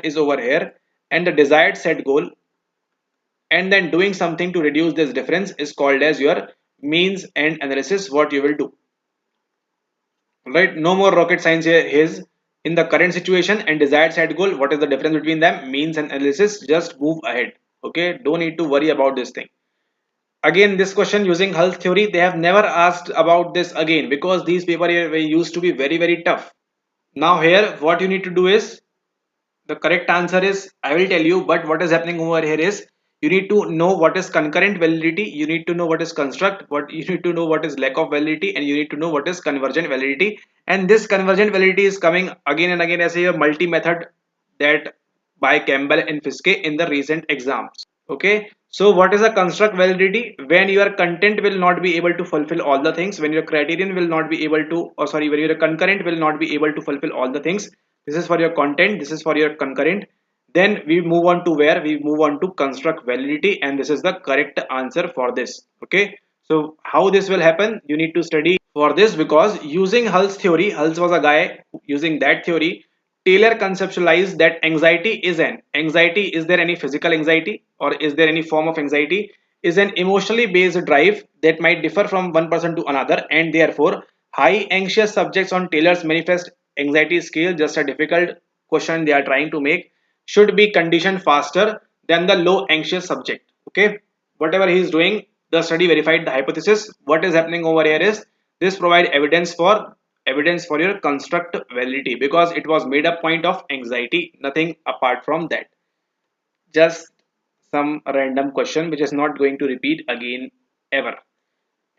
is over here, and the desired set goal, and then doing something to reduce this difference is called as your means and analysis. What you will do, right? No more rocket science here. Is in the current situation and desired set goal, what is the difference between them? Means and analysis. Just move ahead. Okay, don't need to worry about this thing. Again, this question using Hull's theory, they have never asked about this again, because these paper here were used to be very tough. Now here what you need to do is, the correct answer is, I will tell you, but what is happening over here is, you need to know what is concurrent validity, you need to know what is construct, what you need to know what is lack of validity, and you need to know what is convergent validity. And this convergent validity is coming again and again as a multi method that by Campbell and Fiske in the recent exams. Okay, so what is a construct validity? When your content will not be able to fulfill all the things, when your criterion will not be able to, or sorry, when your concurrent will not be able to fulfill all the things. This is for your content, this is for your concurrent. Then we move on to where? We move on to construct validity, and this is the correct answer for this. Okay, so how this will happen, you need to study for this, because using Hull's theory, Hull's was a guy using that theory. Taylor conceptualized that anxiety. Is there any physical anxiety, or is there any form of anxiety? Is an emotionally based drive that might differ from one person to another, and therefore high anxious subjects on Taylor's manifest anxiety scale, just a difficult question they are trying to make, should be conditioned faster than the low anxious subject. Okay, whatever he is doing, the study verified the hypothesis. What is happening over here is, this provide evidence for your construct validity, because it was made a point of anxiety, nothing apart from that. Just some random question which is not going to repeat again ever.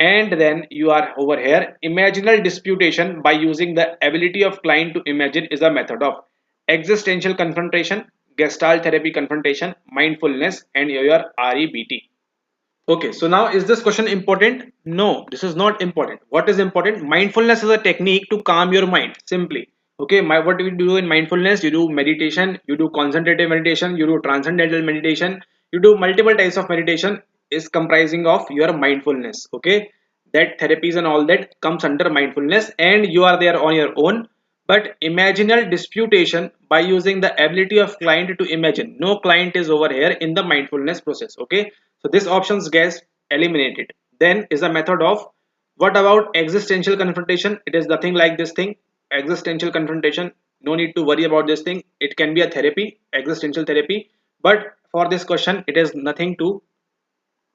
And then you are over here, imaginal disputation by using the ability of client to imagine is a method of existential confrontation, gestalt therapy confrontation, mindfulness, and your REBT. Okay, so now is this question important? No, this is not important. What is important? Mindfulness is a technique to calm your mind. Simply. Okay, what do you do in mindfulness? You do meditation, you do concentrative meditation, you do transcendental meditation, you do multiple types of meditation is comprising of your mindfulness. Okay, that therapies and all that comes under mindfulness, and you are there on your own. But imaginal disputation by using the ability of client to imagine. No client is over here in the mindfulness process. Okay, so this options gets eliminated. Then is a method of, what about existential confrontation? It is nothing like this thing. Existential confrontation, no need to worry about this thing. It can be a therapy, existential therapy, but for this question, it is nothing to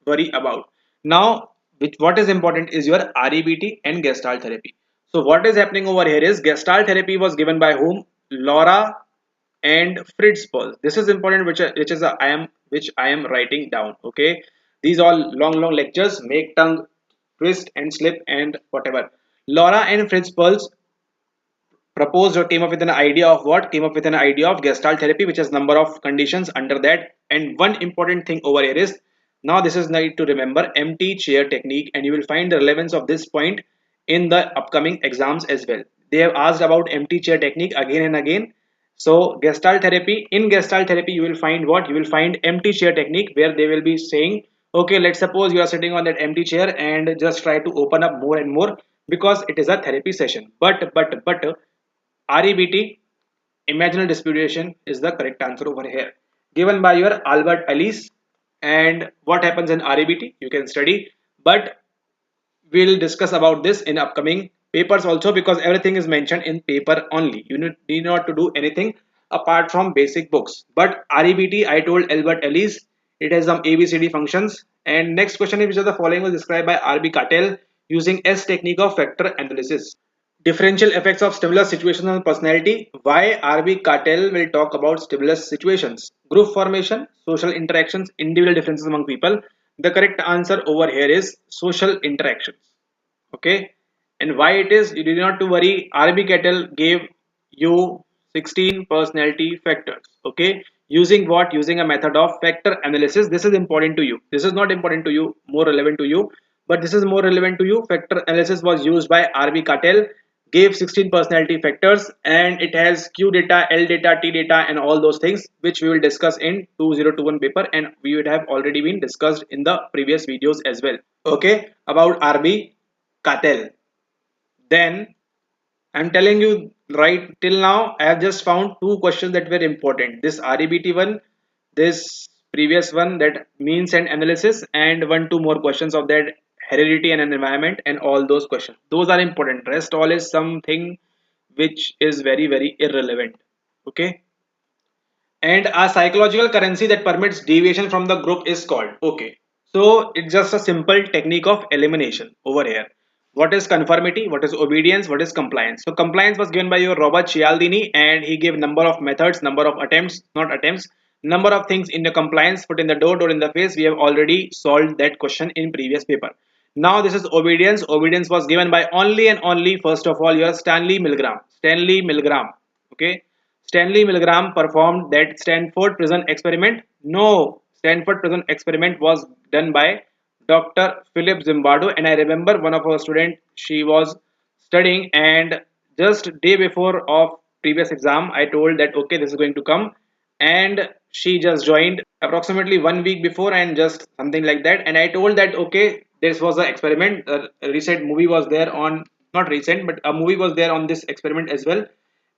worry about. Now, which what is important is your REBT and Gestalt therapy. So what is happening over here is Gestalt therapy was given by whom? Laura and Fritz Perls. This is important, which is which I am writing down. Okay, these all long lectures make tongue twist and slip and whatever. Laura and Fritz Perls proposed or came up with an idea of what? Came up with an idea of Gestalt therapy, which has number of conditions under that. And one important thing over here is now this is need to remember empty chair technique, and you will find the relevance of this point in the upcoming exams as well. They have asked about empty chair technique again and again. So Gestalt therapy, in Gestalt therapy, you will find what? You will find empty chair technique where they will be saying, okay, let's suppose you are sitting on that empty chair and just try to open up more and more because it is a therapy session. But REBT, imaginal distribution, is the correct answer over here. Given by your Albert Ellis. And what happens in REBT? You can study, but we'll discuss about this in upcoming papers also because everything is mentioned in paper only. You need not to do anything apart from basic books. But REBT, I told Albert Ellis, it has some ABCD functions. And next question is which of the following was described by RB Cattell using S technique of factor analysis. Differential effects of stimulus situations on personality. Why RB Cartel will talk about stimulus situations, group formation, social interactions, individual differences among people. The correct answer over here is social interactions. Okay, and why it is, you do not to worry. RB Kettle gave you 16 personality factors. Okay, using what? Using a method of factor analysis. This is important to you. This is not important to you, more relevant to you, but this is more relevant to you. Factor analysis was used by RB Cartel, gave 16 personality factors, and it has Q data, L data, T data, and all those things which we will discuss in 2021 paper, and we would have already been discussed in the previous videos as well. Okay, about RB Cartel. Then I'm telling you right till now, I have just found two questions that were important. This REBT one, this previous one, that means and analysis, and two more questions of that heredity and an environment, and all those questions. Those are important. Rest all is something which is very irrelevant. Okay. And a psychological currency that permits deviation from the group is called. Okay. So it's just a simple technique of elimination over here. What is conformity? What is obedience? What is compliance? So compliance was given by your Robert Cialdini, and he gave number of methods, number of attempts, not attempts, number of things in the compliance, foot in the door in the face. We have already solved that question in previous paper. Now this is obedience. Obedience was given by only and only, first of all, your Stanley Milgram. Stanley Milgram. Okay. Stanley Milgram performed that Stanford prison experiment. No, Stanford prison experiment was done by Dr. Philip Zimbardo, and I remember one of our students, she was studying, and just day before of previous exam I told that okay, this is going to come, and she just joined approximately 1 week before and just something like that, and I told that okay, this was an experiment. A recent movie was there on, not recent, but a movie was there on this experiment as well,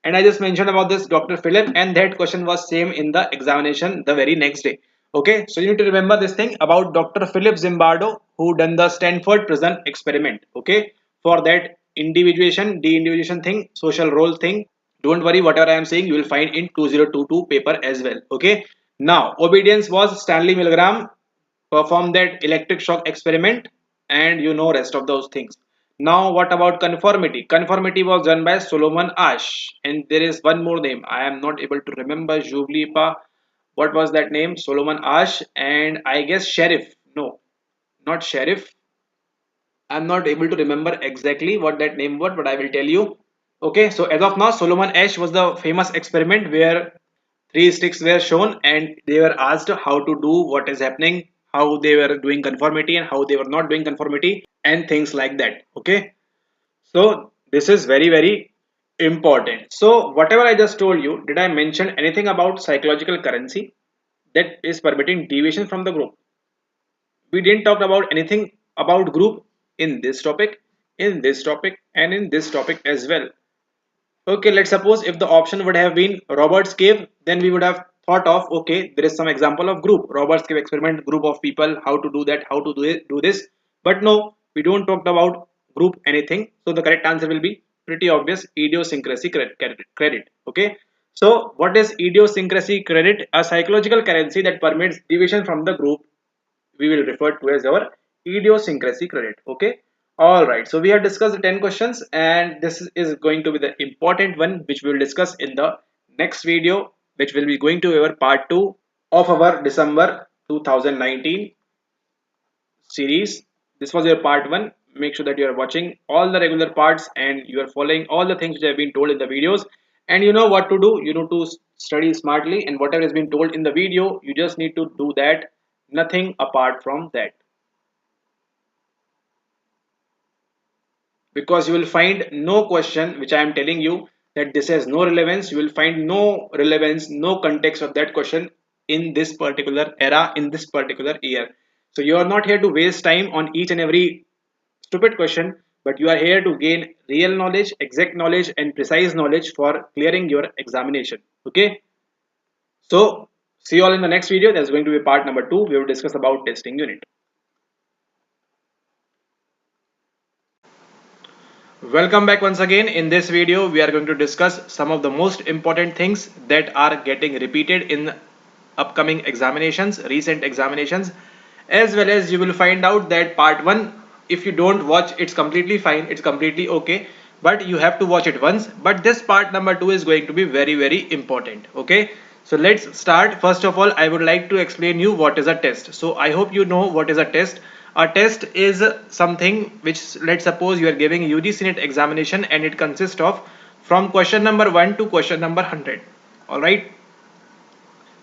and I just mentioned about this Dr. Philip, and that question was same in the examination the very next day. Okay, so you need to remember this thing about Dr. Philip Zimbardo, who done the Stanford prison experiment. Okay, for that individuation, de-individuation thing, social role thing. Don't worry, whatever I am saying, you will find in 2022 paper as well. Okay, now obedience was Stanley Milgram performed that electric shock experiment, and you know rest of those things. Now what about conformity? Conformity was done by Solomon Ash, and there is one more name I am not able to remember. Jublipa, what was that name? Solomon Ash, and I guess Sheriff. No, not Sheriff. I'm not able to remember exactly what that name was, but I will tell you. Okay, so as of now, Solomon Ash was the famous experiment where three sticks were shown and they were asked how to do what is happening, how they were doing conformity and how they were not doing conformity, and things like that. Okay, so this is very important. So whatever I just told you, did I mention anything about psychological currency that is permitting deviation from the group? We didn't talk about anything about group in this topic, in this topic, and in this topic as well. Okay, let's suppose if the option would have been Robert's cave, then we would have thought of okay, there is some example of group, Robert's cave experiment, group of people, how to do that, how to do this. But no, we don't talk about group anything. So the correct answer will be pretty obvious, idiosyncrasy credit. Okay. So what is idiosyncrasy credit? A psychological currency that permits deviation from the group we will refer to as our idiosyncrasy credit. Okay. All right. So we have discussed the 10 questions, and this is going to be the important one, which we will discuss in the next video, which will be going to our part 2 of our December 2019 series. This was your part 1. Make sure that you are watching all the regular parts and you are following all the things which have been told in the videos, and you know what to do. You know to study smartly, and whatever has been told in the video, you just need to do that, nothing apart from that. Because you will find no question which I am telling you that this has no relevance. You will find no relevance, no context of that question in this particular era, in this particular year. So you are not here to waste time on each and every stupid question, but you are here to gain real knowledge, exact knowledge, and precise knowledge for clearing your examination. Okay. So see you all in the next video. That's going to be part number 2. We will discuss about testing unit. Welcome back once again. In this video, we are going to discuss some of the most important things that are getting repeated in upcoming examinations, recent examinations, as well as you will find out that part 1, if you don't watch, it's completely fine, it's completely okay, but you have to watch it once. But this part number 2 is going to be very, very important. Okay. So let's start. First of all, I would like to explain you what is a test. So I hope you know what is a test. A test is something which, let's suppose you are giving UGC NET examination, and it consists of from question number 1 to question number 100. All right.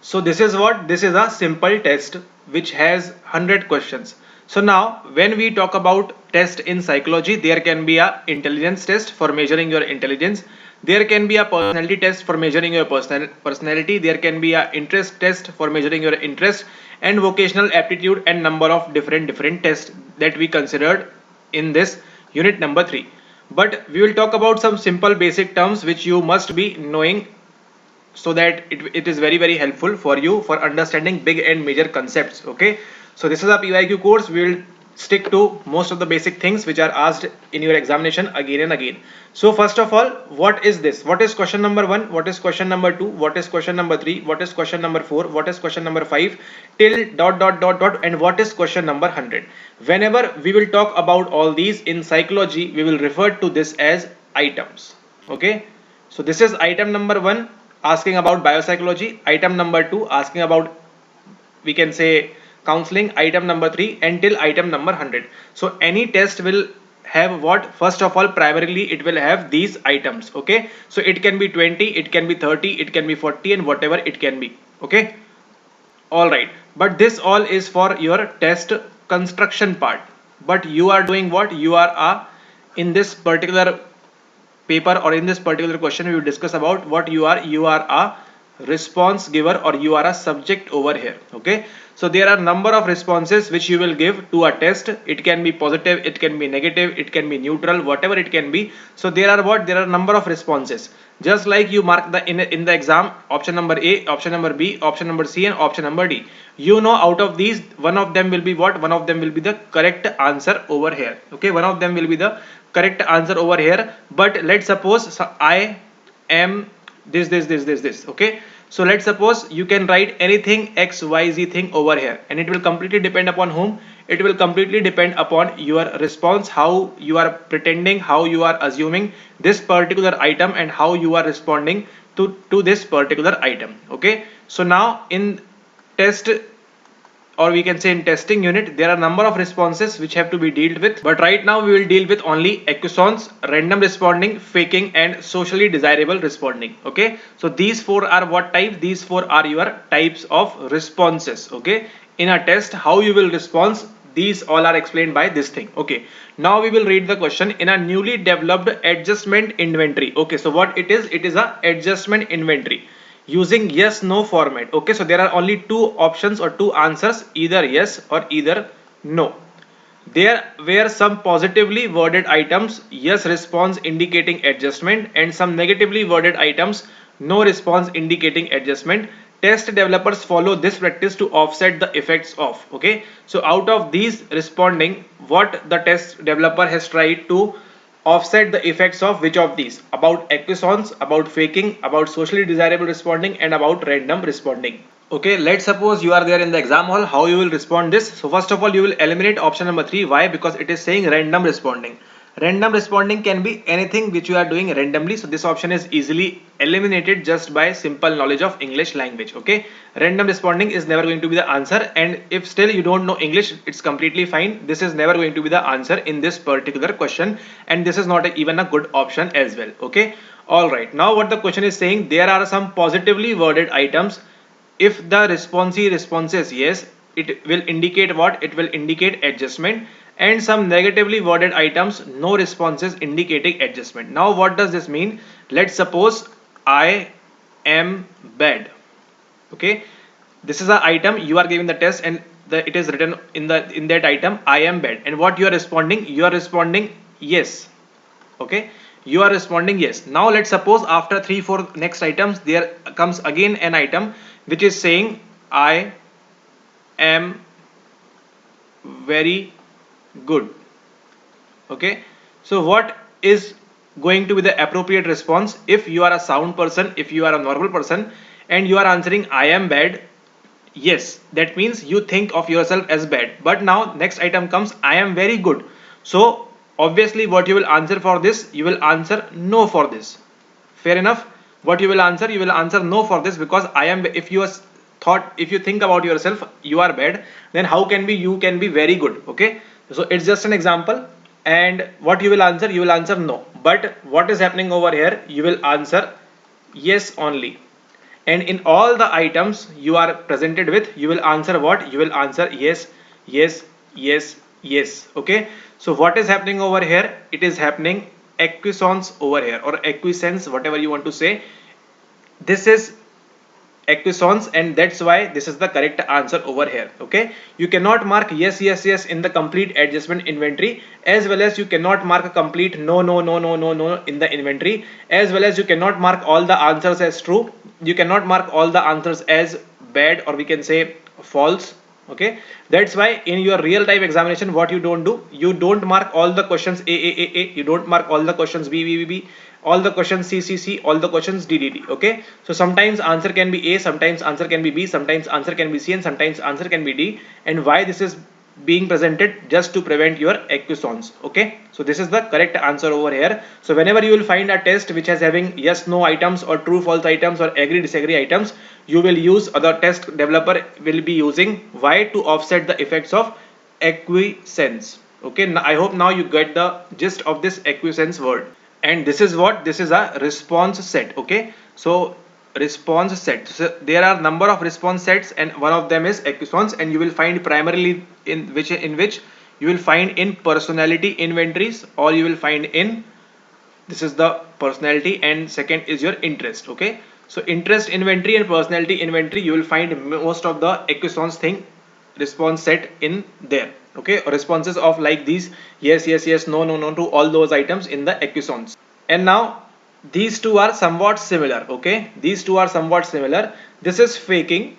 So this is what, this is a simple test which has 100 questions. So now when we talk about test in psychology, there can be a intelligence test for measuring your intelligence. There can be a personality test for measuring your personality. There can be a interest test for measuring your interest, and vocational aptitude, and number of different tests that we considered in this unit number 3. But we will talk about some simple basic terms which you must be knowing, so that it is very, very helpful for you for understanding big and major concepts. Okay. So this is a PYQ course. We will stick to most of the basic things which are asked in your examination again and again. So first of all, what is this? What is question number 1? What is question number 2? What is question number 3? What is question number 4? What is question number 5 till dot dot dot dot, and what is question number 100? Whenever we will talk about all these in psychology, we will refer to this as items. Okay. So this is item number 1, asking about biopsychology. Item number 2, asking about, we can say, counseling. Item number 3 until item number 100. So any test will have what? First of all, primarily it will have these items. Okay. So it can be 20, it can be 30, it can be 40, and whatever it can be. Okay. All right. But this all is for your test construction part. But you are doing what? You are in this particular paper, or in this particular question, we will discuss about what you are. You are a response giver, or you are a subject over here. Okay. So there are number of responses which you will give to a test. It can be positive, it can be negative, it can be neutral, whatever it can be. So there are what? There are number of responses. Just like you mark the in the exam, option number A, option number B, option number C, and option number D. You know, out of these, one of them will be what? One of them will be the correct answer over here. Okay. One of them will be the correct answer over here. But let's suppose I am this. Okay. So let's suppose you can write anything XYZ thing over here, and it will completely depend upon whom? It will completely depend upon your response, how you are pretending, how you are assuming this particular item, and how you are responding to this particular item. Okay. So now in test, or we can say in testing unit, there are number of responses which have to be dealt with, but right now we will deal with only acquiescence, random responding, faking, and socially desirable responding. Okay. So these 4 are what type? These 4 are your types of responses. Okay. In a test, how you will respond, these all are explained by this thing. Okay. Now we will read the question. In a newly developed adjustment inventory. Okay. So what it is? It is a adjustment inventory using yes no format. Okay. So there are only 2 options or 2 answers, either yes or either no. There were some positively worded items, yes response indicating adjustment, and some negatively worded items, no response indicating adjustment. Test developers follow this practice to offset the effects of. Okay. So out of these responding, what the test developer has tried to offset the effects of which of these? About acquiescence, about faking, about socially desirable responding, and about random responding. Okay, let's suppose you are there in the exam hall. How you will respond this? So first of all, you will eliminate option number 3. Why? Because it is saying random responding. Random responding can be anything which you are doing randomly. So this option is easily eliminated just by simple knowledge of English language. Okay, random responding is never going to be the answer. And if still you don't know English, it's completely fine. This is never going to be the answer in this particular question. And this is not even a good option as well. Okay. Alright. Now what the question is saying, there are some positively worded items. If the response is yes, it will indicate what? It will indicate adjustment. And some negatively worded items, no responses indicating adjustment. Now what does this mean? Let's suppose I am bad. Okay, this is an item you are giving the test, and it is written in that item I am bad, and what you are responding? You are responding yes. Okay, you are responding yes. Now let's suppose after 3 4 next items there comes again an item which is saying I am very good. Okay, so what is going to be the appropriate response? If you are a sound person, if you are a normal person, and you are answering I am bad, yes, that means you think of yourself as bad. But now next item comes I am very good. So obviously what you will answer for this? You will answer no for this. Fair enough. What you will answer? You will answer no for this, because I am, if you are thought, if you think about yourself you are bad, then how can be you can be very good? Okay, so it's just an example. And what you will answer? You will answer no. But what is happening over here? You will answer yes only. And in all the items you are presented with, you will answer what? You will answer yes, yes, yes, yes. Okay, so what is happening over here? It is happening acquiescence over here, or acquiescence, whatever you want to say. This is acquiescence, and that's why this is the correct answer over here. Okay, you cannot mark yes, yes, yes in the complete adjustment inventory, as well as you cannot mark a complete no, no, no, no, no, no in the inventory, as well as you cannot mark all the answers as true. You cannot mark all the answers as bad, or we can say false. Okay, that's why in your real time examination what you don't do, you don't mark all the questions a, you don't mark all the questions b, all the questions c, all the questions d. Okay, so sometimes answer can be a, sometimes answer can be b, sometimes answer can be c, and sometimes answer can be d. And why this is being presented? Just to prevent your acquiescence. Okay, so this is the correct answer over here. So whenever you will find a test which has having yes no items, or true false items, or agree disagree items, you will use, or the test developer will be using why to offset the effects of acquiescence. Okay, now I hope now you get the gist of this acquiescence word. And this is what? This is a response set. Okay, so response set, so there are number of response sets, and one of them is acquiescence, and you will find primarily in which you will find in personality inventories, or you will find in, this is the personality, and second is your interest. Okay, so interest inventory and personality inventory, you will find most of the acquiescence thing, response set in there. Okay, or responses of like these yes, yes, yes, no, no, no to all those items in the acquiescence. And now these two are somewhat similar. Okay, these two are somewhat similar. This is faking,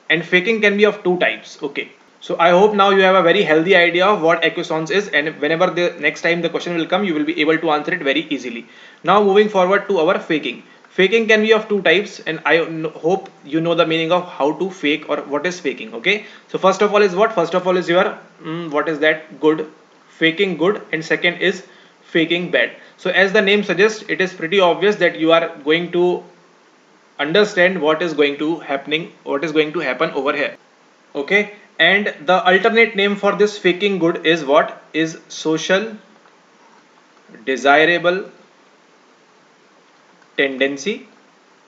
and faking can be of two types. Okay, so I hope now you have a very healthy idea of what acquiescence is, and whenever the next time the question will come, you will be able to answer it very easily. Now moving forward to our faking. Faking can be of two types, and I hope you know the meaning of how to fake, or what is faking. Okay, so first of all is what? First of all is your what is that? Good, faking good, and second is faking bad. So as the name suggests, it is pretty obvious that you are going to understand what is going to happen over here. Okay, and the alternate name for this faking good is what? Is social desirable tendency,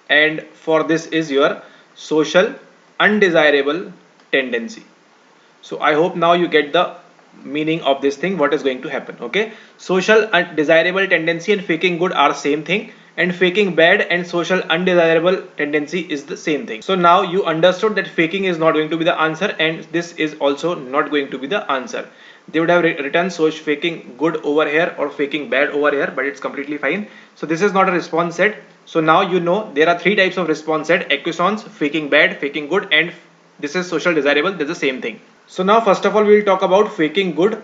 and for this is your social undesirable tendency. So I hope now you get the meaning of this thing, what is going to happen. Okay, social undesirable tendency and faking good are same thing, and faking bad and social undesirable tendency is the same thing. So now you understood that faking is not going to be the answer, and this is also not going to be the answer. They would have written social faking good over here or faking bad over here, but it's completely fine. So this is not a response set. So now you know there are three types of response set: acquiescence, faking bad, faking good, and this is social desirable. That's the same thing. So now first of all we will talk about faking good,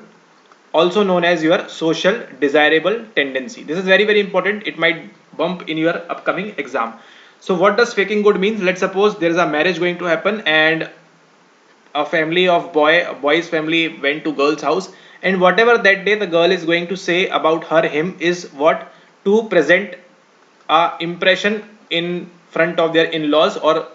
also known as your social desirable tendency. This is very important. It might bump in your upcoming exam. So what does faking good means? Let's suppose there is a marriage going to happen, and a family of boy's family went to girl's house, and whatever that day the girl is going to say about her him is what, to present a impression in front of their in-laws, or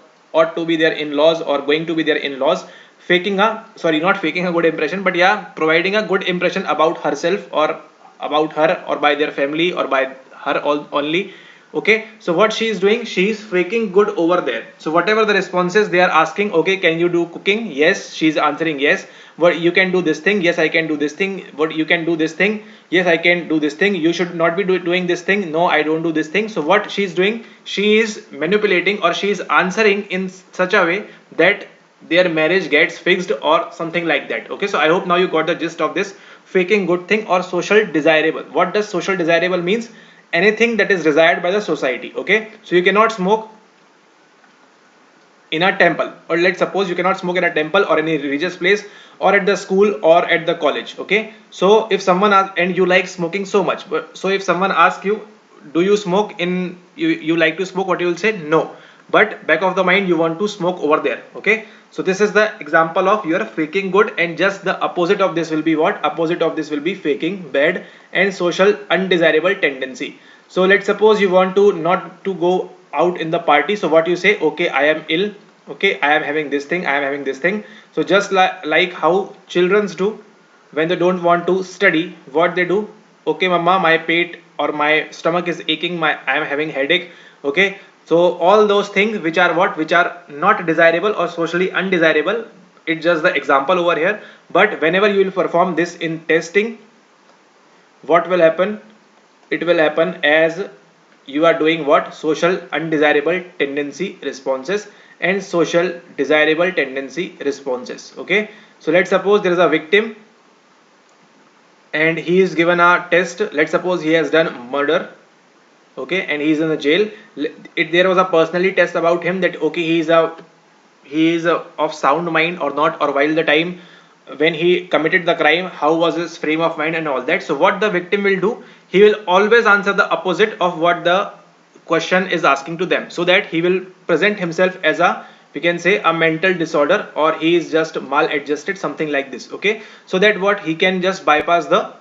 to be their in-laws, or going to be their in-laws, faking a, sorry, not faking a good impression, but yeah, providing a good impression about herself, or about her, or by their family, or by her only. Okay, so what she is doing, she is faking good over there. So whatever the responses they are asking, okay, can you do cooking? Yes, she is answering yes. What you can do this thing? Yes, I can do this thing. What you can do this thing? Yes, I can do this thing. You should not be doing this thing. No, I don't do this thing. So what she is doing, she is manipulating, or she is answering in such a way that their marriage gets fixed or something like that. Okay, so I hope now you got the gist of this faking good thing or social desirable. What does social desirable means? Anything that is desired by the society. Okay, so you cannot smoke in a temple, or let's suppose you cannot smoke in a temple or any religious place, or at the school, or at the college. Okay, so if someone asks, and you like smoking so much, but so if someone asks you, do you smoke in, you like to smoke, what you will say? No, but back of the mind you want to smoke over there. Okay, so this is the example of your faking good, and just the opposite of this will be what, opposite of this will be faking bad and social undesirable tendency. So let's suppose you want to not to go out in the party, so what you say, okay, I am ill, okay, I am having this thing, I am having this thing. So just like how childrens do when they don't want to study, what they do, okay mama, my pet or my stomach is aching, my I am having headache. Okay, so all those things which are what, which are not desirable or socially undesirable, it's just the example over here. But whenever you will perform this in testing, what will happen, it will happen as you are doing what, social undesirable tendency responses and social desirable tendency responses. Okay, so let's suppose there is a victim, and he is given a test. Let's suppose he has done murder. Okay, and he is in the jail. There was a personality test about him, that okay, he is of sound mind or not, or while the time when he committed the crime, how was his frame of mind and all that. So what the victim will do, he will always answer the opposite of what the question is asking to them, so that he will present himself as a, we can say, a mental disorder, or he is just maladjusted, something like this. Okay, so that what, he can just bypass the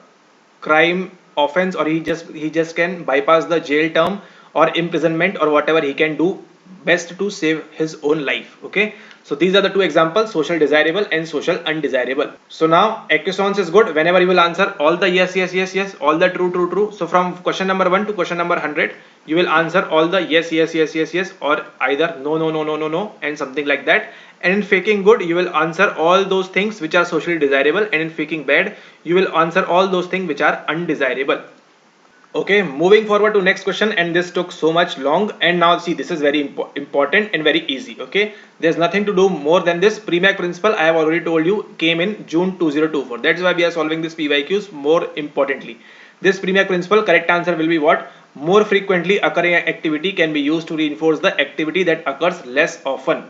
crime offense, or he just can bypass the jail term or imprisonment, or whatever he can do best to save his own life. Okay, so these are the two examples, social desirable and social undesirable. So now acquiescence is good whenever you will answer all the yes, yes, yes, yes, all the true, true, true. So from question number 1 to question number 100, you will answer all the yes, yes, yes, yes, yes, or either no, no, no, no, no, no, and something like that. And in faking good, you will answer all those things which are socially desirable, and in faking bad, you will answer all those things which are undesirable. Okay, moving forward to next question, and this took so much long, and now see, this is very important and very easy. Okay, there's nothing to do more than this. Premack principle, I have already told you, came in June 2024. That's why we are solving this PYQs more importantly. This Premack principle, correct answer will be what? More frequently occurring activity can be used to reinforce the activity that occurs less often.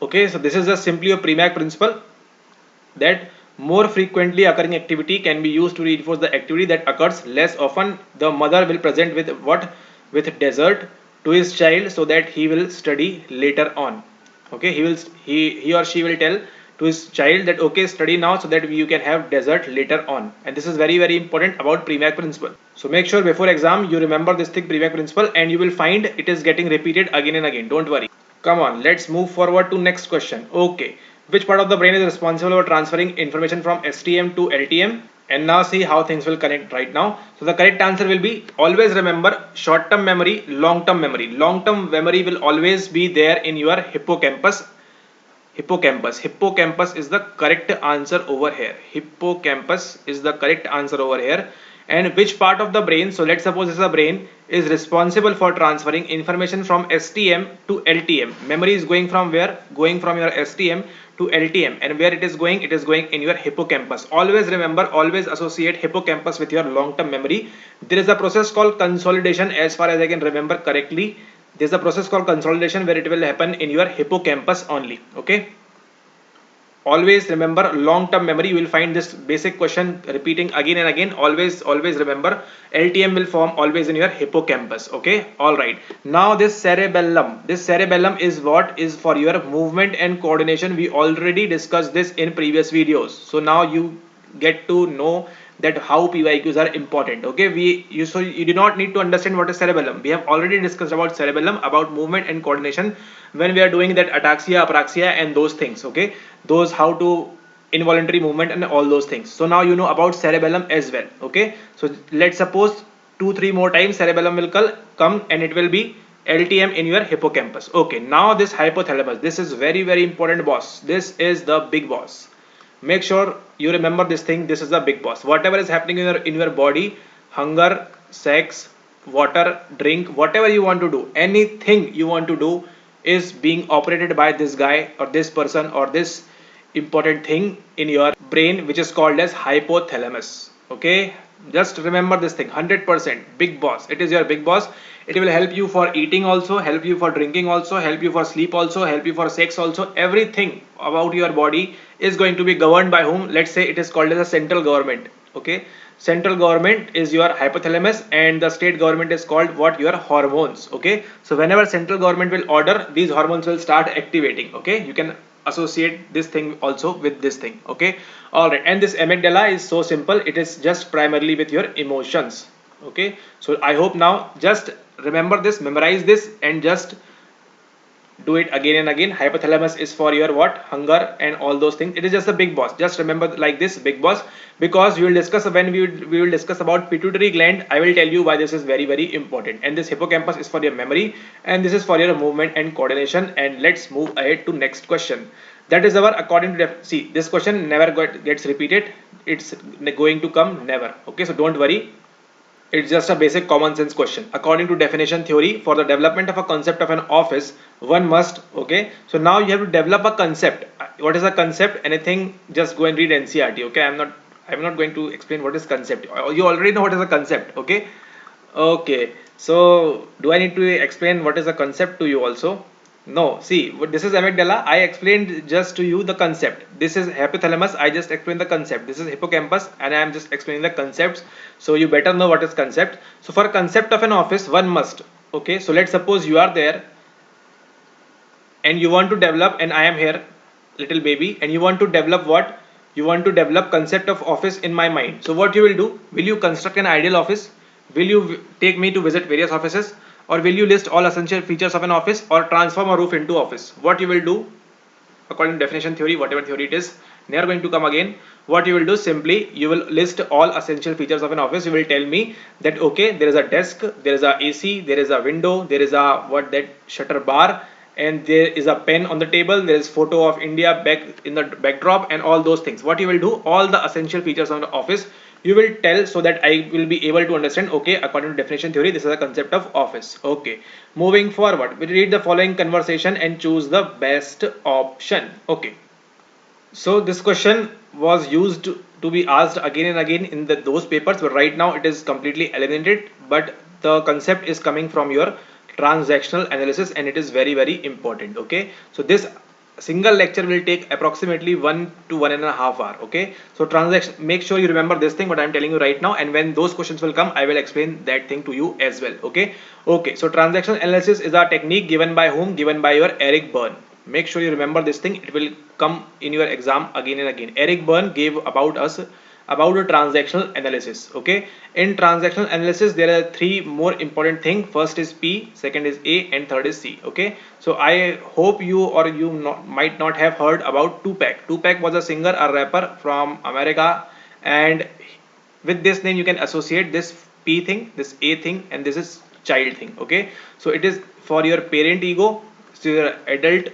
Okay, so this is just simply a Premack principle, that more frequently occurring activity can be used to reinforce the activity that occurs less often. The mother will present with what, with dessert to his child, so that he will study later on. Okay, he or she will tell to his child that okay, study now so that you can have dessert later on. And this is very, very important about Premack principle. So make sure before exam you remember this thing, Premack principle, and you will find it is getting repeated again and again. Don't worry. Come on, let's move forward to next question. Okay, which part of the brain is responsible for transferring information from STM to LTM? And now see how things will connect right now. So the correct answer will be, always remember, short-term memory, long-term memory. Long-term memory will always be there in your hippocampus. Hippocampus is the correct answer over here. Hippocampus is the correct answer over here. And which part of the brain, so let's suppose this is a brain, is responsible for transferring information from STM to LTM. Memory is going from where? Going from your STM to LTM. And where it is going? It is going in your hippocampus. Always remember, always associate hippocampus with your long-term memory. There is a process called consolidation, as far as I can remember correctly. There's a process called consolidation where it will happen in your hippocampus only. Okay, Always remember long-term memory. You will find this basic question repeating again and again. Always remember LTM will form always in your hippocampus. Okay, all right. Now this cerebellum. This cerebellum is what is for your movement and coordination. We already discussed this in previous videos. So now you get to know that how PYQs are important. Okay, so you do not need to understand what is cerebellum. We have already discussed about cerebellum, about movement and coordination when we are doing that ataxia, apraxia and those things. Okay, those how to involuntary movement and all those things. So now you know about cerebellum as well. Okay, so let's suppose 2-3 more times cerebellum will come and it will be LTM in your hippocampus. Okay, now this hypothalamus, this is very important boss. This is the big boss. Make sure you remember this thing. This is the big boss. Whatever is happening in your body, hunger, sex, water, drink, whatever you want to do, anything you want to do is being operated by this guy or this person or this important thing in your brain, which is called as hypothalamus. Okay, just remember this thing. 100% big boss. It is your big boss. It will help you for eating also, help you for drinking also, help you for sleep also, help you for sex also. Everything about your body is going to be governed by whom? Let's say it is called as a central government. Okay, central government is your hypothalamus and the state government is called what? Your hormones. Okay, so whenever central government will order, these hormones will start activating. Okay, you can associate this thing also with this thing. Okay, all right. And this amygdala is so simple. It is just primarily with your emotions. Okay, so I hope now just remember this, memorize this and just do it again and again. Hypothalamus is for your what? Hunger and all those things. It is just a big boss. Just remember like this, big boss, because we will discuss when we will discuss about pituitary gland. I will tell you why this is very important. And this hippocampus is for your memory and this is for your movement and coordination. And let's move ahead to next question. That is our according to see, this question never gets repeated. It's going to come never. Okay, so don't worry. It's just a basic common sense question. According to definition theory, for the development of a concept of an office, one must, okay. So now you have to develop a concept. What is a concept? Anything, just go and read NCERT. Okay, I'm not going to explain what is concept. You already know what is a concept. Okay. Okay. So do I need to explain what is a concept to you also? No, see, this is amygdala. I explained just to you the concept. This is hypothalamus. I just explained the concept. This is hippocampus, and I am just explaining the concepts. So you better know what is concept. So for concept of an office, one must. Okay, so let's suppose you are there, and you want to develop, and I am here, little baby, and you want to develop what? You want to develop concept of office in my mind. So what you will do? Will you construct an ideal office? Will you take me to visit various offices? Or will you list all essential features of an office or transform a roof into office? What you will do, according to definition theory, whatever theory it is, they are going to come again. What you will do, simply you will list all essential features of an office. You will tell me that okay, there is a desk, there is a AC, there is a window, there is a what, that shutter bar, and there is a pen on the table, there is photo of India back in the backdrop and all those things. What you will do, all the essential features of the office you will tell, so that I will be able to understand, okay, according to definition theory, this is a concept of office. Okay, moving forward, we read the following conversation and choose the best option. Okay, so this question was used to be asked again and again in those papers, but right now it is completely eliminated. But the concept is coming from your transactional analysis and it is very important. Okay, so this single lecture will take approximately 1 to 1.5 hours. Okay, so transaction, make sure you remember this thing what I'm telling you right now, and when those questions will come I will explain that thing to you as well. Okay, so transactional analysis is a technique given by whom? Given by your Eric Berne. Make sure you remember this thing, it will come in your exam again and again. Eric Berne gave about us about a transactional analysis. Okay, in transactional analysis there are three more important things. First is P, second is A, and third is C. Okay, so I hope you or you might not have heard about Tupac. Tupac was a singer, a rapper from America, and with this name you can associate this P thing, this A thing, and this is child thing. Okay, so it is for your parent ego, so your adult,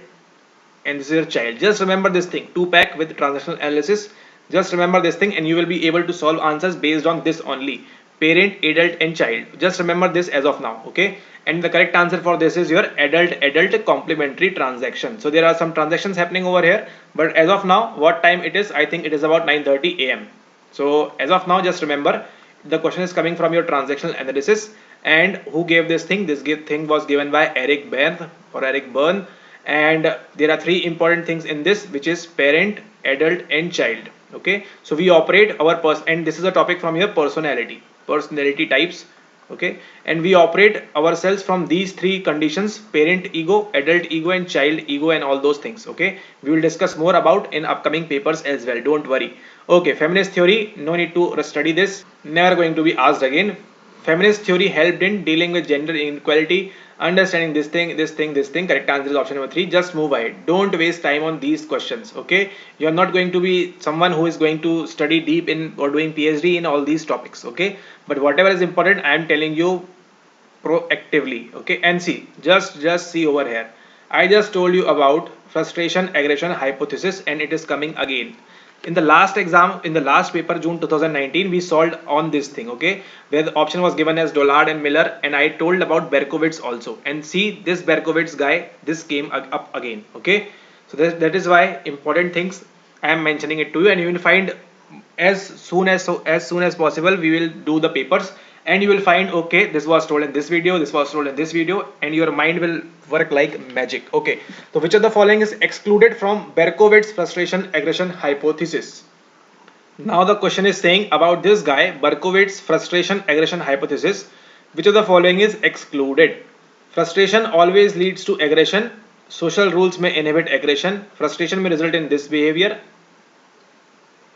and this is your child. Just remember this thing, Tupac with transactional analysis. Just remember this thing and you will be able to solve answers based on this only: parent, adult, and child. Just remember this as of now. Okay, and the correct answer for this is your adult complementary transaction. So there are some transactions happening over here, but as of now, what time it is? I think it is about 9:30 a.m. So as of now, just remember the question is coming from your transactional analysis. And who gave this thing? This thing was given by Eric Berne or Eric Berne. and there are three important things in this, which is parent, adult and child. Okay, so we operate our person, and this is a topic from your personality types. Okay, and we operate ourselves from these three conditions: parent ego, adult ego and child ego, and all those things. Okay, we will discuss more about in upcoming papers as well, don't worry. Okay, feminist theory, no need to study this, never going to be asked again. Feminist theory helped in dealing with gender inequality, understanding this thing. Correct answer is option number 3. Just move ahead. Don't waste time on these questions. Okay, you are not going to be someone who is going to study deep in or doing PhD in all these topics. Okay, but whatever is important, I am telling you proactively. Okay, and see, just see over here. I just told you about frustration aggression hypothesis, and it is coming again. In the last exam, in the last paper, June 2019, we solved on this thing. Okay, where the option was given as Dollard and Miller, and I told about Berkowitz also. And see, this Berkowitz guy, this came up again. Okay, so that is why important things I am mentioning it to you, and you will find as soon as possible we will do the papers, and you will find, okay, this was told in this video, this was told in this video, and your mind will work like magic. Okay, so which of the following is excluded from Berkowitz frustration aggression hypothesis? Now the question is saying about this guy, Berkowitz frustration aggression hypothesis, which of the following is excluded? Frustration always leads to aggression. Social rules may inhibit aggression. Frustration may result in this behavior,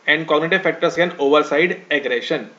and cognitive factors can overside aggression.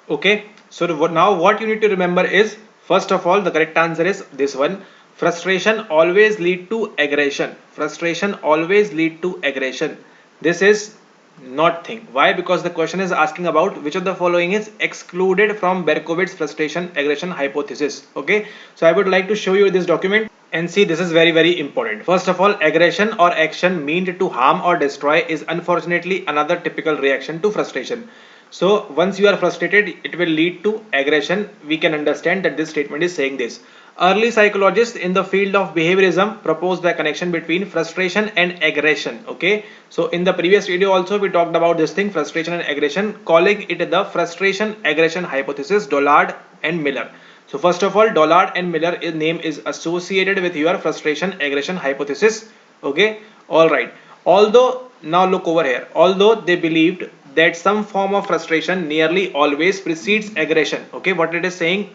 Okay, so now what you need to remember is, first of all, the correct answer is this one: frustration always lead to aggression. Frustration always lead to aggression. This is not thing. Why? Because the question is asking about which of the following is excluded from Berkowitz frustration aggression hypothesis. Okay, so I would like to show you this document, and see, this is very important. First of all, aggression or action meant to harm or destroy is unfortunately another typical reaction to frustration. So once you are frustrated, it will lead to aggression. We can understand that this statement is saying this. Early psychologists in the field of behaviorism proposed the connection between frustration and aggression. Okay, so in the previous video also we talked about this thing, frustration and aggression, calling it the frustration aggression hypothesis, Dollard and Miller. So first of all, Dollard and Miller name is associated with your frustration aggression hypothesis. Okay, all right. Although, now look over here, although they believed that some form of frustration nearly always precedes aggression. Okay, what it is saying,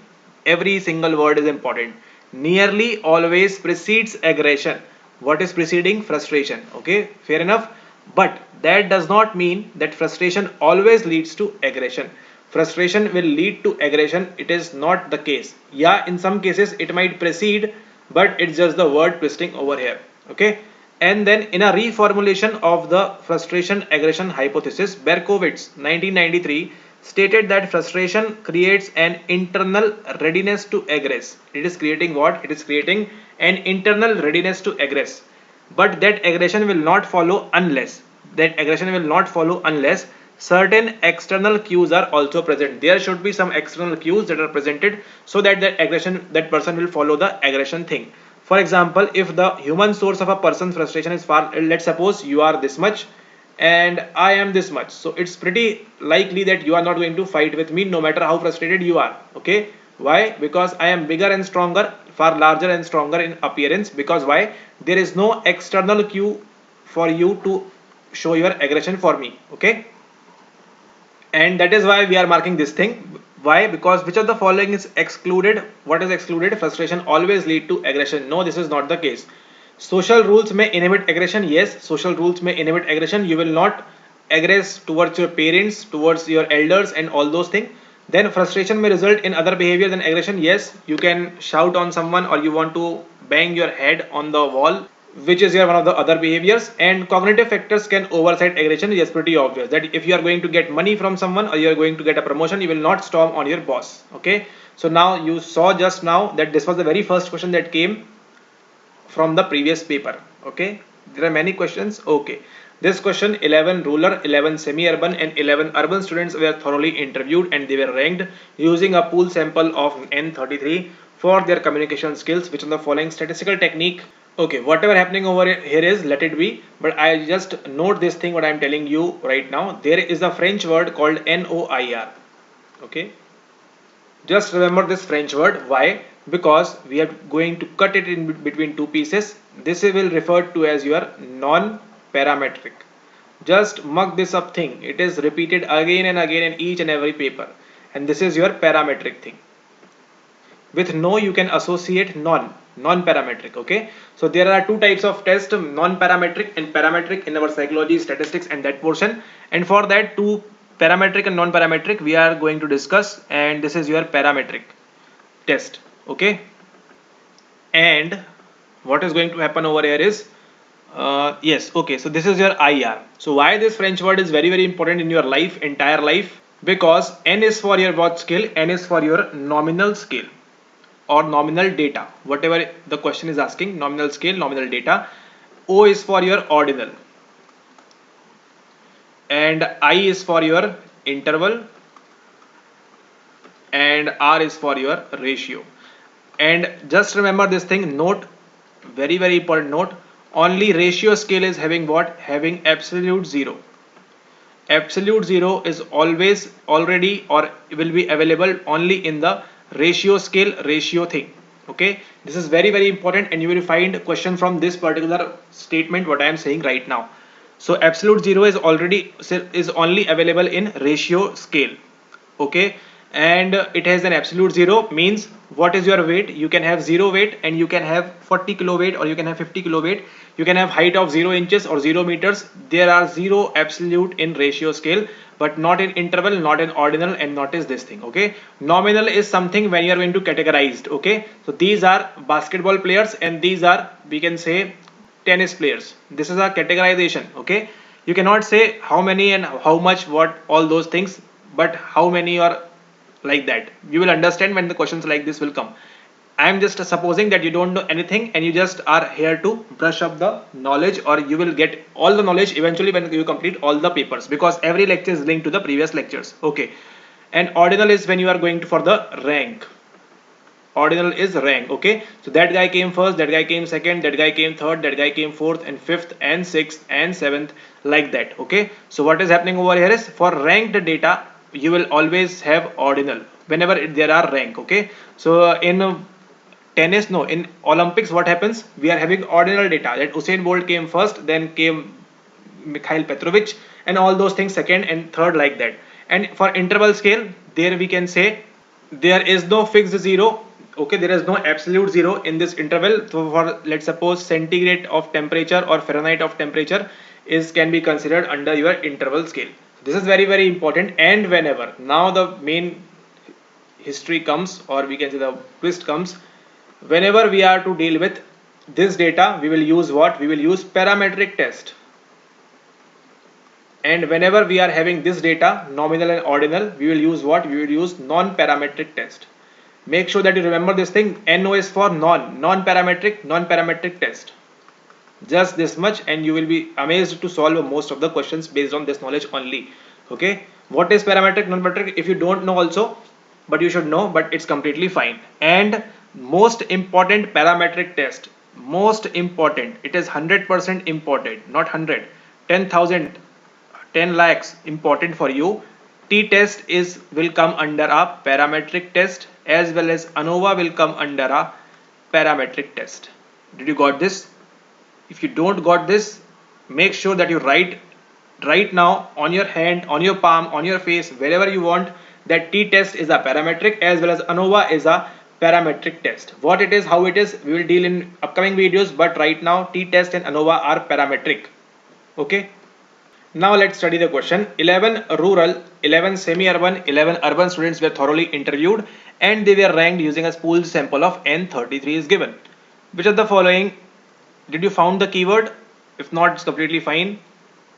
every single word is important. Nearly always precedes aggression. What is preceding? Frustration. Okay, fair enough. But that does not mean that frustration always leads to aggression. Frustration will lead to aggression. It is not the case. Yeah, in some cases it might precede, but it's just the word twisting over here. Okay, and then in a reformulation of the frustration aggression hypothesis, Berkowitz 1993 stated that frustration creates an internal readiness to aggress. It is creating what? It is creating an internal readiness to aggress. But that aggression will not follow unless certain external cues are also present. There should be some external cues that are presented, so that that person will follow the aggression thing. For example, if the human source of a person's frustration is far, let's suppose you are this much and I am this much, so it's pretty likely that you are not going to fight with me no matter how frustrated you are. Okay, why? Because I am bigger and stronger, far larger and stronger in appearance. Because why? There is no external cue for you to show your aggression for me. Okay, and that is why we are marking this thing. Why? Because which of the following is excluded? What is excluded? Frustration always lead to aggression. No, this is not the case. Social rules may inhibit aggression. Yes, social rules may inhibit aggression. You will not aggress towards your parents, towards your elders and all those things. Then frustration may result in other behavior than aggression. Yes, you can shout on someone, or you want to bang your head on the wall, which is your one of the other behaviors. And cognitive factors can oversight aggression. Yes, pretty obvious that if you are going to get money from someone, or you are going to get a promotion, you will not storm on your boss. Okay, so now you saw just now that this was the very first question that came from the previous paper. Okay, there are many questions. Okay, this question, 11 rural, 11 semi-urban and 11 urban students were thoroughly interviewed, and they were ranked using a pool sample of N33 for their communication skills. Which of the following statistical technique? Okay, whatever happening over here is, let it be, but I just note this thing what I am telling you right now. There is a French word called NOIR. Okay, Just remember this French word. Why? Because we are going to cut it in between two pieces. This will refer to as your non-parametric. Just mug this up thing. It is repeated again and again in each and every paper. And this is your parametric thing. With no, you can associate non-parametric. Okay. So there are two types of test, non-parametric and parametric in our psychology, statistics and that portion. And for that two parametric and non-parametric we are going to discuss, and this is your parametric test. Okay. And what is going to happen over here is yes, okay, so this is your IR. So why this French word is very important in your life, entire life? Because N is for your what scale? N is for your nominal scale or nominal data, whatever the question is asking, nominal scale, nominal data. O is for your ordinal, and I is for your interval, and R is for your ratio. And just remember this thing, note, very important note, only ratio scale is having what? Having absolute zero. Absolute zero is always already or will be available only in the ratio scale, ratio thing. Okay, this is very important, and you will find a question from this particular statement what I am saying right now. So absolute zero is only available in ratio scale. Okay, and it has an absolute zero, means what is your weight? You can have 0 weight, and you can have 40 kilo weight, or you can have 50 kilo weight. You can have height of 0 inches or 0 meters. There are 0 absolute in ratio scale, but not in interval, not in ordinal, and not is this thing. Okay, nominal is something when you are going to categorized. Okay, so these are basketball players, and these are, we can say, tennis players. This is a categorization. Okay, you cannot say how many and how much, what, all those things, but how many or like that. You will understand when the questions like this will come. I am just supposing that you don't know anything, and you just are here to brush up the knowledge, or you will get all the knowledge eventually when you complete all the papers, because every lecture is linked to the previous lectures. Okay, and ordinal is when you are going to for the rank. Ordinal is rank. Okay, so that guy came first, that guy came second, that guy came third, that guy came fourth and fifth and sixth and seventh, like that. Okay, so what is happening over here is, for ranked data you will always have ordinal whenever there are rank. Okay, so in tennis, no, in Olympics what happens, we are having ordinal data, that Usain Bolt came first, then came Mikhail Petrovic, and all those things second and third, like that. And for interval scale, there we can say there is no fixed zero. Okay, there is no absolute zero in this interval. So for, let's suppose, centigrade of temperature or Fahrenheit of temperature is can be considered under your interval scale. This is very important. And whenever now the main history comes, or we can say the twist comes, whenever we are to deal with this data, we will use what? We will use parametric test. And whenever we are having this data, nominal and ordinal, we will use what? We will use non-parametric test. Make sure that you remember this thing. NO is for non-parametric test. Just this much, and you will be amazed to solve most of the questions based on this knowledge only. Okay, what is parametric, non-parametric? If you don't know also, but you should know, but it's completely fine. And most important parametric test, most important, it is 100% important, not 100, 10,000, 10 lakhs important for you. T-test is will come under a parametric test, as well as ANOVA will come under a parametric test. Did you got this? If you don't got this, make sure that you write right now on your hand, on your palm, on your face, wherever you want, that T-test is a parametric, as well as ANOVA is a parametric test. What it is, how it is, we will deal in upcoming videos, but right now T-test and ANOVA are parametric. Okay. Now let's study the question. 11 rural, 11 semi-urban, 11 urban students were thoroughly interviewed, and they were ranked using a pooled sample of N33 is given. Which of the following did you found the keyword? If not, it's completely fine.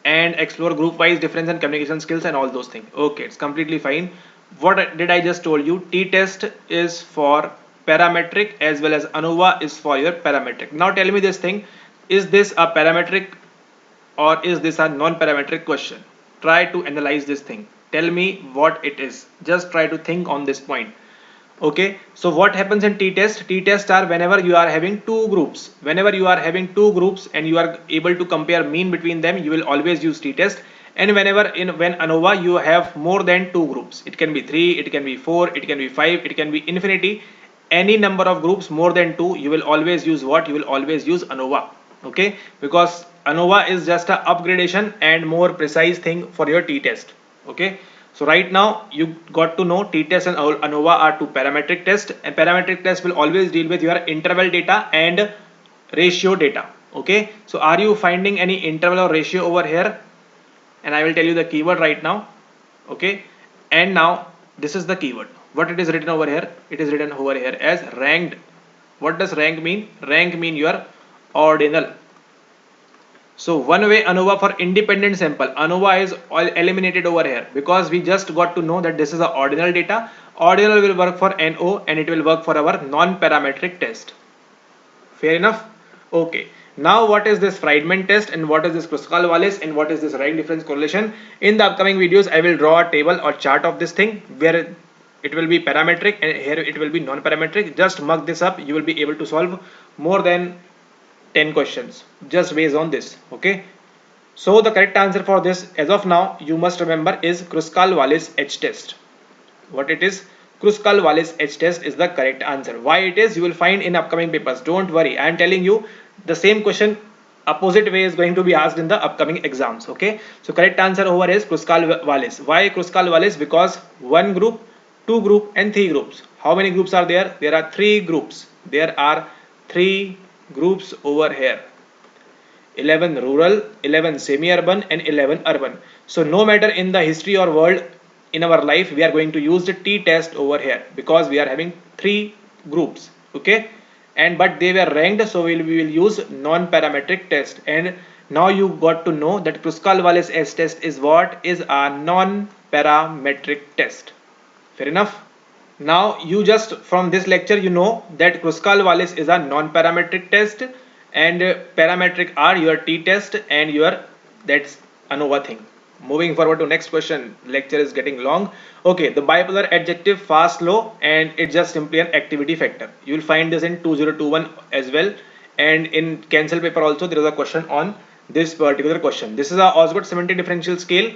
And explore group wise difference in communication skills and all those things. Okay, it's completely fine. What did I just told you? T-test is for parametric, as well as ANOVA is for your parametric. Now tell me this thing, is this a parametric or is this a non-parametric question? Try to analyze this thing. Tell me what it is. Just try to think on this point. Okay, so what happens in T-test? T-test are whenever you are having two groups. Whenever you are having two groups and you are able to compare mean between them, you will always use T-test. And when ANOVA you have more than two groups, it can be 3, it can be 4, it can be 5, it can be infinity, any number of groups more than 2, you will always use what? You will always use ANOVA. Okay, because ANOVA is just a upgradation and more precise thing for your t-test. Okay, so right now you got to know t-test and ANOVA are two parametric tests, and parametric test will always deal with your interval data and ratio data. Okay, so are you finding any interval or ratio over here? And I will tell you the keyword right now. Okay, and now this is the keyword. What it is written over here? It is written over here as ranked. What does rank mean? Rank mean your ordinal. So one way ANOVA for independent sample, ANOVA is all eliminated over here because we just got to know that this is a ordinal data. Ordinal will work for NO and it will work for our non-parametric test. Fair enough? Okay. Now what is this Friedman test and what is this Kruskal-Wallis and what is this rank difference correlation? In the upcoming videos, I will draw a table or chart of this thing where it will be parametric and here it will be non-parametric. Just mug this up. You will be able to solve more than 10 questions just based on this. Okay. So the correct answer for this as of now you must remember is Kruskal-Wallis H test. What it is? Kruskal-Wallis H test is the correct answer. Why it is, you will find in upcoming papers. Don't worry, I am telling you the same question opposite way is going to be asked in the upcoming exams. Okay, so correct answer over is Kruskal-Wallis. Why Kruskal-Wallis? Because one group, two group and three groups. How many groups are there? There are three groups. There are three groups over here. 11 rural, 11 semi-urban and 11 urban. So no matter in the history or world in our life, we are going to use the t-test over here because we are having three groups. Okay, and but they were ranked, so we will use non-parametric test. And now you got to know that Kruskal-Wallis S test is what? Is a non-parametric test. Fair enough? Now you just from this lecture you know that Kruskal-Wallis is a non-parametric test and parametric are your t-test and your that's ANOVA thing. Moving forward to next question. Lecture is getting long. Okay, the bipolar adjective fast low and it's just simply an activity factor. You will find this in 2021 as well, and in cancel paper also there is a question on this particular question. This is a Osgood semantic differential scale.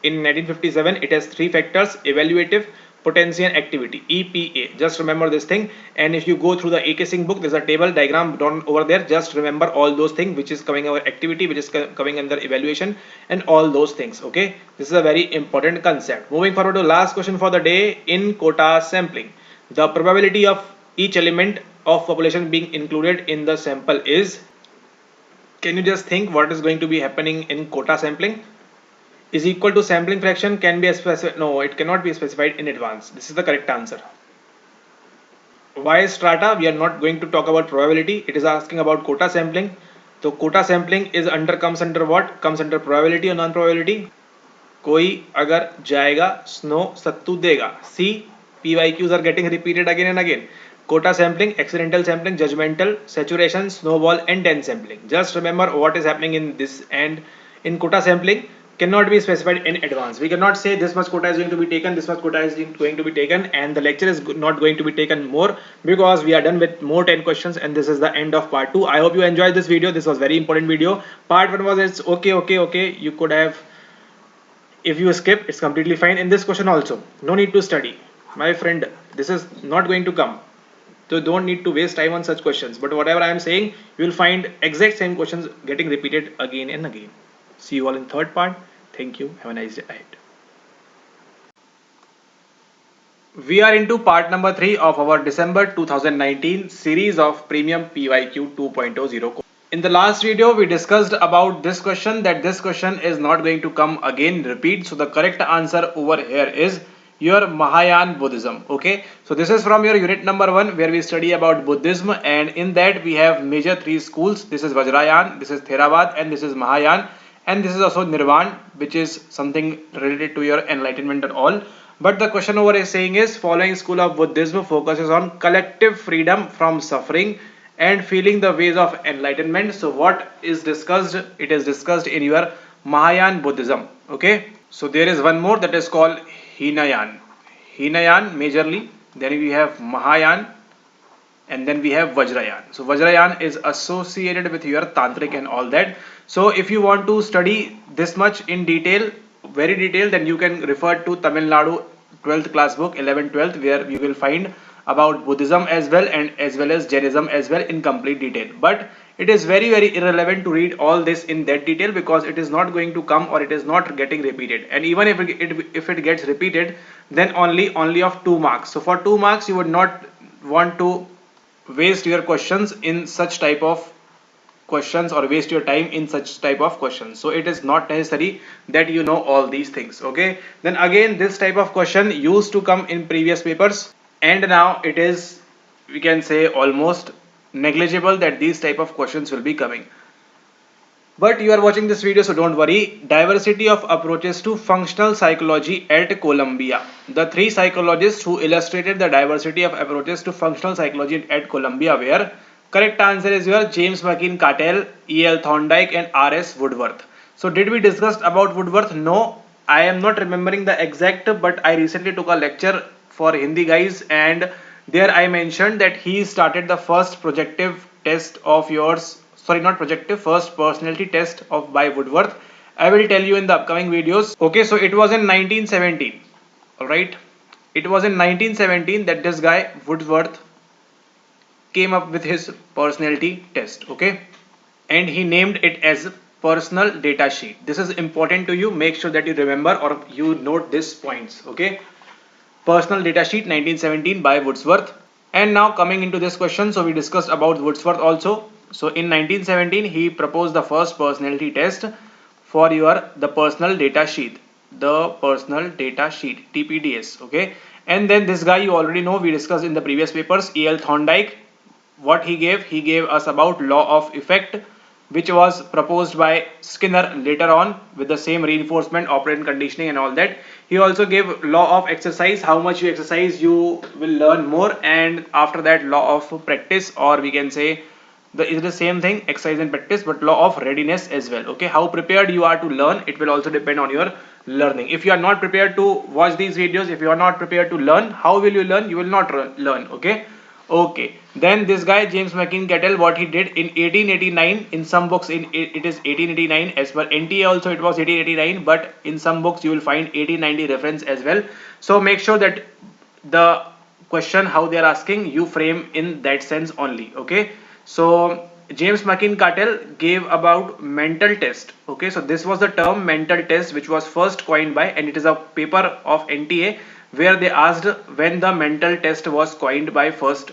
In 1957 it has three factors: evaluative, potency and activity, EPA. Just remember this thing, and if you go through the AK Singh book, there's a table diagram drawn over there. Just remember all those things which is coming our activity, which is coming under evaluation and all those things. Okay, this is a very important concept. Moving forward to last question for the day. In quota sampling, the probability of each element of population being included in the sample is, can you just think what is going to be happening in quota sampling? Is equal to sampling fraction can be specified. No, it cannot be specified in advance. This is the correct answer. Why strata? We are not going to talk about probability. It is asking about quota sampling. So quota sampling is comes under what? Comes under probability or non-probability. कोई अगर जाएगा snow सत्तू देगा. See, PYQs are getting repeated again and again. Quota sampling, accidental sampling, judgmental, saturation, snowball and dense sampling. Just remember what is happening in this, and in quota sampling cannot be specified in advance. We cannot say this much quota is going to be taken, this much quota is going to be taken, and the lecture is not going to be taken more because we are done with more 10 questions and this is the end of part 2. I hope you enjoyed this video. This was very important video. Part 1 was it's okay. You could have, if you skip, it's completely fine. In this question also, no need to study. My friend, this is not going to come. So don't need to waste time on such questions. But whatever I am saying, you will find exact same questions getting repeated again and again. See you all in third part. Thank you. Have a nice day ahead. We are into part number 3 of our December 2019 series of Premium PYQ 2.0. In the last video, we discussed about this question, that this question is not going to come again repeat. So the correct answer over here is your Mahayana Buddhism. Okay, so this is from your unit number 1 where we study about Buddhism, and in that we have major 3 schools. This is Vajrayana, this is Theravada and this is Mahayana, and this is also Nirvana, which is something related to your enlightenment and all. But the question over is saying is, following school of Buddhism focuses on collective freedom from suffering and feeling the ways of enlightenment. So what is discussed? It is discussed in your Mahayana Buddhism. Okay, so there is one more that is called Hinayan majorly. Then we have Mahayana, and then we have Vajrayan. So Vajrayan is associated with your Tantric and all that. So if you want to study this much in detail, very detailed, then you can refer to Tamil Nadu 12th class book 11 12th, where you will find about Buddhism as well, and as well as Jainism as well in complete detail. But it is very irrelevant to read all this in that detail, because it is not going to come, or it is not getting repeated. And even if it gets repeated, then only of 2 marks. So for 2 marks you would not want to waste your questions in such type of questions, or waste your time in such type of questions. So it is not necessary that you know all these things. Okay, then again, this type of question used to come in previous papers, and now it is, we can say, almost negligible that these type of questions will be coming. But you are watching this video, so don't worry. Diversity of approaches to functional psychology at Columbia. The 3 psychologists who illustrated the diversity of approaches to functional psychology at Columbia were, correct answer is your James McKeen Cattell, E.L. Thorndike, and R.S. Woodworth. So did we discuss about Woodworth? No, I am not remembering the exact, but I recently took a lecture for Hindi guys, and there I mentioned that he started the first projective test of yours, sorry, not projective, first personality test of by Woodworth. I will tell you in the upcoming videos. Okay, so it was in 1917. All right, it was in 1917 that this guy Woodworth came up with his personality test. Okay, and he named it as personal data sheet. This is important to you. Make sure that you remember, or you note these points. Okay, personal data sheet 1917 by Wordsworth. And now coming into this question, so we discussed about Wordsworth also. So in 1917 he proposed the first personality test for the personal data sheet, the personal data sheet, TPDS. Okay, and then this guy you already know, we discussed in the previous papers, E.L. Thorndike. What he gave us about law of effect, which was proposed by Skinner later on with the same reinforcement, operant conditioning and all that. He also gave law of exercise, how much you exercise you will learn more, and after that law of practice, or we can say is the same thing, exercise and practice, but law of readiness as well. Okay, how prepared you are to learn, it will also depend on your learning. If you are not prepared to watch these videos, if you are not prepared to learn, how will you learn? You will not learn. Okay, then this guy James McKeen Cattell, what he did in 1889, in some books it is 1889, as per NTA also it was 1889, but in some books you will find 1890 reference as well. So make sure that the question how they are asking, you frame in that sense only. Okay, so James McKeen Cattell gave about mental test. Okay, so this was the term mental test which was first coined by, and it is a paper of NTA where they asked when the mental test was coined by first,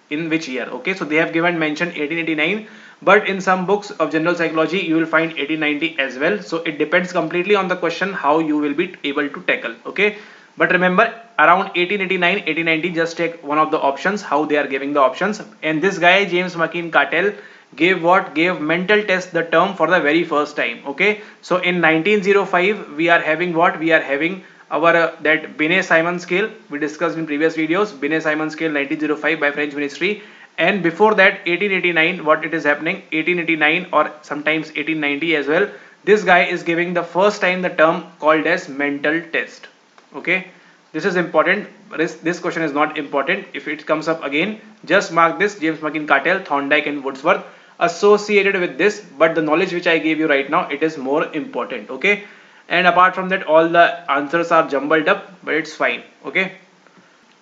in which year. Okay, so they have given mention 1889, but in some books of general psychology you will find 1890 as well. So it depends completely on the question how you will be able to tackle. Okay, but remember, around 1889 1890, just take one of the options, how they are giving the options. And this guy James McKeen Cattell gave what? Gave mental test the term for the very first time. Okay, so in 1905 we are having what? We are having our that Binet-Simon scale we discussed in previous videos. Binet-Simon scale 1905 by French Ministry. And before that 1889, what it is happening, 1889 or sometimes 1890 as well, this guy is giving the first time the term called as mental test. Okay, this is important. This question is not important. If it comes up again, just mark this: James McKeen Cattell, Thorndike and Wordsworth associated with this, but the knowledge which I gave you right now, it is more important. Okay, and apart from that, all the answers are jumbled up, but it's fine. Okay,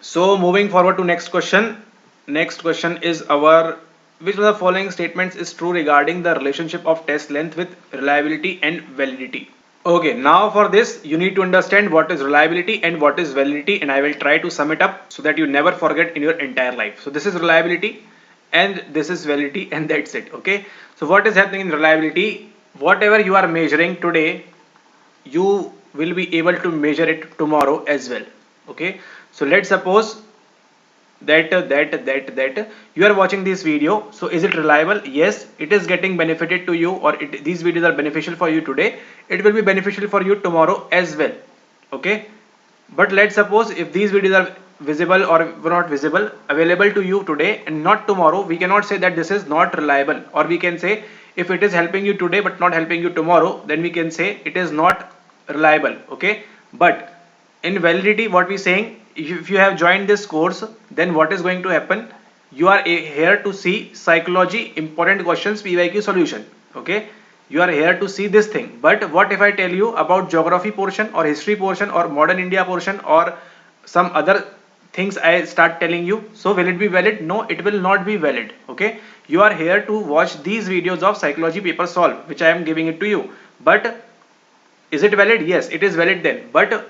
so moving forward to next question. Next question is our, which of the following statements is true regarding the relationship of test length with reliability and validity? Okay, now for this you need to understand what is reliability and what is validity, and I will try to sum it up so that you never forget in your entire life. So this is reliability and this is validity, and that's it. Okay, so what is happening in reliability? Whatever you are measuring today, you will be able to measure it tomorrow as well. Okay, so let's suppose that you are watching this video. So is it reliable? Yes, it is getting benefited to you, or these videos are beneficial for you today. It will be beneficial for you tomorrow as well. Okay, but let's suppose if these videos are visible or were not visible, available to you today and not tomorrow, we cannot say that this is not reliable. Or we can say, if it is helping you today but not helping you tomorrow, then we can say it is not reliable. Okay, but in validity, what we saying, if you have joined this course, then what is going to happen? You are here to see psychology important questions PYQ solution. Okay, you are here to see this thing. But what if I tell you about geography portion or history portion or modern India portion or some other things I start telling you? So will it be valid? No, it will not be valid. Okay, you are here to watch these videos of psychology paper solve, which I am giving it to you. But is it valid? Yes, it is valid then. But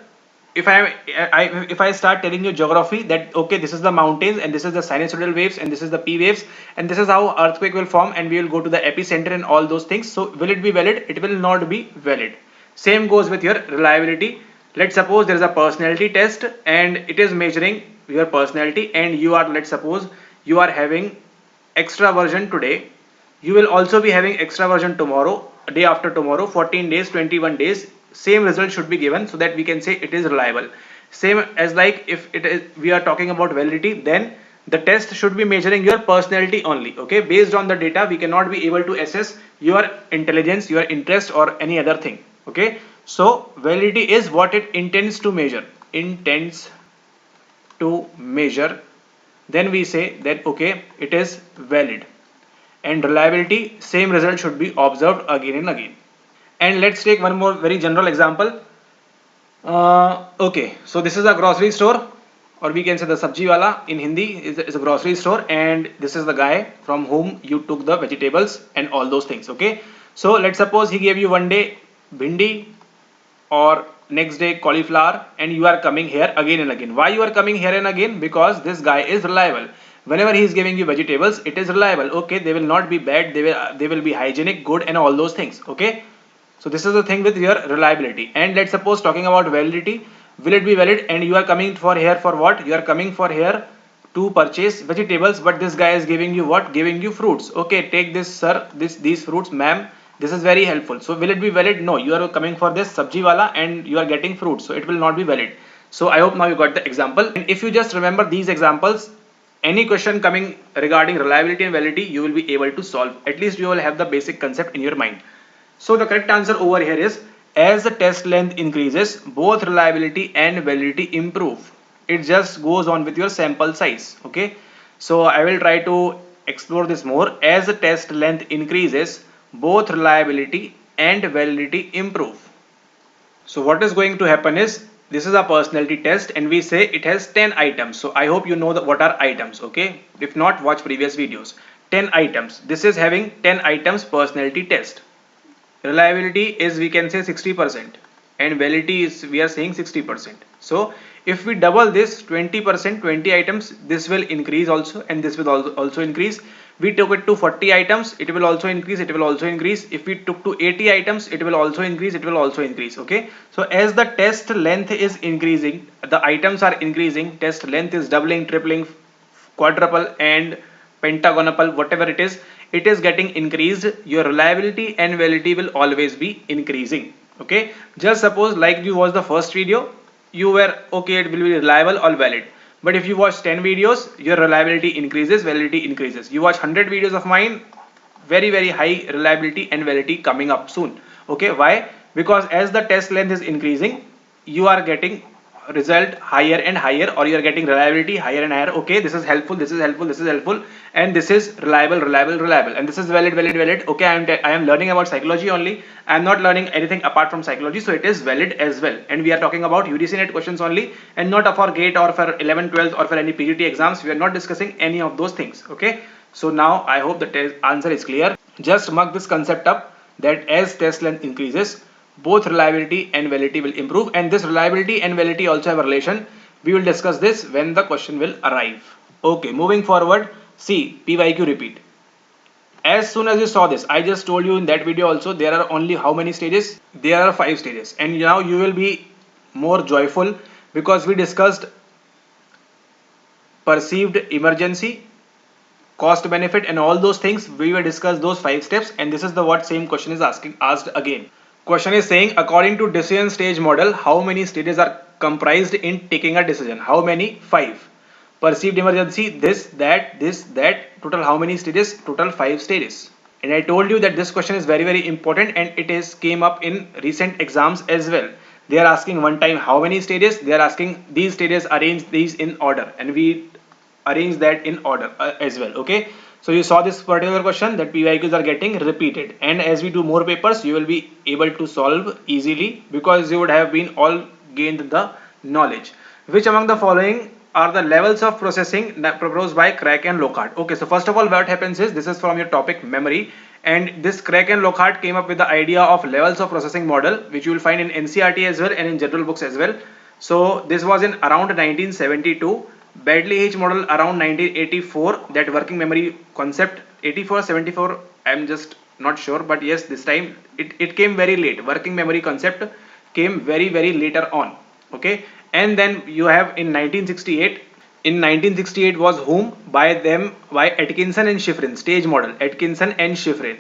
if I start telling you geography, that okay, this is the mountains and this is the sinusoidal waves and this is the P waves and this is how earthquake will form and we will go to the epicenter and all those things. So will it be valid? It will not be valid. Same goes with your reliability. Let's suppose there is a personality test and it is measuring your personality, and you are, let's suppose you are having extra version today, you will also be having extra version tomorrow, day after tomorrow, 14 days, 21 days, same result should be given, so that we can say it is reliable. Same as like if it is, we are talking about validity, then the test should be measuring your personality only. Okay, based on the data we cannot be able to assess your intelligence, your interest or any other thing. Okay, so validity is what it intends to measure, intends to measure, then we say that okay, it is valid. And reliability, same result should be observed again and again. And let's take one more very general example. Okay, so this is a grocery store, or we can say the sabji wala in Hindi is a grocery store, and this is the guy from whom you took the vegetables and all those things. Okay, so let's suppose he gave you one day bhindi or next day cauliflower, and you are coming here again and again. Why you are coming here and again? Because this guy is reliable. Whenever he is giving you vegetables, it is reliable. Okay, they will not be bad, they will be hygienic, good and all those things. Okay, so this is the thing with your reliability. And let's suppose talking about validity, will it be valid? And you are coming for here for what? You are coming for here to purchase vegetables, but this guy is giving you what? Giving you fruits. Okay, take this sir, these fruits ma'am, this is very helpful. So will it be valid? No, you are coming for this sabji wala and you are getting fruits, so it will not be valid. So I hope now you got the example, and if you just remember these examples, any question coming regarding reliability and validity, you will be able to solve. At least you will have the basic concept in your mind. So the correct answer over here is, as the test length increases, both reliability and validity improve. It just goes on with your sample size. Okay, so I will try to explore this more. As the test length increases, both reliability and validity improve. So what is going to happen is, this is a personality test and we say it has 10 items. So I hope you know what are items. Okay, if not, watch previous videos. 10 items. This is having 10 items personality test. Reliability is, we can say, 60%, and validity is, we are saying 60%. So if we double this 20%, 20 items, this will increase also and this will also increase. We took it to 40 items, it will also increase, it will also increase. If we took to 80 items, it will also increase, it will also increase. Okay, so as the test length is increasing, the items are increasing, test length is doubling, tripling, quadruple and pentagonal, whatever it is getting increased, your reliability and validity will always be increasing. Okay, just suppose like you watch the first video, you were okay, it will be reliable or valid. But if you watch 10 videos, your reliability increases, validity increases. You watch 100 videos of mine, very high reliability and validity coming up soon. Okay, why? Because as the test length is increasing, you are getting result higher and higher, or you are getting reliability higher and higher. Okay, this is helpful, this is helpful, this is helpful, and this is reliable, and this is valid. Okay, I am learning about psychology only, I am not learning anything apart from psychology, so it is valid as well. And we are talking about UGC net questions only, and not for GATE or for 11 12 or for any PGT exams. We are not discussing any of those things. Okay, so now I hope the answer is clear. Just mark this concept up, that as test length increases, both reliability and validity will improve, and this reliability and validity also have a relation. We will discuss this when the question will arrive. Okay, moving forward, see PYQ repeat. As soon as you saw this, I just told you in that video also, there are only how many stages? There are 5 stages, and now you will be more joyful because we discussed perceived emergency, cost benefit and all those things. We will discuss those 5 steps, and this is the what same question is asked again. Question is saying, according to decision stage model, how many stages are comprised in taking a decision? How many? 5. Perceived emergency, this, that. Total how many stages? Total 5 stages. And I told you that this question is very important, and it is came up in recent exams as well. They are asking one time how many stages. They are asking these stages, arrange these in order, and we arrange that in order as well. Okay, so you saw this particular question that PYQs are getting repeated, and as we do more papers you will be able to solve easily because you would have been all gained the knowledge. Which among the following are the levels of processing that proposed by Craig and Lockhart? Okay, so first of all what happens is, this is from your topic memory, and this Craig and Lockhart came up with the idea of levels of processing model, which you will find in NCERT as well and in general books as well. So this was in around 1972. Bradley H model around 1984. That working memory concept 84 74. I'm just not sure, but yes, this time it came very late. Working memory concept came very later on. Okay, and then you have in 1968. In 1968 was whom? By them, by Atkinson and Shiffrin, stage model, Atkinson and Shiffrin.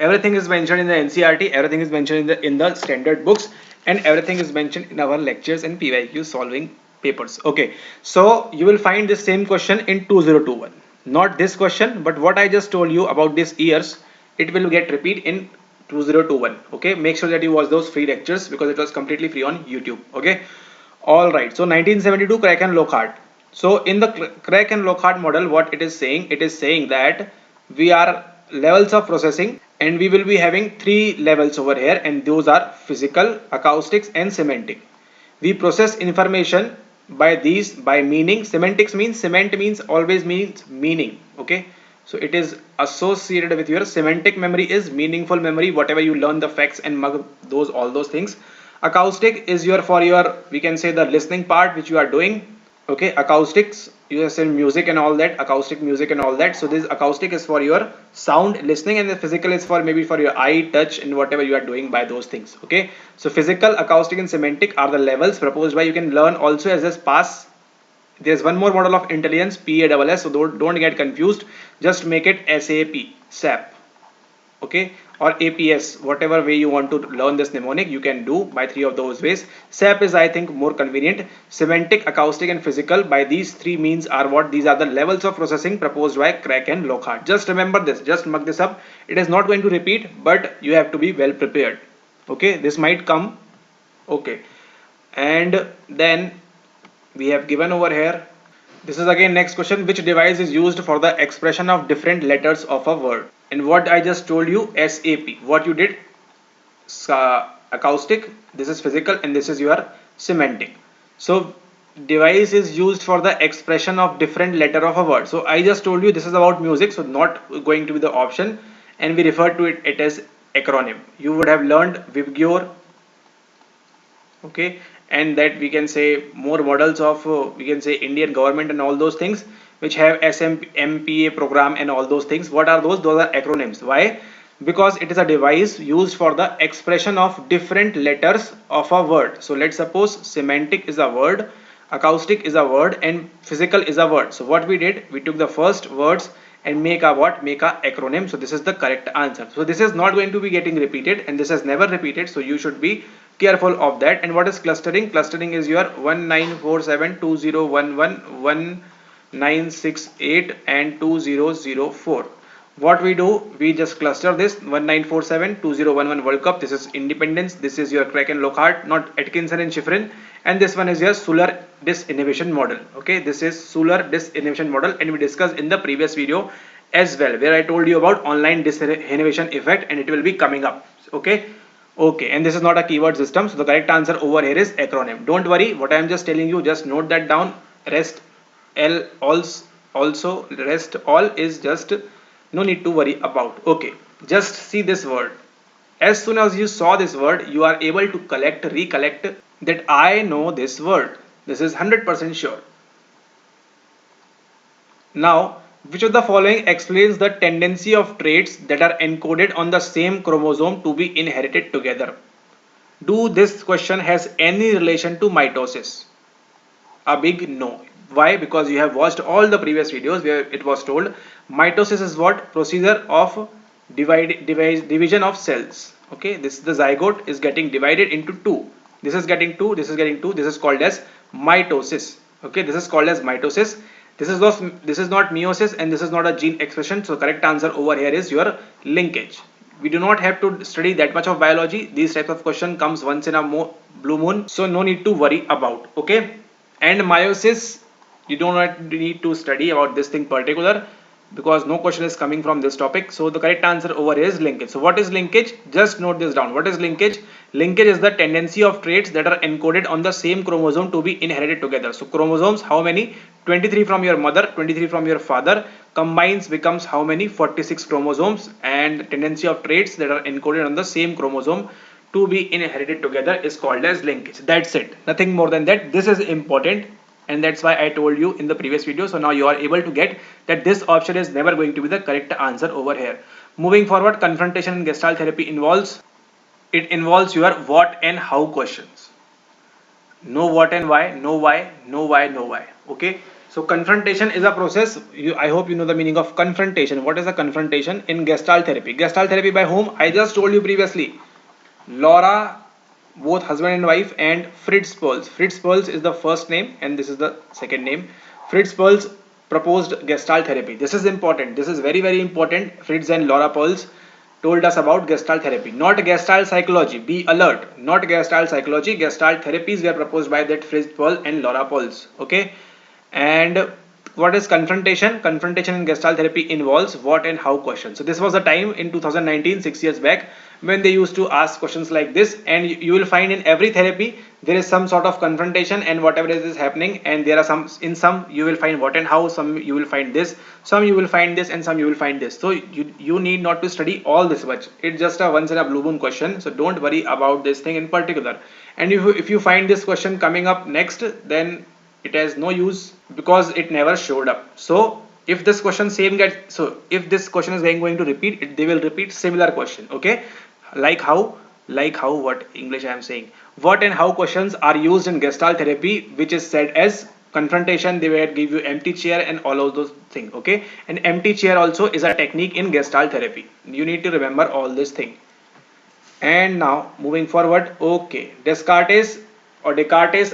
Everything is mentioned in the NCERT, everything is mentioned in the standard books, and everything is mentioned in our lectures and PYQ solving papers. Okay, so you will find this same question in 2021. Not this question, but what I just told you about these years, it will get repeat in 2021. Okay, make sure that you watch those free lectures because it was completely free on YouTube. Okay, all right. So 1972 Craig and Lockhart. So in the Craig and Lockhart model, what it is saying? It is saying that we are levels of processing, and we will be having three levels over here, and those are physical, acoustics, and semantic. We process information by these by meaning. Semantics means, cement means always means meaning. Okay, so it is associated with your semantic memory is meaningful memory, whatever you learn the facts and mug those all those things. Acoustic is your for your, we can say, the listening part which you are doing. Okay, acoustics, you have said music and all that, acoustic music and all that. So this acoustic is for your sound listening, and the physical is for maybe for your eye touch and whatever you are doing by those things. Okay, so physical, acoustic, and semantic are the levels proposed by. You can learn also as this pass. There's one more model of intelligence, PASS, so don't get confused, just make it SAP. Okay, or APS, whatever way you want to learn this mnemonic, you can do by three of those ways. SAP is, I think, more convenient. Semantic, acoustic, and physical, by these three means are what? These are the levels of processing proposed by Craig and Lockhart. Just remember this, just mug this up. It is not going to repeat, but you have to be well prepared. Okay, this might come. Okay, and then we have given over here, this is again next question, which device is used for the expression of different letters of a word? And what I just told you, SAP, what you did, acoustic, this is physical, and this is your semantic. So device is used for the expression of different letter of a word. So I just told you this is about music, so not going to be the option, and we refer to it as acronym. You would have learned VibGyor. Okay, and that we can say more models of we can say Indian government and all those things which have SMPA program and all those things. What are those? Those are acronyms. Why? Because it is a device used for the expression of different letters of a word. So let's suppose semantic is a word, acoustic is a word, and physical is a word. So what we did, we took the first words and make a what? Make a acronym. So this is the correct answer. So this is not going to be getting repeated, and this has never repeated, so you should be careful of that. And what is clustering? Clustering is your 194720111968 and 2004. What we do, we just cluster this 1947-2011 World Cup. This is independence. This is your Craig and Lockhart, not Atkinson and Shiffrin. And this one is your Suller disinhibition model. Okay, this is Suller disinhibition model, and we discussed in the previous video as well, where I told you about online disinhibition effect, and it will be coming up. Okay. Okay, and this is not a keyword system, so the correct answer over here is acronym. Don't worry, what I am just telling you, just note that down. Rest L also rest all is just no need to worry about. Okay, just see this word. As soon as you saw this word, you are able to recollect that I know this word. This is 100% sure. Now, which of the following explains the tendency of traits that are encoded on the same chromosome to be inherited together? Do this question has any relation to mitosis? A big no. Why? Because you have watched all the previous videos where it was told mitosis is what? Procedure of division of cells. Okay, this the zygote is getting divided into two. This is getting two, this is getting two. This is called as mitosis. Okay, this is called as mitosis. This is not meiosis, and this is not a gene expression. So correct answer over here is your linkage. We do not have to study that much of biology. These types of question comes once in a blue moon, so no need to worry about. Okay, and meiosis You do not need to study about this thing particular, because no question is coming from this topic. So the correct answer over here is linkage. So what is linkage? Just note this down. What is linkage? Linkage is the tendency of traits that are encoded on the same chromosome to be inherited together. So chromosomes, how many? 23 from your mother, 23 from your father, combines becomes how many? 46 chromosomes. And tendency of traits that are encoded on the same chromosome to be inherited together is called as linkage. That's it, nothing more than that. This is important, and that's why I told you in the previous video. So now you are able to get that this option is never going to be the correct answer over here. Moving forward, confrontation in Gestalt therapy involves, it involves your what and how questions. No what and why, no why, no why, no why. Okay, so confrontation is a process. I hope you know the meaning of confrontation. What is a confrontation in Gestalt therapy? Gestalt therapy by whom? I just told you previously. Laura, both husband and wife, and Fritz Perls. Fritz Perls is the first name and this is the second name. Fritz Perls proposed Gestalt therapy. This is important. This is very, very important. Fritz and Laura Perls told us about Gestalt therapy, not Gestalt psychology. Be alert. Not Gestalt psychology. Gestalt therapies were proposed by that Fritz Perls and Laura Perls. Okay. And what is confrontation? Confrontation in Gestalt therapy involves what and how questions. So this was the time in 2019, 6 years back, when they used to ask questions like this. And you will find in every therapy there is some sort of confrontation and whatever is happening, and there are some, in some you will find what and how, some you will find this, some you will find this, and some you will find this. So you need not to study all this much. It's just a once in a blue moon question, so don't worry about this thing in particular. And if you find this question coming up next, then it has no use because it never showed up. So if this question same gets, so if this question is going to repeat it, they will repeat similar question. Okay, like how, what English I am saying, what and how questions are used in Gestalt therapy, which is said as confrontation. They will give you empty chair and all of those things. Okay, an empty chair also is a technique in Gestalt therapy. You need to remember all this thing. And now moving forward, okay, Descartes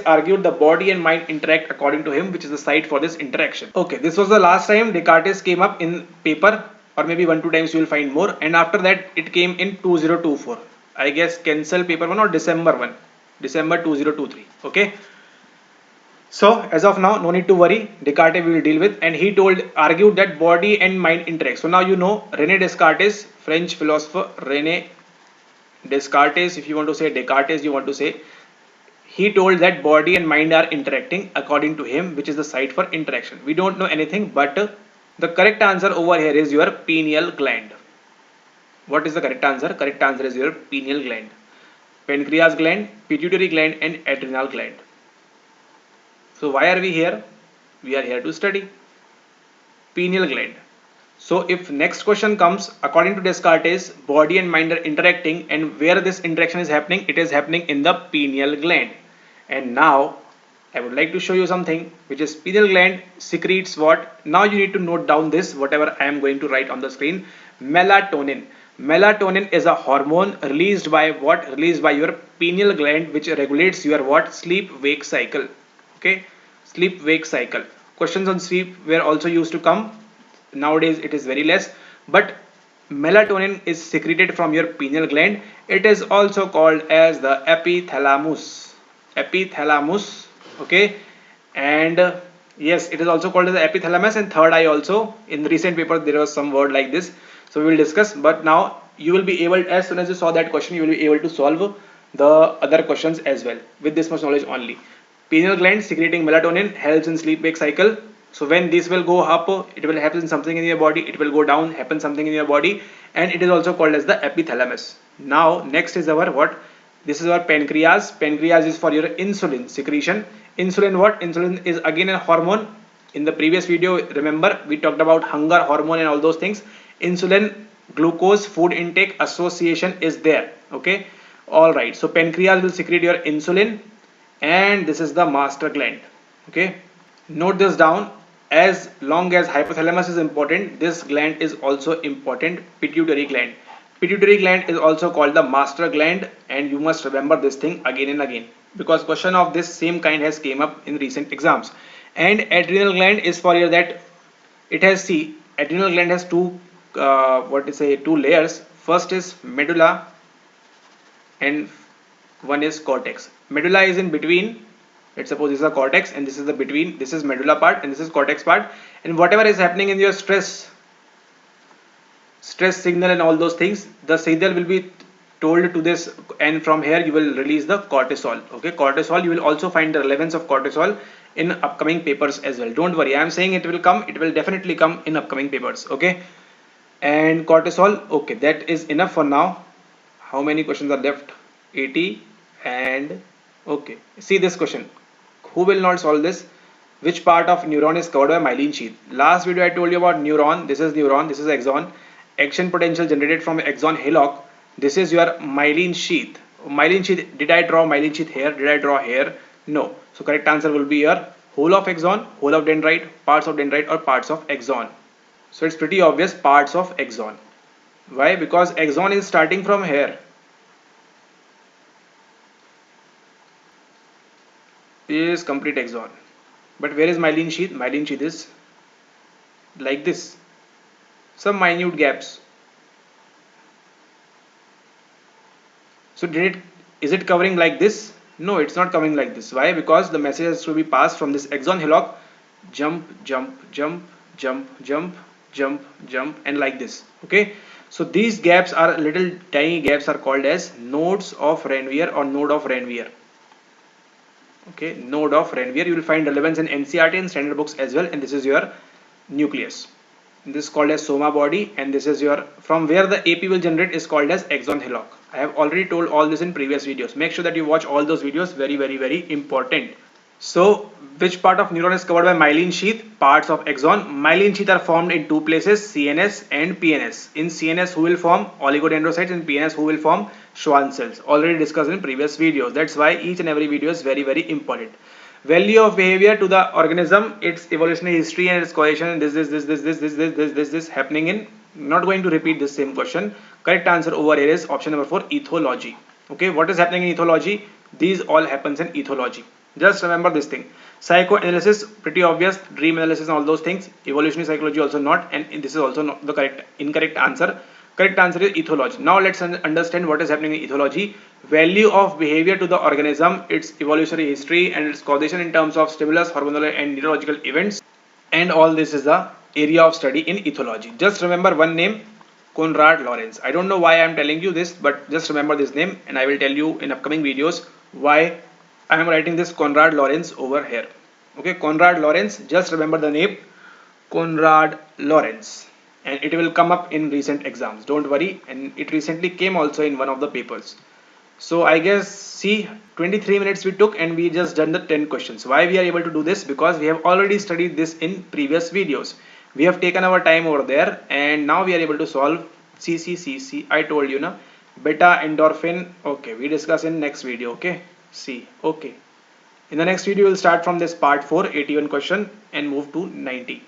argued the body and mind interact according to him, which is the site for this interaction. Okay, this was the last time Descartes came up in paper, or maybe 1-2 times you will find more, and after that it came in 2024. I guess cancel paper 1 or December 1, December 2023. Okay. So as of now, no need to worry. Descartes we will deal with, and he argued that body and mind interact. So now you know Rene Descartes, French philosopher Rene Descartes, if you want to say Descartes, you want to say, he told that body and mind are interacting according to him, which is the site for interaction. We don't know anything, but the correct answer over here is your pineal gland. What is the correct answer? Correct answer is your pineal gland. Pancreas gland, pituitary gland, and adrenal gland. So why are we here? We are here to study pineal gland. So if next question comes, according to Descartes, body and mind are interacting, and where this interaction is happening, it is happening in the pineal gland. And now I would like to show you something, which is pineal gland secretes what? Now you need to note down this, whatever I am going to write on the screen. Melatonin. Melatonin is a hormone released by what? Released by your pineal gland, which regulates your what? Sleep wake cycle. Okay, sleep wake cycle. Questions on sleep were also used to come. Nowadays it is very less, but melatonin is secreted from your pineal gland. It is also called as the epithalamus. Okay, and yes, it is also called as the epithalamus and third eye also. In the recent paper there was some word like this, so we will discuss. But now you will be able, as soon as you saw that question, you will be able to solve the other questions as well with this much knowledge only. Pineal gland secreting melatonin helps in sleep wake cycle. So when this will go up, it will happen something in your body. It will go down, happen something in your body, and it is also called as the epithalamus. Now next is our what? This is our pancreas. Pancreas is for your insulin secretion. Insulin what? Insulin is again a hormone. In the previous video, remember we talked about hunger hormone and all those things. Insulin, glucose, food intake association is there. Okay. All right. So pancreas will secrete your insulin, and this is the master gland. Okay. Note this down. As long as hypothalamus is important, this gland is also important. Pituitary gland. Pituitary gland is also called the master gland, and you must remember this thing again and again, because question of this same kind has came up in recent exams. And adrenal gland is for your that it has, see, adrenal gland has two layers. First is medulla and one is cortex. Medulla is in between Let's suppose this is the cortex and this is the between, this is medulla part and this is cortex part, and whatever is happening in your stress signal and all those things, the signal will be told to this, and from here you will release the cortisol. Okay, cortisol, you will also find the relevance of cortisol in upcoming papers as well. Don't worry, I am saying it will come, it will definitely come in upcoming papers. Okay, and cortisol, okay, that is enough for now. How many questions are left? 80. And okay, see this question, who will not solve this? Which part of neuron is covered by myelin sheath? Last video I told you about neuron. Neuron, this is axon. Action potential generated from axon hillock. This is your myelin sheath. Myelin sheath, did I draw myelin sheath here? Did I draw here? No. So correct answer will be your whole of axon, whole of dendrite, parts of dendrite, or parts of axon. So it's pretty obvious, parts of axon. Why? Because axon is starting from here. Is complete axon. But where is myelin sheath? Myelin sheath is like this. Some minute gaps. So is it covering like this? No, it's not covering like this. Why? Because the message has to be passed from this axon hillock, jump, jump, jump, jump, jump, jump, jump, and like this. Okay. So these gaps are little tiny gaps are called as nodes of Ranvier or node of Ranvier. Okay, node of Ranvier. You will find relevance in NCERT and standard books as well. And this is your nucleus. This is called as soma body, and this is your, from where the AP will generate is called as axon hillock. I have already told all this in previous videos. Make sure that you watch all those videos. Very, very, very important. So which part of neuron is covered by myelin sheath? Parts of axon. Myelin sheath are formed in two places, CNS and PNS. In CNS, who will form oligodendrocytes, and PNS, who will form Schwann cells. Already discussed in previous videos. That's why each and every video is very, very important. Value of behavior to the organism, its evolutionary history and its correlation. This happening in. Not going to repeat this same question. Correct answer over here is option number 4, ethology. Okay, what is happening in ethology? These all happens in ethology. Just remember this thing. Psychoanalysis, pretty obvious. Dream analysis and all those things. Evolutionary psychology also not, and this is also not the incorrect answer. Correct answer is ethology. Now let's understand what is happening in ethology. Value of behavior to the organism, its evolutionary history and its causation in terms of stimulus, hormonal and neurological events, and all this is the area of study in ethology. Just remember one name, Konrad Lorenz. I don't know why I am telling you this, but just remember this name, and I will tell you in upcoming videos why I am writing this Konrad Lorenz over here. Okay, Konrad Lorenz, just remember the name Konrad Lorenz, and it will come up in recent exams. Don't worry, and it recently came also in one of the papers. So I guess, see, 23 minutes we took and we just done the 10 questions. Why we are able to do this? Because we have already studied this in previous videos. We have taken our time over there, and now we are able to solve CCCC. I told you na, beta endorphin. Okay, we discuss in next video. Okay, see, okay. In the next video, we'll start from this part 4, 81 question, and move to 90.